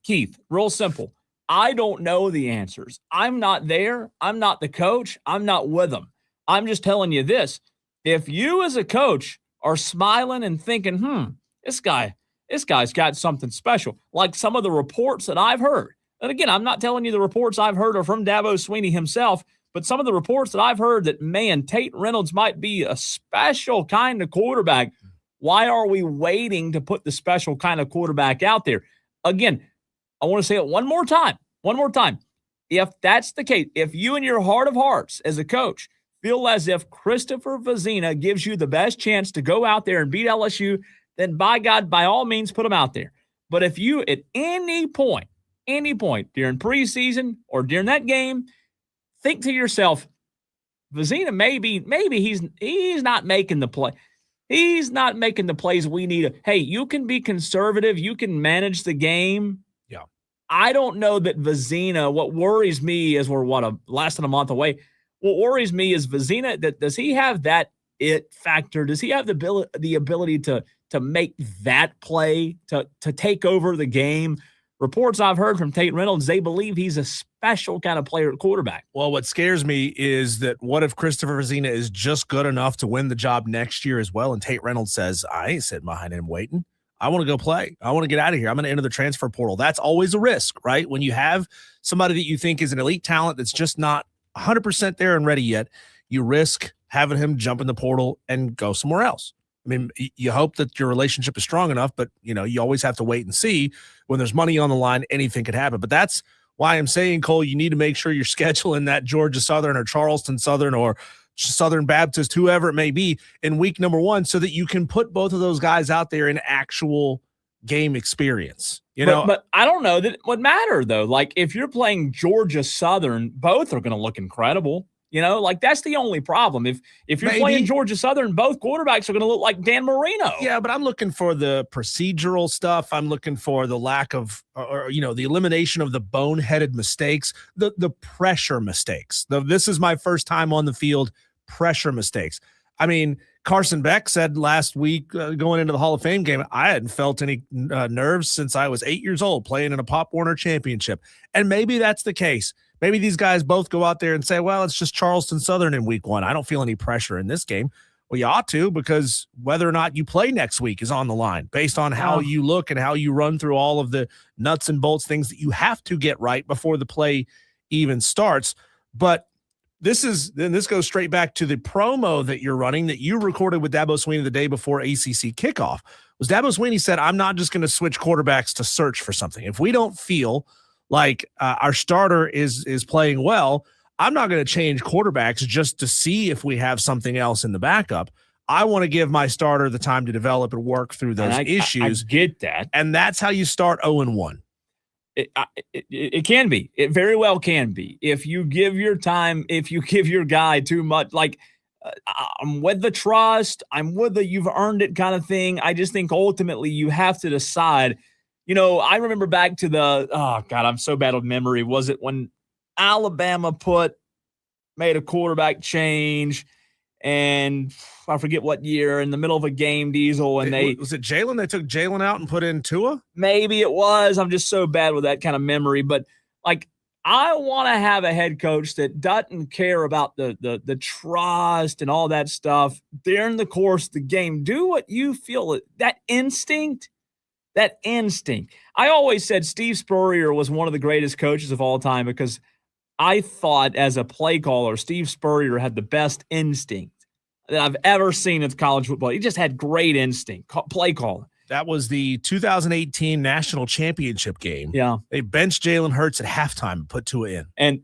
Keith, real simple. I don't know the answers. I'm not there. I'm not the coach. I'm not with them. I'm just telling you this. If you as a coach are smiling and thinking, this guy's got something special, like some of the reports that I've heard. And again, I'm not telling you the reports I've heard are from Dabo Swinney himself, but some of the reports that I've heard that, man, Tate Reynolds might be a special kind of quarterback. Why are we waiting to put the special kind of quarterback out there? Again, I want to say it one more time. If that's the case, if you in your heart of hearts as a coach feel as if Christopher Vizina gives you the best chance to go out there and beat LSU, then by God, by all means, put him out there. But if you at any point during preseason or during that game, think to yourself, Vizina, maybe he's not making the play. He's not making the plays we need. Hey, you can be conservative. You can manage the game. Yeah. I don't know that Vizina, what worries me is we're less than a month away. What worries me is Vizina, does he have that it factor? Does he have the ability to make that play, to take over the game? Reports I've heard from Tate Reynolds, they believe he's a special kind of player at quarterback. Well, what scares me is that what if Christopher Vizina is just good enough to win the job next year as well, and Tate Reynolds says, I ain't sitting behind him waiting. I want to go play. I want to get out of here. I'm going to enter the transfer portal. That's always a risk, right? When you have somebody that you think is an elite talent that's just not 100% there and ready yet, you risk having him jump in the portal and go somewhere else. I mean, you hope that your relationship is strong enough, but, you always have to wait and see. When there's money on the line, anything could happen. But that's why I'm saying, Cole, you need to make sure you're scheduling that Georgia Southern or Charleston Southern or Southern Baptist, whoever it may be, in week number 1 so that you can put both of those guys out there in actual game experience. But I don't know that it would matter, though. Like, if you're playing Georgia Southern, both are going to look incredible. That's the only problem. If you're playing Georgia Southern, both quarterbacks are going to look like Dan Marino. Yeah, but I'm looking for the procedural stuff. I'm looking for the lack of, the elimination of the boneheaded mistakes, the pressure mistakes. This is my first time on the field, pressure mistakes. I mean, Carson Beck said last week going into the Hall of Fame game, I hadn't felt any nerves since I was 8 years old playing in a Pop Warner championship. And maybe that's the case. Maybe these guys both go out there and say, well, it's just Charleston Southern in week 1. I don't feel any pressure in this game. Well, you ought to, because whether or not you play next week is on the line based on how you look and how you run through all of the nuts and bolts, things that you have to get right before the play even starts. But this goes straight back to the promo that you're running that you recorded with Dabo Swinney the day before ACC kickoff. Was Dabo Swinney said, I'm not just going to switch quarterbacks to search for something. If we don't feel like our starter is playing well, I'm not going to change quarterbacks just to see if we have something else in the backup. I want to give my starter the time to develop and work through those issues. I get that. And that's how you start 0-1. It can be. It very well can be. If you give your time, if you give your guy too much, like I'm with the trust, I'm with the you've earned it kind of thing. I just think ultimately you have to decide. You know, I remember back to I'm so bad with memory. Was it when Alabama made a quarterback change, and I forget what year, in the middle of a game, Diesel, and was it Jalen? They took Jalen out and put in Tua? Maybe it was. I'm just so bad with that kind of memory. But like, I want to have a head coach that doesn't care about the trust and all that stuff during the course of the game. Do what you feel, that instinct. I always said Steve Spurrier was one of the greatest coaches of all time because I thought as a play caller, Steve Spurrier had the best instinct that I've ever seen in college football. He just had great instinct, play calling. That was the 2018 national championship game. Yeah. They benched Jalen Hurts at halftime and put Tua in. And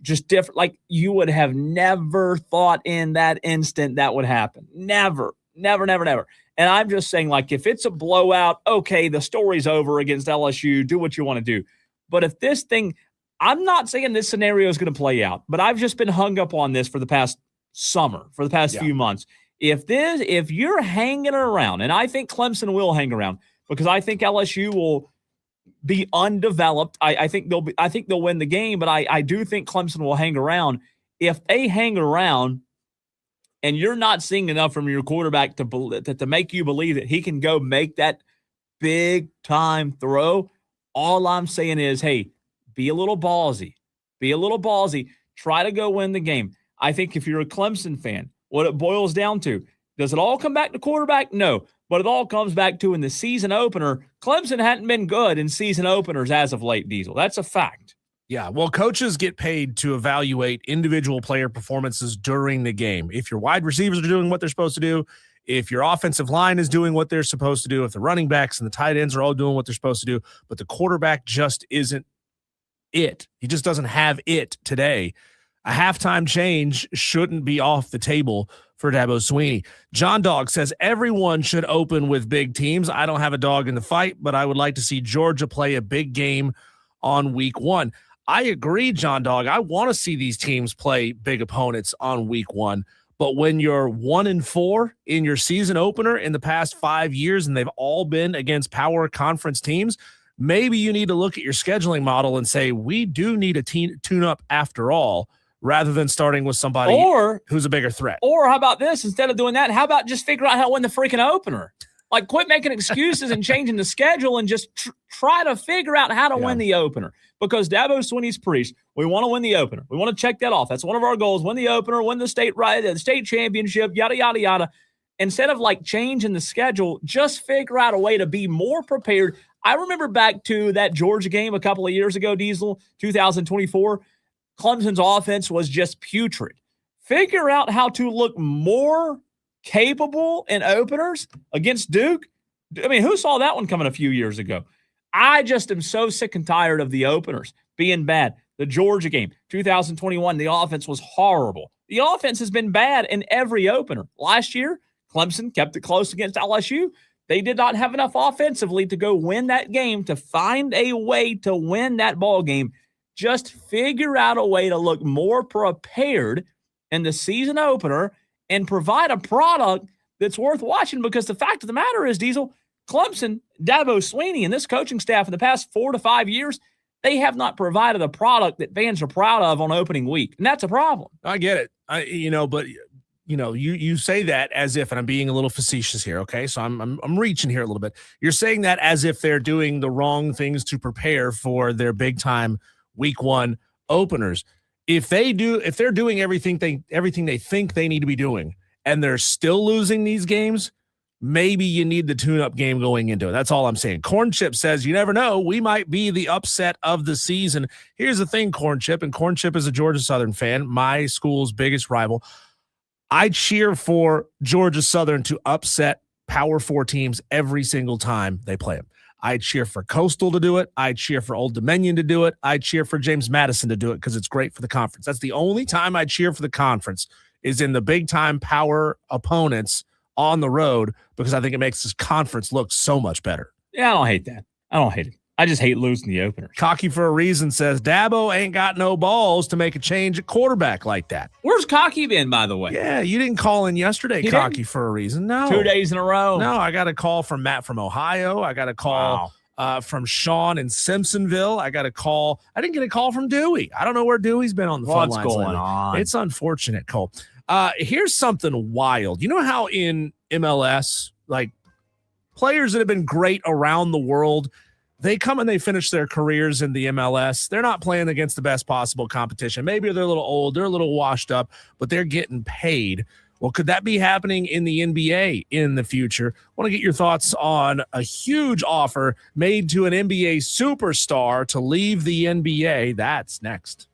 just different. Like, you would have never thought in that instant that would happen. Never. And I'm just saying, like, if it's a blowout, okay, the story's over against LSU. Do what you want to do. But if this thing, I'm not saying this scenario is going to play out, but I've just been hung up on this for the past summer, for the past few months. If you're hanging around, and I think Clemson will hang around because I think LSU will be undeveloped. I think they'll win the game, but I do think Clemson will hang around. If they hang around, and you're not seeing enough from your quarterback to make you believe that he can go make that big time throw, all I'm saying is, hey, be a little ballsy. Try to go win the game. I think if you're a Clemson fan, what it boils down to, does it all come back to quarterback? No, but it all comes back to in the season opener, Clemson hadn't been good in season openers as of late, Diesel. That's a fact. Yeah, well, coaches get paid to evaluate individual player performances during the game. If your wide receivers are doing what they're supposed to do, if your offensive line is doing what they're supposed to do, if the running backs and the tight ends are all doing what they're supposed to do, but the quarterback just isn't it. He just doesn't have it today. A halftime change shouldn't be off the table for Dabo Swinney. John Dog says everyone should open with big teams. I don't have a dog in the fight, but I would like to see Georgia play a big game on week 1. I agree, John Dog. I want to see these teams play big opponents on week 1. But when you're 1-4 in your season opener in the past 5 years, and they've all been against power conference teams, maybe you need to look at your scheduling model and say, we do need a tune-up after all, rather than starting with somebody who's a bigger threat. Or how about this? Instead of doing that, how about just figure out how to win the freaking opener? Like, quit making excuses and changing the schedule and just try to figure out how to win the opener. Because Dabo Swinney's preached, we want to win the opener. We want to check that off. That's one of our goals. Win the opener, win the state championship, yada, yada, yada. Instead of like changing the schedule, just figure out a way to be more prepared. I remember back to that Georgia game a couple of years ago, Diesel, 2024. Clemson's offense was just putrid. Figure out how to look more capable in openers against Duke. I mean, who saw that one coming a few years ago? I just am so sick and tired of the openers being bad. The Georgia game, 2021, the offense was horrible. The offense has been bad in every opener. Last year, Clemson kept it close against LSU. They did not have enough offensively to go win that game, to find a way to win that ball game. Just figure out a way to look more prepared in the season opener and provide a product that's worth watching, because the fact of the matter is, Diesel, Clemson, Dabo Swinney, and this coaching staff in the past 4 to 5 years, they have not provided a product that fans are proud of on opening week, and that's a problem. I get it. But you say that as if, and I'm being a little facetious here, okay? So I'm reaching here a little bit. You're saying that as if they're doing the wrong things to prepare for their big time week 1 openers. If they're doing everything they think they need to be doing, and they're still losing these games, maybe you need the tune-up game going into it. That's all I'm saying. Corn Chip says, you never know. We might be the upset of the season. Here's the thing, Corn Chip, and Corn Chip is a Georgia Southern fan, my school's biggest rival. I cheer for Georgia Southern to upset Power 4 teams every single time they play them. I cheer for Coastal to do it. I cheer for Old Dominion to do it. I cheer for James Madison to do it because it's great for the conference. That's the only time I cheer for the conference is in the big-time power opponents on the road because I think it makes this conference look so much better. Yeah, I don't hate that. I don't hate it. I just hate losing the openers. Cocky for a reason says Dabo ain't got no balls to make a change at quarterback like that. Where's Cocky been, by the way? Yeah, you didn't call in yesterday, Cocky, for a reason. No. 2 days in a row. No, I got a call from Matt from Ohio. I got a call from Sean in Simpsonville. I got a call. I didn't get a call from Dewey. I don't know where Dewey's been on the phone lines. What's going on? It's unfortunate, Cole. Here's something wild. You know how in MLS, like players that have been great around the world, they come and they finish their careers in the MLS. They're not playing against the best possible competition. Maybe they're a little old, they're a little washed up, but they're getting paid. Well, could that be happening in the NBA in the future? I want to get your thoughts on a huge offer made to an NBA superstar to leave the NBA. That's next.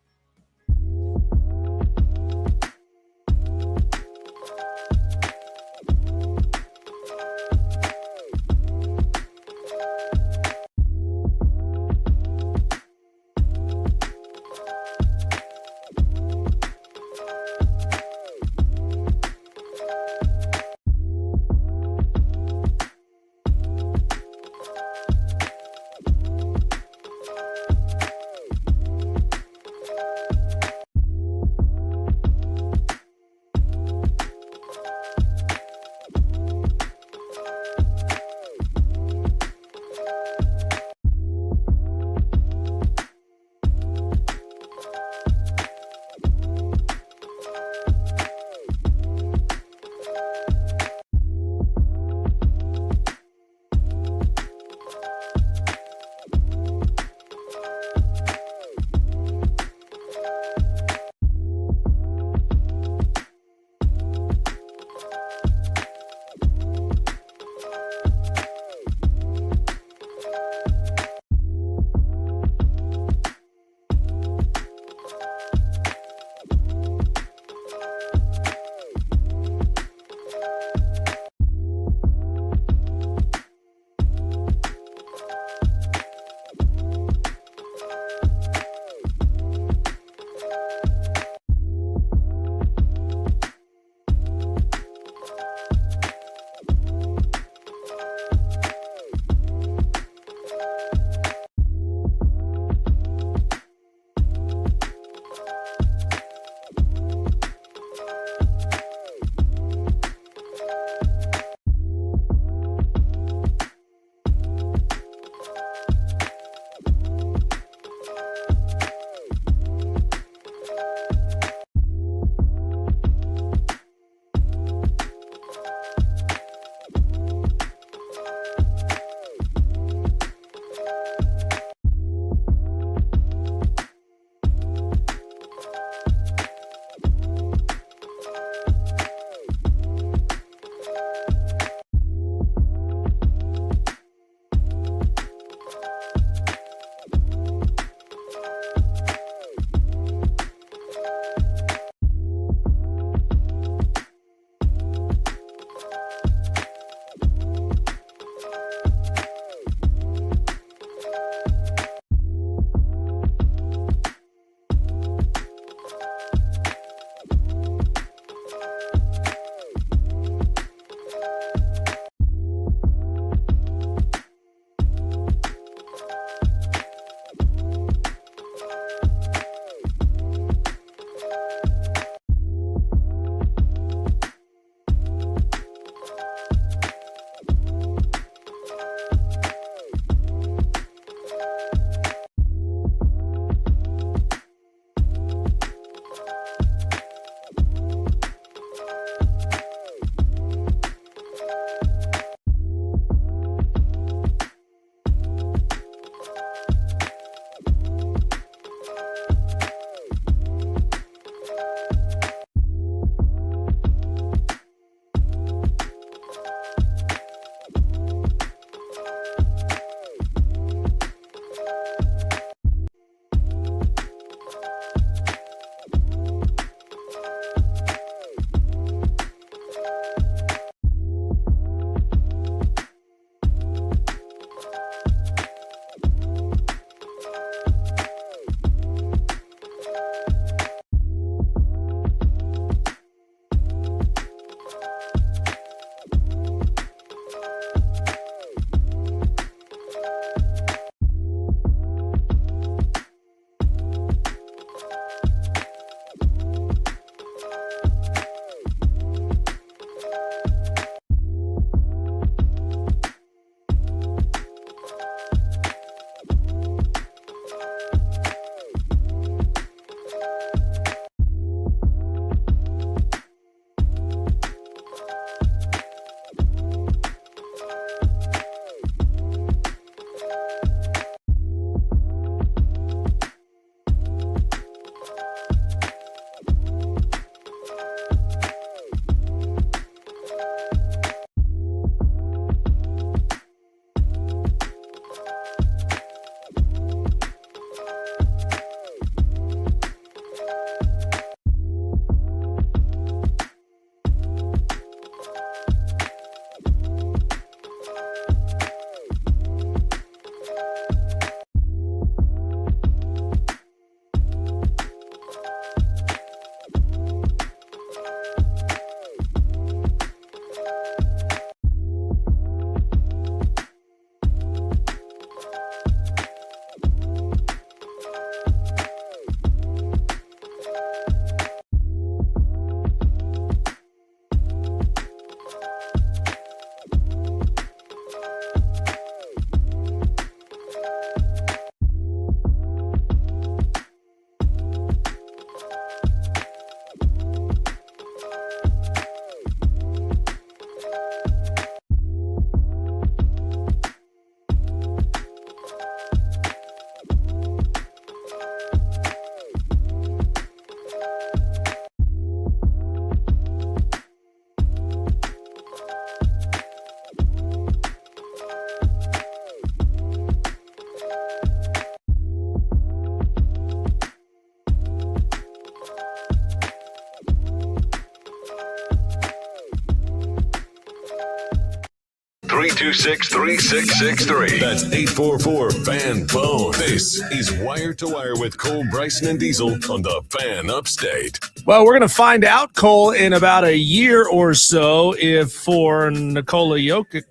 844-326-3663. That's 844-FAN-PHONE. This is Wire to Wire with Cole, Bryson, and Diesel on the Fan Upstate. Well, we're going to find out, Cole, in about a year or so if for Nikola Jokic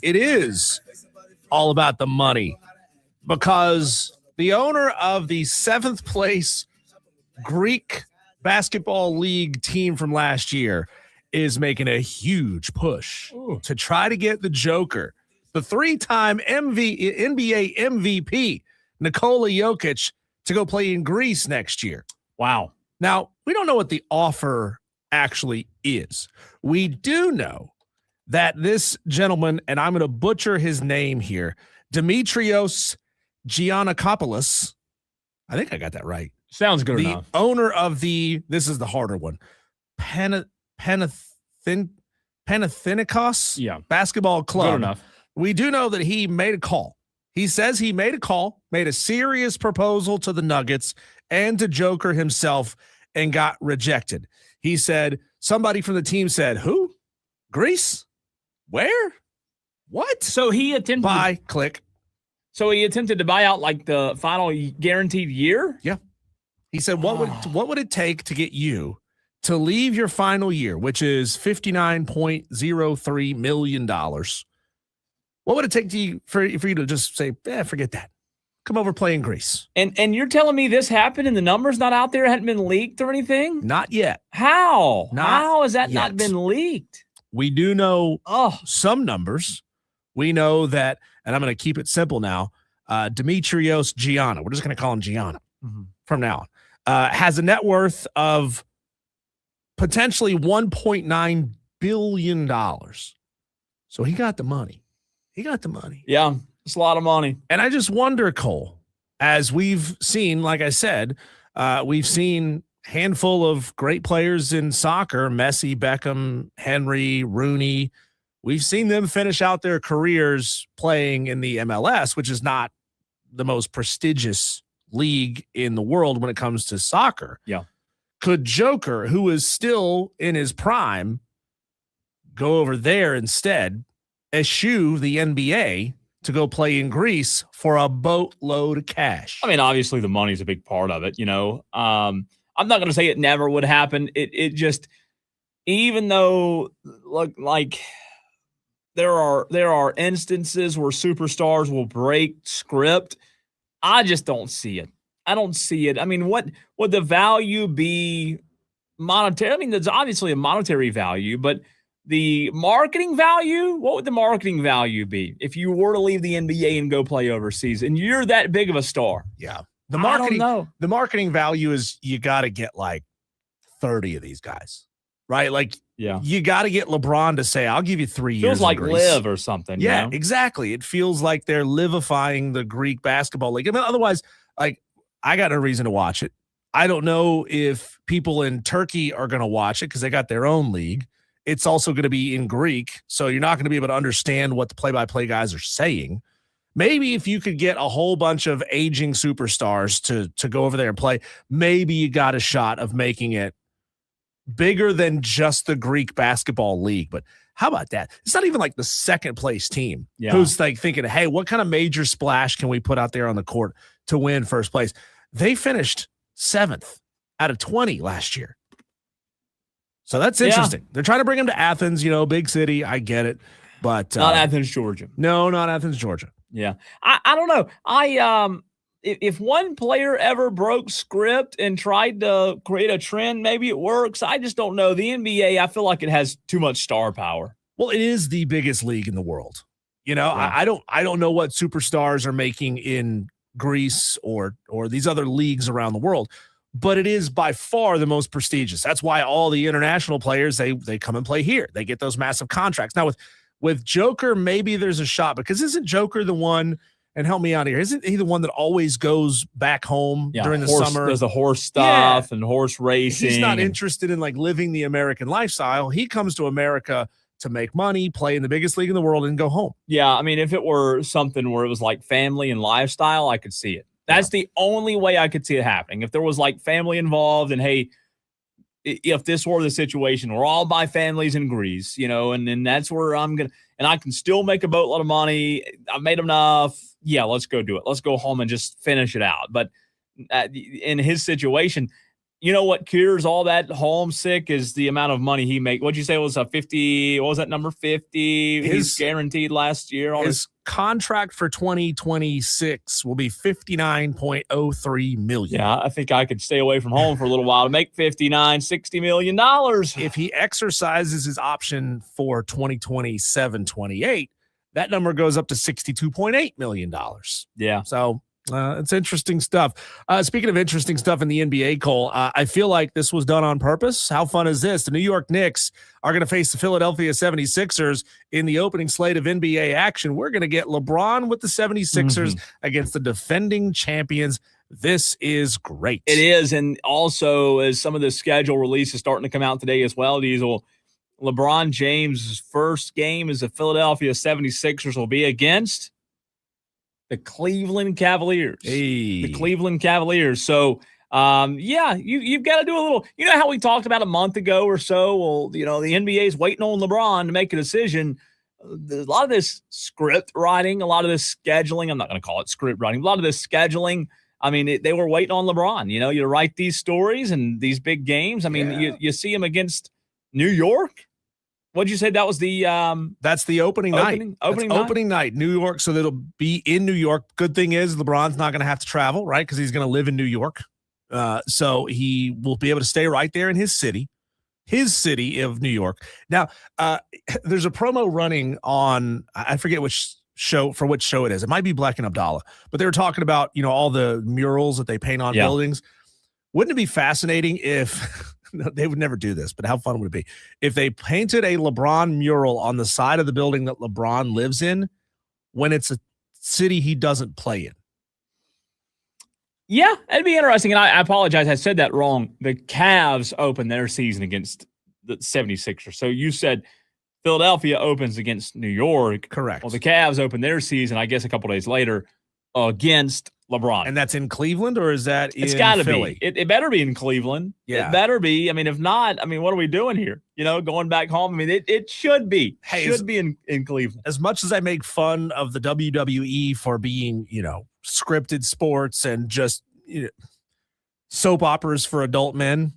it is all about the money, because the owner of the 7th place Greek basketball league team from last year is making a huge push to try to get the Joker, the 3-time NBA MVP, Nikola Jokic, to go play in Greece next year. Wow. Now, we don't know what the offer actually is. We do know that this gentleman, and I'm going to butcher his name here, Dimitrios Giannakopoulos, I think I got that right. Sounds good the enough. Owner of this is the harder one, Panathinaikos basketball club. Good enough. We do know that he made a call. He says he made a call, made a serious proposal to the Nuggets and to Joker himself, and got rejected. He said, somebody from the team said, who? Greece? Where? What? So he attempted buy, click. So he attempted to buy out like the final guaranteed year? Yeah. He said, what would it take to get you to leave your final year, which is $59.03 million? What would it take for you to just say, forget that? Come over, play in Greece. And you're telling me this happened and the number's not out there, hadn't been leaked or anything? Not yet. How? How has that yet. not been leaked? We do know some numbers. We know that, and I'm going to keep it simple now, Dimitrios Gianna, we're just going to call him Gianna from now on, has a net worth of potentially $1.9 billion. So he got the money. Yeah, it's a lot of money. And I just wonder, Cole, as we've seen, like I said, we've seen handful of great players in soccer, Messi, Beckham, Henry, Rooney. We've seen them finish out their careers playing in the MLS, which is not the most prestigious league in the world when it comes to soccer. Yeah. Could Joker, who is still in his prime, go over there instead, eschew the NBA to go play in Greece for a boatload of cash? I mean, obviously the money's a big part of it, you know. I'm not going to say it never would happen. It just, even though like there are instances where superstars will break script, I just don't see it. I don't see it. I mean, what would the value be monetary? I mean, there's obviously a monetary value, but the marketing value, what would the marketing value be if you were to leave the NBA and go play overseas and you're that big of a star? Yeah. I don't know. The marketing value is you got to get like 30 of these guys, right? Like, you got to get LeBron to say, I'll give you 3 years. Feels like Greece. Live or something. Yeah, you know? exactly. It feels like they're livifying the Greek basketball league. I mean, otherwise, like, I got no reason to watch it. I don't know if people in Turkey are going to watch it because they got their own league. It's also going to be in Greek, so you're not going to be able to understand what the play-by-play guys are saying. Maybe if you could get a whole bunch of aging superstars to go over there and play, maybe you got a shot of making it bigger than just the Greek basketball league. But how about that? It's not even like the second place team who's like thinking, hey, what kind of major splash can we put out there on the court to win first place? They finished 7th out of 20 last year. So that's interesting. Yeah. They're trying to bring him to Athens, big city. I get it. But not Athens, Georgia. No, not Athens, Georgia. Yeah. I don't know. If one player ever broke script and tried to create a trend, maybe it works. I just don't know. The NBA, I feel like it has too much star power. Well, it is the biggest league in the world. Yeah. I don't know what superstars are making in Greece or these other leagues around the world, but it is by far the most prestigious. That's why all the international players, they come and play here. They get those massive contracts. Now with Joker, maybe there's a shot, because isn't Joker the one, and help me out here, isn't he the one that always goes back home during the summer? Does the horse stuff and horse racing. He's not interested in like living the American lifestyle. He comes to America to make money, play in the biggest league in the world, and go home. Yeah, I mean, if it were something where it was like family and lifestyle, I could see it. That's the only way I could see it happening. If there was like family involved, and hey, if this were the situation, we're all by families in Greece, and then that's where I'm going to, and I can still make a boatload of money. I've made enough. Yeah, let's go do it. Let's go home and just finish it out. But in his situation, you know what cures all that homesick is the amount of money he makes. What'd you say it was a 50? What was that number 50? He's guaranteed last year. On his contract for 2026 will be $59.03 million. Yeah, I think I could stay away from home for a little while to make $60 million. If he exercises his option for 2027-28, that number goes up to $62.8 million. Yeah. So it's interesting stuff. Speaking of interesting stuff in the NBA, Cole, I feel like this was done on purpose. How fun is this? The New York Knicks are going to face the Philadelphia 76ers in the opening slate of NBA action. We're going to get LeBron with the 76ers against the defending champions. This is great. It is. And also, as some of the schedule releases starting to come out today as well, Diesel, LeBron James' first game as the Philadelphia 76ers will be against the Cleveland Cavaliers. Hey. The Cleveland Cavaliers. So, you've got to do a little – you know how we talked about a month ago or so? Well, the NBA is waiting on LeBron to make a decision. There's a lot of this script writing, a lot of this scheduling. I'm not going to call it script writing. A lot of this scheduling. I mean, they were waiting on LeBron. You write these stories and these big games. I mean, you see him against New York. What'd you say? That was the that's the opening night. Opening night, New York. So that'll be in New York. Good thing is LeBron's not going to have to travel, right? Because he's going to live in New York. So he will be able to stay right there in his city of New York. Now, there's a promo running on, I forget which show it is. It might be Black and Abdallah, but they were talking about, all the murals that they paint on buildings. Wouldn't it be fascinating if they would never do this, but how fun would it be if they painted a LeBron mural on the side of the building that LeBron lives in when it's a city he doesn't play in? Yeah, it'd be interesting. And I apologize. I said that wrong. The Cavs open their season against the 76ers. So you said Philadelphia opens against New York. Correct. Well, the Cavs open their season, I guess, a couple days later against LeBron. And that's in Cleveland, or is that it's gotta Philly? Be. It better be in Cleveland. Yeah. It better be. I mean, if not, what are we doing here? Going back home. I mean, it should be. Should be in Cleveland. As much as I make fun of the WWE for being, scripted sports and just soap operas for adult men,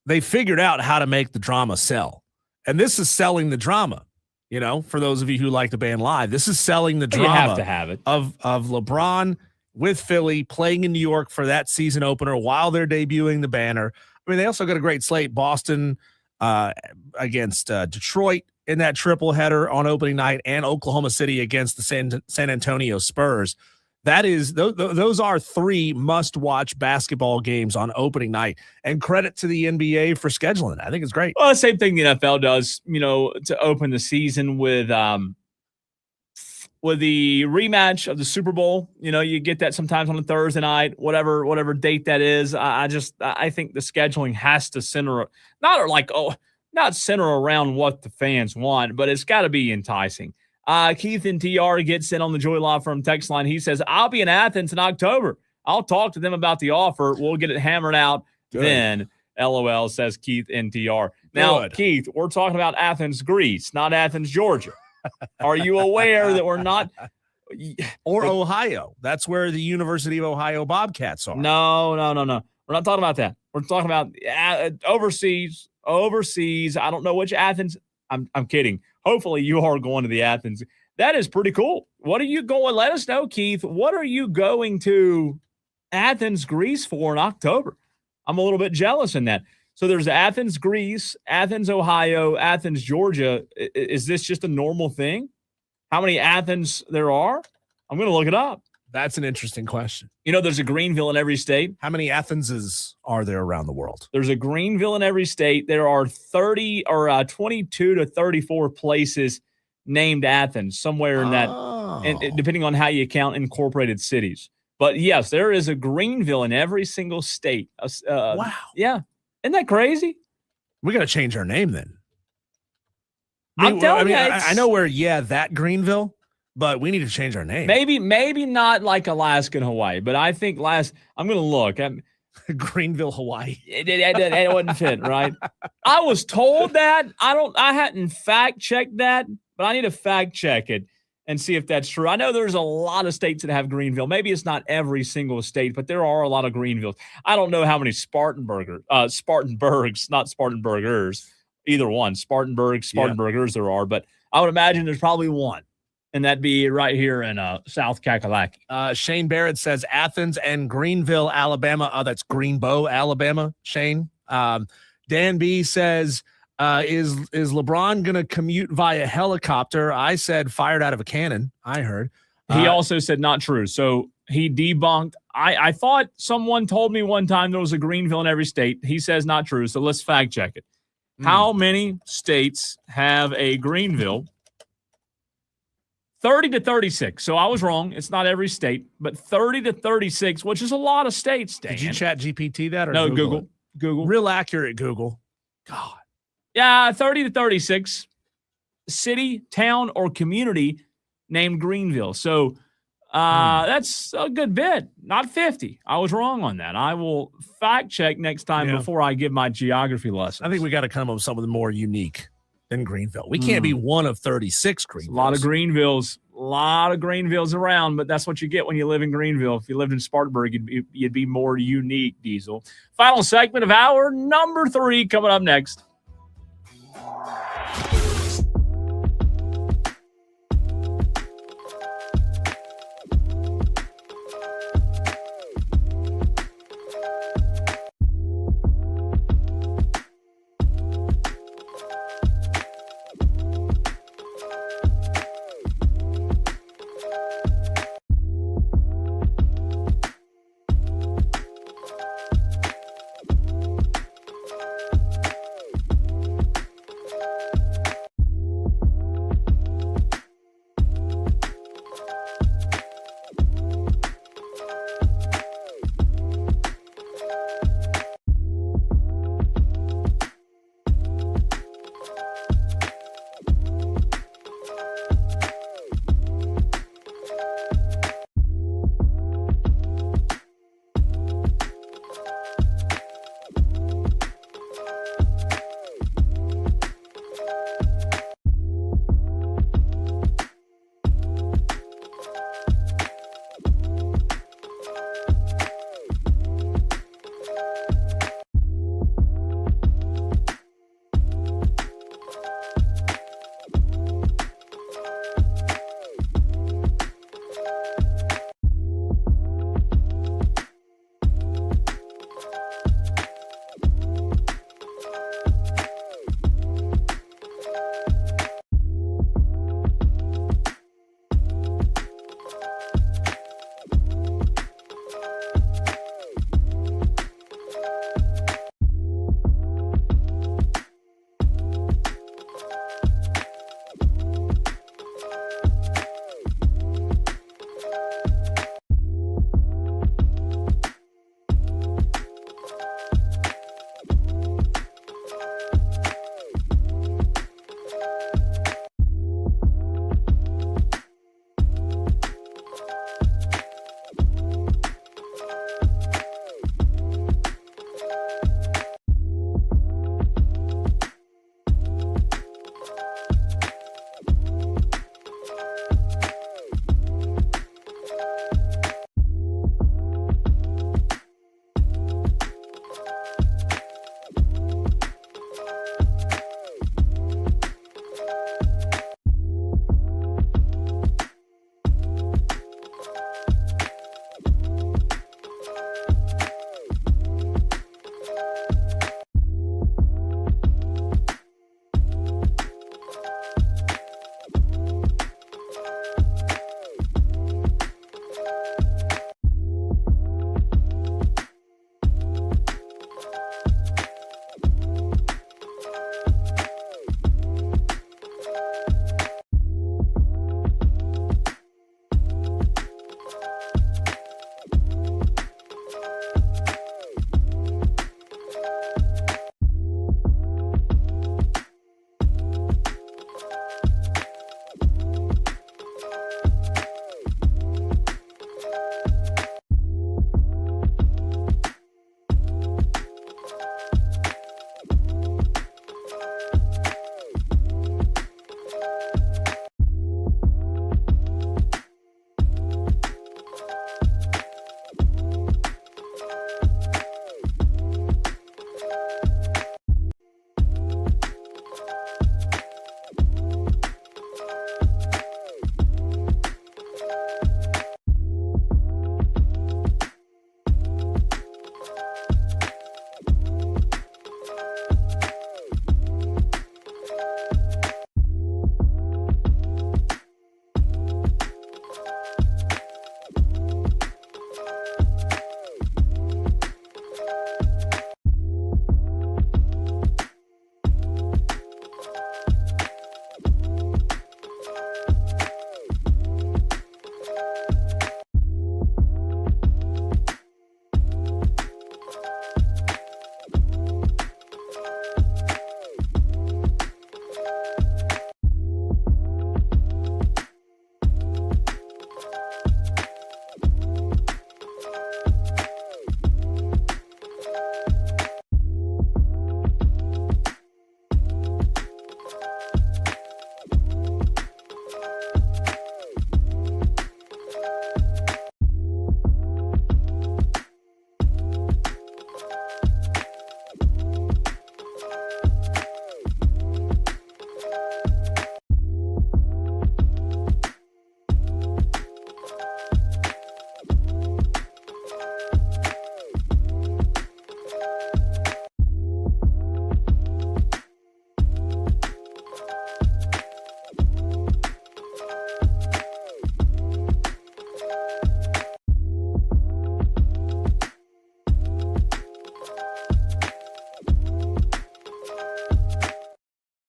they figured out how to make the drama sell. And this is selling the drama. For those of you who like the band Live, this is selling the drama. You have to have it. Of LeBron with Philly playing in New York for that season opener while they're debuting the banner. I mean, they also got a great slate. Boston against Detroit in that triple header on opening night, and Oklahoma City against the San Antonio Spurs. Those are three must-watch basketball games on opening night, and credit to the NBA for scheduling. I think it's great. Well, the same thing the NFL does, to open the season with the rematch of the Super Bowl. You get that sometimes on a Thursday night, whatever date that is. I think the scheduling has to center, not center around what the fans want, but it's got to be enticing. Keith and TR gets in on the Joy Law Firm text line. He says, I'll be in Athens in October. I'll talk to them about the offer. We'll get it hammered out then. LOL, says Keith and TR. Now, Keith, we're talking about Athens, Greece, not Athens, Georgia. Are you aware that we're not – or Ohio. That's where the University of Ohio Bobcats are. No. We're not talking about that. We're talking about overseas. I don't know which Athens. I'm kidding. Hopefully you are going to the Athens. That is pretty cool. What are you going? Let us know, Keith. What are you going to Athens, Greece for in October? I'm a little bit jealous in that. So there's Athens, Greece, Athens, Ohio, Athens, Georgia. Is this just a normal thing? How many Athens there are? I'm going to look it up. That's an interesting question. There's a Greenville in every state. How many Athenses are there around the world? There's a Greenville in every state. There are 22 to 34 places named Athens, somewhere in that, and depending on how you count incorporated cities. But yes, there is a Greenville in every single state. Wow. Yeah. Isn't that crazy? We got to change our name then. I'm telling you. I know where, that Greenville. But we need to change our name. Maybe not like Alaska and Hawaii, but I think I'm going to look. Greenville, Hawaii. It wouldn't fit, right? I was told that. I hadn't fact checked that, but I need to fact check it and see if that's true. I know there's a lot of states that have Greenville. Maybe it's not every single state, but there are a lot of Greenvilles. I don't know how many Spartanburgs, not Spartanburgers, either one, Spartanburgers there are, but I would imagine there's probably one, and that'd be right here in South Kakalaki. Shane Barrett says Athens and Greenville, Alabama. Oh, that's Greenbow, Alabama, Shane. Dan B says, is LeBron going to commute via helicopter? I said fired out of a cannon, I heard. He also said not true. So he debunked. I thought someone told me one time there was a Greenville in every state. He says not true. So let's fact check it. How many states have a Greenville? 30 to 36. So I was wrong. It's not every state, but 30 to 36, which is a lot of states, Dan. Did you chat GPT that or no, Google? Google. Real accurate Google. God. Yeah, 30 to 36. City, town, or community named Greenville. So that's a good bit. Not 50. I was wrong on that. I will fact check next time before I give my geography lesson. I think we got to come up with something more unique than Greenville. We can't be one of 36 Greenvilles. A lot of Greenvilles around, but that's what you get when you live in Greenville. If you lived in Spartanburg, you'd be more unique, Diesel. Final segment of hour number 3 coming up next.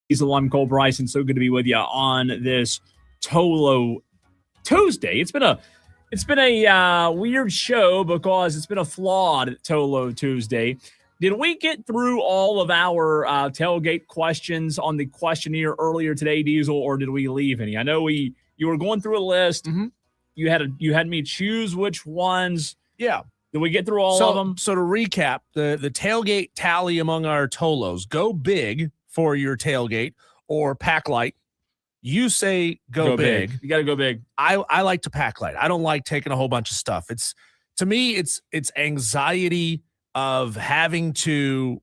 Diesel. I'm Cole Bryson. So good to be with you on this Tolo Tuesday. It's been a weird show because it's been a flawed Tolo Tuesday. Did we get through all of our tailgate questions on the questionnaire earlier today, Diesel, or did we leave any? I know you were going through a list. Mm-hmm. You had me choose which ones. Yeah. Did we get through all of them? So to recap, the tailgate tally among our Tolos: go big for your tailgate or pack light. You say go big. You got to go big. I like to pack light. I don't like taking a whole bunch of stuff. To me, it's anxiety of having to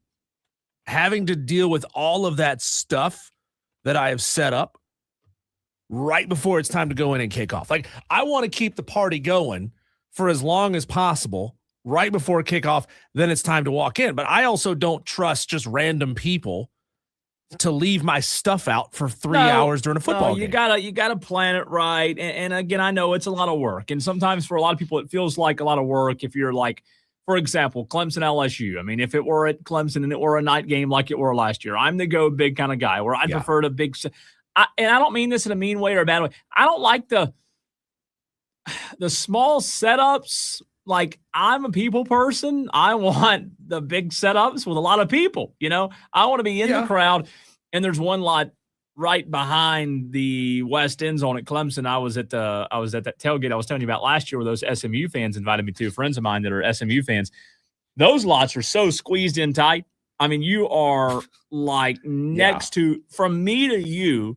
deal with all of that stuff that I have set up right before it's time to go in and kick off. Like, I want to keep the party going for as long as possible right before kickoff. Then it's time to walk in. But I also don't trust just random people to leave my stuff out for 3 hours during a football game. You gotta plan it right. And again, I know it's a lot of work. And sometimes for a lot of people, it feels like a lot of work if you're like, for example, Clemson LSU. I mean, if it were at Clemson and it were a night game like it were last year, I'm the go big kind of guy where I prefer to big. And I don't mean this in a mean way or a bad way. I don't like the small setups. Like, I'm a people person. I want the big setups with a lot of people. I want to be in the crowd. And there's one lot right behind the West End zone at Clemson. I was at that tailgate I was telling you about last year where those SMU fans invited me to, friends of mine that are SMU fans. Those lots are so squeezed in tight. I mean, you are like next to, from me to you,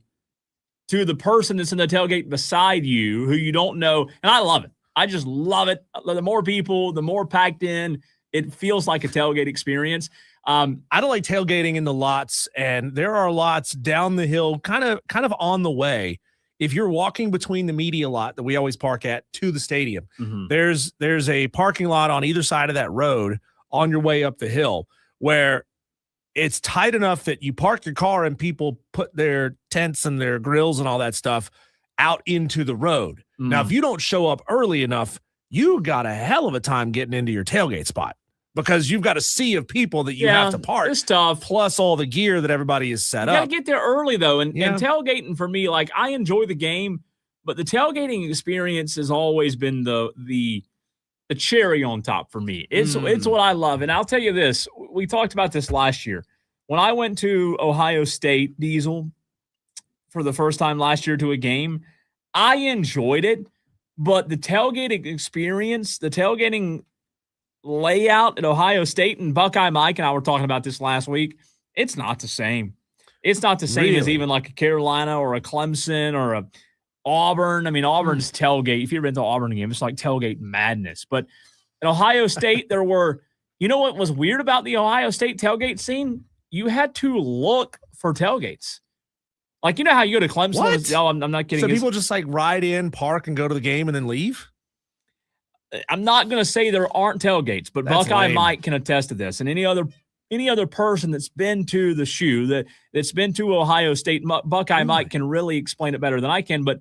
to the person that's in the tailgate beside you who you don't know. And I love it. I just love it. The more people, the more packed in, it feels like a tailgate experience. I don't like tailgating in the lots, and there are lots down the hill, kind of on the way. If you're walking between the media lot that we always park at to the stadium, there's a parking lot on either side of that road on your way up the hill where it's tight enough that you park your car and people put their tents and their grills and all that stuff out into the road. Now, if you don't show up early enough, you got a hell of a time getting into your tailgate spot because you've got a sea of people that you have to park. It's tough. Plus all the gear that everybody is set up. You got to get there early, though. And tailgating for me, like, I enjoy the game, but the tailgating experience has always been the cherry on top for me. It's what I love. And I'll tell you this. We talked about this last year. When I went to Ohio State, Diesel, for the first time last year to a game, I enjoyed it, but the tailgating experience, the tailgating layout at Ohio State, and Buckeye Mike and I were talking about this last week, it's not the same. It's not the same as even like a Carolina or a Clemson or a Auburn. I mean, Auburn's tailgate, if you've been to an Auburn game, it's like tailgate madness. But at Ohio State, there were, you know what was weird about the Ohio State tailgate scene? You had to look for tailgates. Like, you know how you go to Clemson? What? Oh, I'm not kidding. So people just like ride in, park, and go to the game and then leave? I'm not going to say there aren't tailgates, but That's Buckeye lame. Mike can attest to this. And any other person that's been to the shoe, that's been to Ohio State, Buckeye Mike can really explain it better than I can. But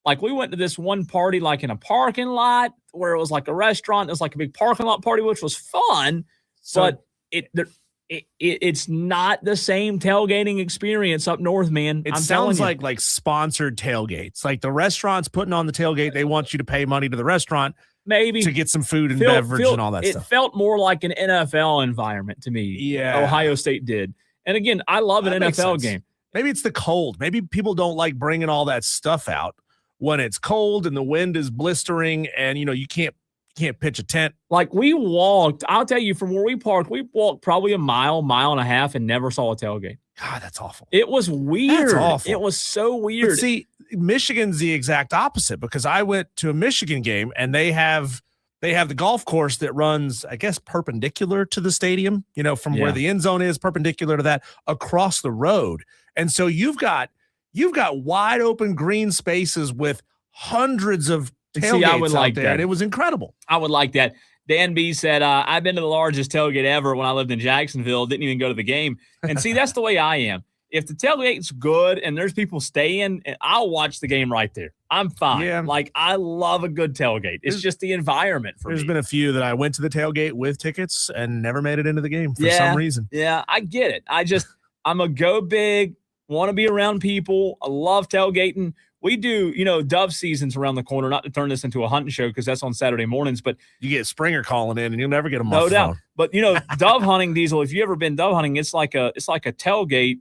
like, we went to this one party like in a parking lot where it was like a restaurant. It was like a big parking lot party, which was fun, but it's not the same tailgating experience up north, man. It sounds like sponsored tailgates. Like the restaunt's putting on the tailgate. They want you to pay money to the restaurant maybe to get some food and beverage and all that stuff. It felt more like an NFL environment to me. Yeah. Ohio State did. And again, I love an NFL game. Maybe it's the cold. Maybe people don't like bringing all that stuff out when it's cold and the wind is blistering and, you can't pitch a tent. Like, we walked, I'll tell you, from where we parked, we walked probably a mile and a half and never saw a tailgate. God, that's awful. It was weird. That's awful. It was so weird. But see, Michigan's the exact opposite because I went to a Michigan game and they have the golf course that runs, I guess, perpendicular to the stadium, from where the end zone is, perpendicular to that, across the road. And so you've got wide open green spaces with hundreds of tailgates out there, and it was incredible. I would like that. Dan B said, I've been to the largest tailgate ever when I lived in Jacksonville, didn't even go to the game. And see, that's the way I am. If the tailgate's good and there's people staying, I'll watch the game right there. I'm fine. Yeah. Like, I love a good tailgate. It's just the environment for me. There's been a few that I went to the tailgate with tickets and never made it into the game for some reason. Yeah, I get it. I'm a go big, want to be around people. I love tailgating. We do, dove season's around the corner, not to turn this into a hunting show because that's on Saturday mornings, but you get Springer calling in and you'll never get him no off the doubt. phone. But dove hunting, Diesel, if you ever been dove hunting, it's like a tailgate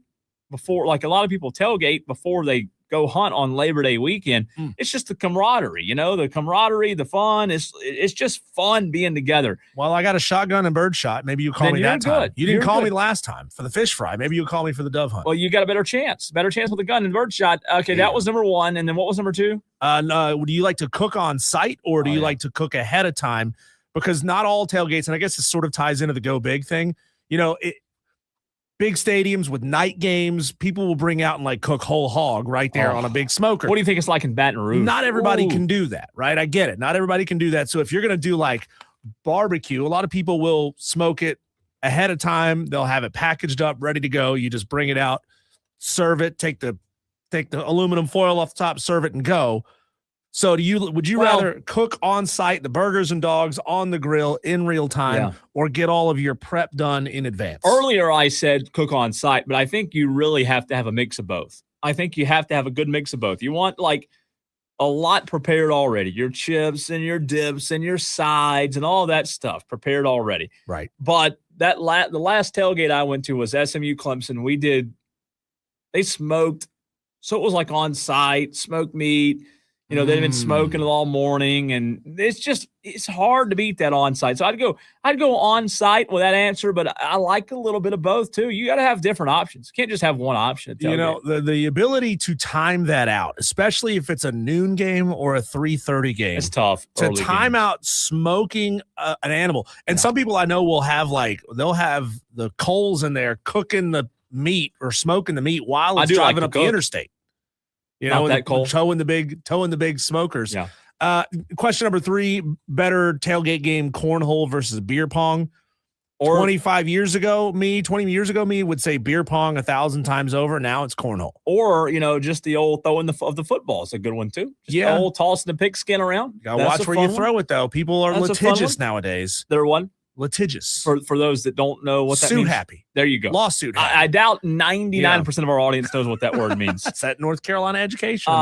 before, like a lot of people tailgate before they go hunt on Labor Day weekend. It's just the camaraderie, the camaraderie, the fun. It's just fun being together. Well, I got a shotgun and bird shot. Maybe you call me that time. Good. You didn't call me last time for the fish fry. Maybe you'll call me for the dove hunt. Well, you got a better chance with a gun and bird shot. Okay, that was number one. And then what was number two? Do you like to cook on site or do you like to cook ahead of time? Because not all tailgates, and I guess this sort of ties into the go big thing. Big stadiums with night games, people will bring out and like cook whole hog right there on a big smoker. What do you think it's like in Baton Rouge? Not everybody can do that, right? I get it. Not everybody can do that. So if you're going to do like barbecue, a lot of people will smoke it ahead of time. They'll have it packaged up, ready to go. You just bring it out, serve it, take the aluminum foil off the top, serve it and go. So would you rather cook on site the burgers and dogs on the grill in real time or get all of your prep done in advance? Earlier I said cook on site, but I think you really have to have a mix of both. I think you have to have a good mix of both. You want like a lot prepared already, your chips and your dips and your sides and all that stuff prepared already. Right. But the last tailgate I went to was SMU Clemson. They smoked. So it was like on site, smoked meat. They've been smoking it all morning, and it's hard to beat that on site. So I'd go on site with that answer, but I like a little bit of both too. You got to have different options. You can't just have one option. The ability to time that out, especially if it's a noon game or a 3:30 game, it's tough to time out smoking an animal. And some people I know will have they'll have the coals in there cooking the meat or smoking the meat while it's driving up the interstate. Towing the big smokers. Yeah. Question number 3, better tailgate game, cornhole versus beer pong. Or 20 years ago, me would say beer pong 1,000 times over. Now it's cornhole. Or, just the old throwing of the football is a good one too. Just the old tossing the pigskin around. You gotta watch where you throw it though. People are litigious nowadays. They're one. Litigious. For those that don't know what that means. Suit happy. There you go. Lawsuit happy. I doubt 99% of our audience knows what that word means. It's that North Carolina education.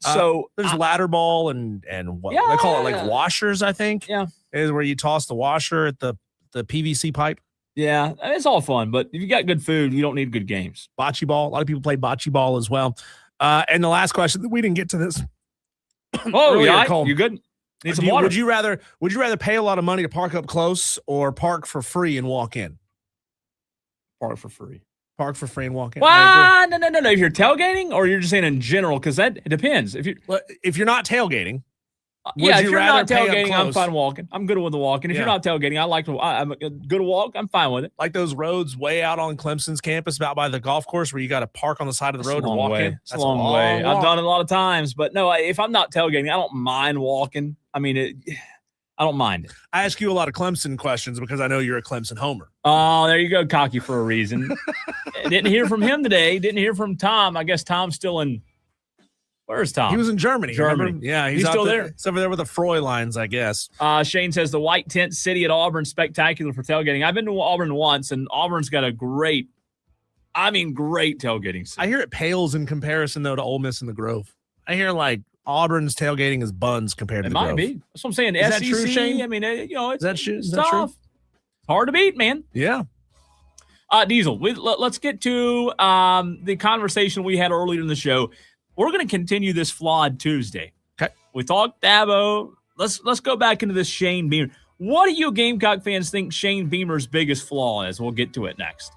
So there's ladder ball and what they call it, like washers, I think. Yeah. Is where you toss the washer at the PVC pipe. Yeah. It's all fun, but if you got good food, you don't need good games. Bocce ball. A lot of people play bocce ball as well. And the last question, we didn't get to this. You good? Need some water. Would you rather pay a lot of money to park up close or park for free and walk in? Park for free. Park for free and walk in. Well, no. If you're tailgating or you're just saying in general, because it depends. If you're not tailgating, if you're not tailgating, I'm fine walking. I'm good with the walking. If you're not tailgating, I'm good to walk. I'm fine with it. Like those roads way out on Clemson's campus, about by the golf course, where you got to park on the side of the road and walk in. That's a long way. I've done it a lot of times, but no. If I'm not tailgating, I don't mind walking. I mean, I don't mind it. I ask you a lot of Clemson questions because I know you're a Clemson homer. Oh, there you go, cocky for a reason. Didn't hear from him today. Didn't hear from Tom. I guess Tom's still in. Where's Tom? He was in Germany. Germany. Yeah, he's still there. He's over there with the Fräuleins, I guess. Shane says the white tent city at Auburn spectacular for tailgating. I've been to Auburn once, and Auburn's got a great tailgating scene. I hear it pales in comparison though to Ole Miss and the Grove. I hear like Auburn's tailgating is buns compared to the Grove. It might be. That's what I'm saying. Is SEC, that true, Shane? I mean, it's is that tough. true? It's hard to beat, man. Yeah. Diesel, let's get to the conversation we had earlier in the show. We're going to continue this Flawed Tuesday. Okay. We talked Dabo. Let's go back into this Shane Beamer. What do you Gamecock fans think Shane Beamer's biggest flaw is? We'll get to it next.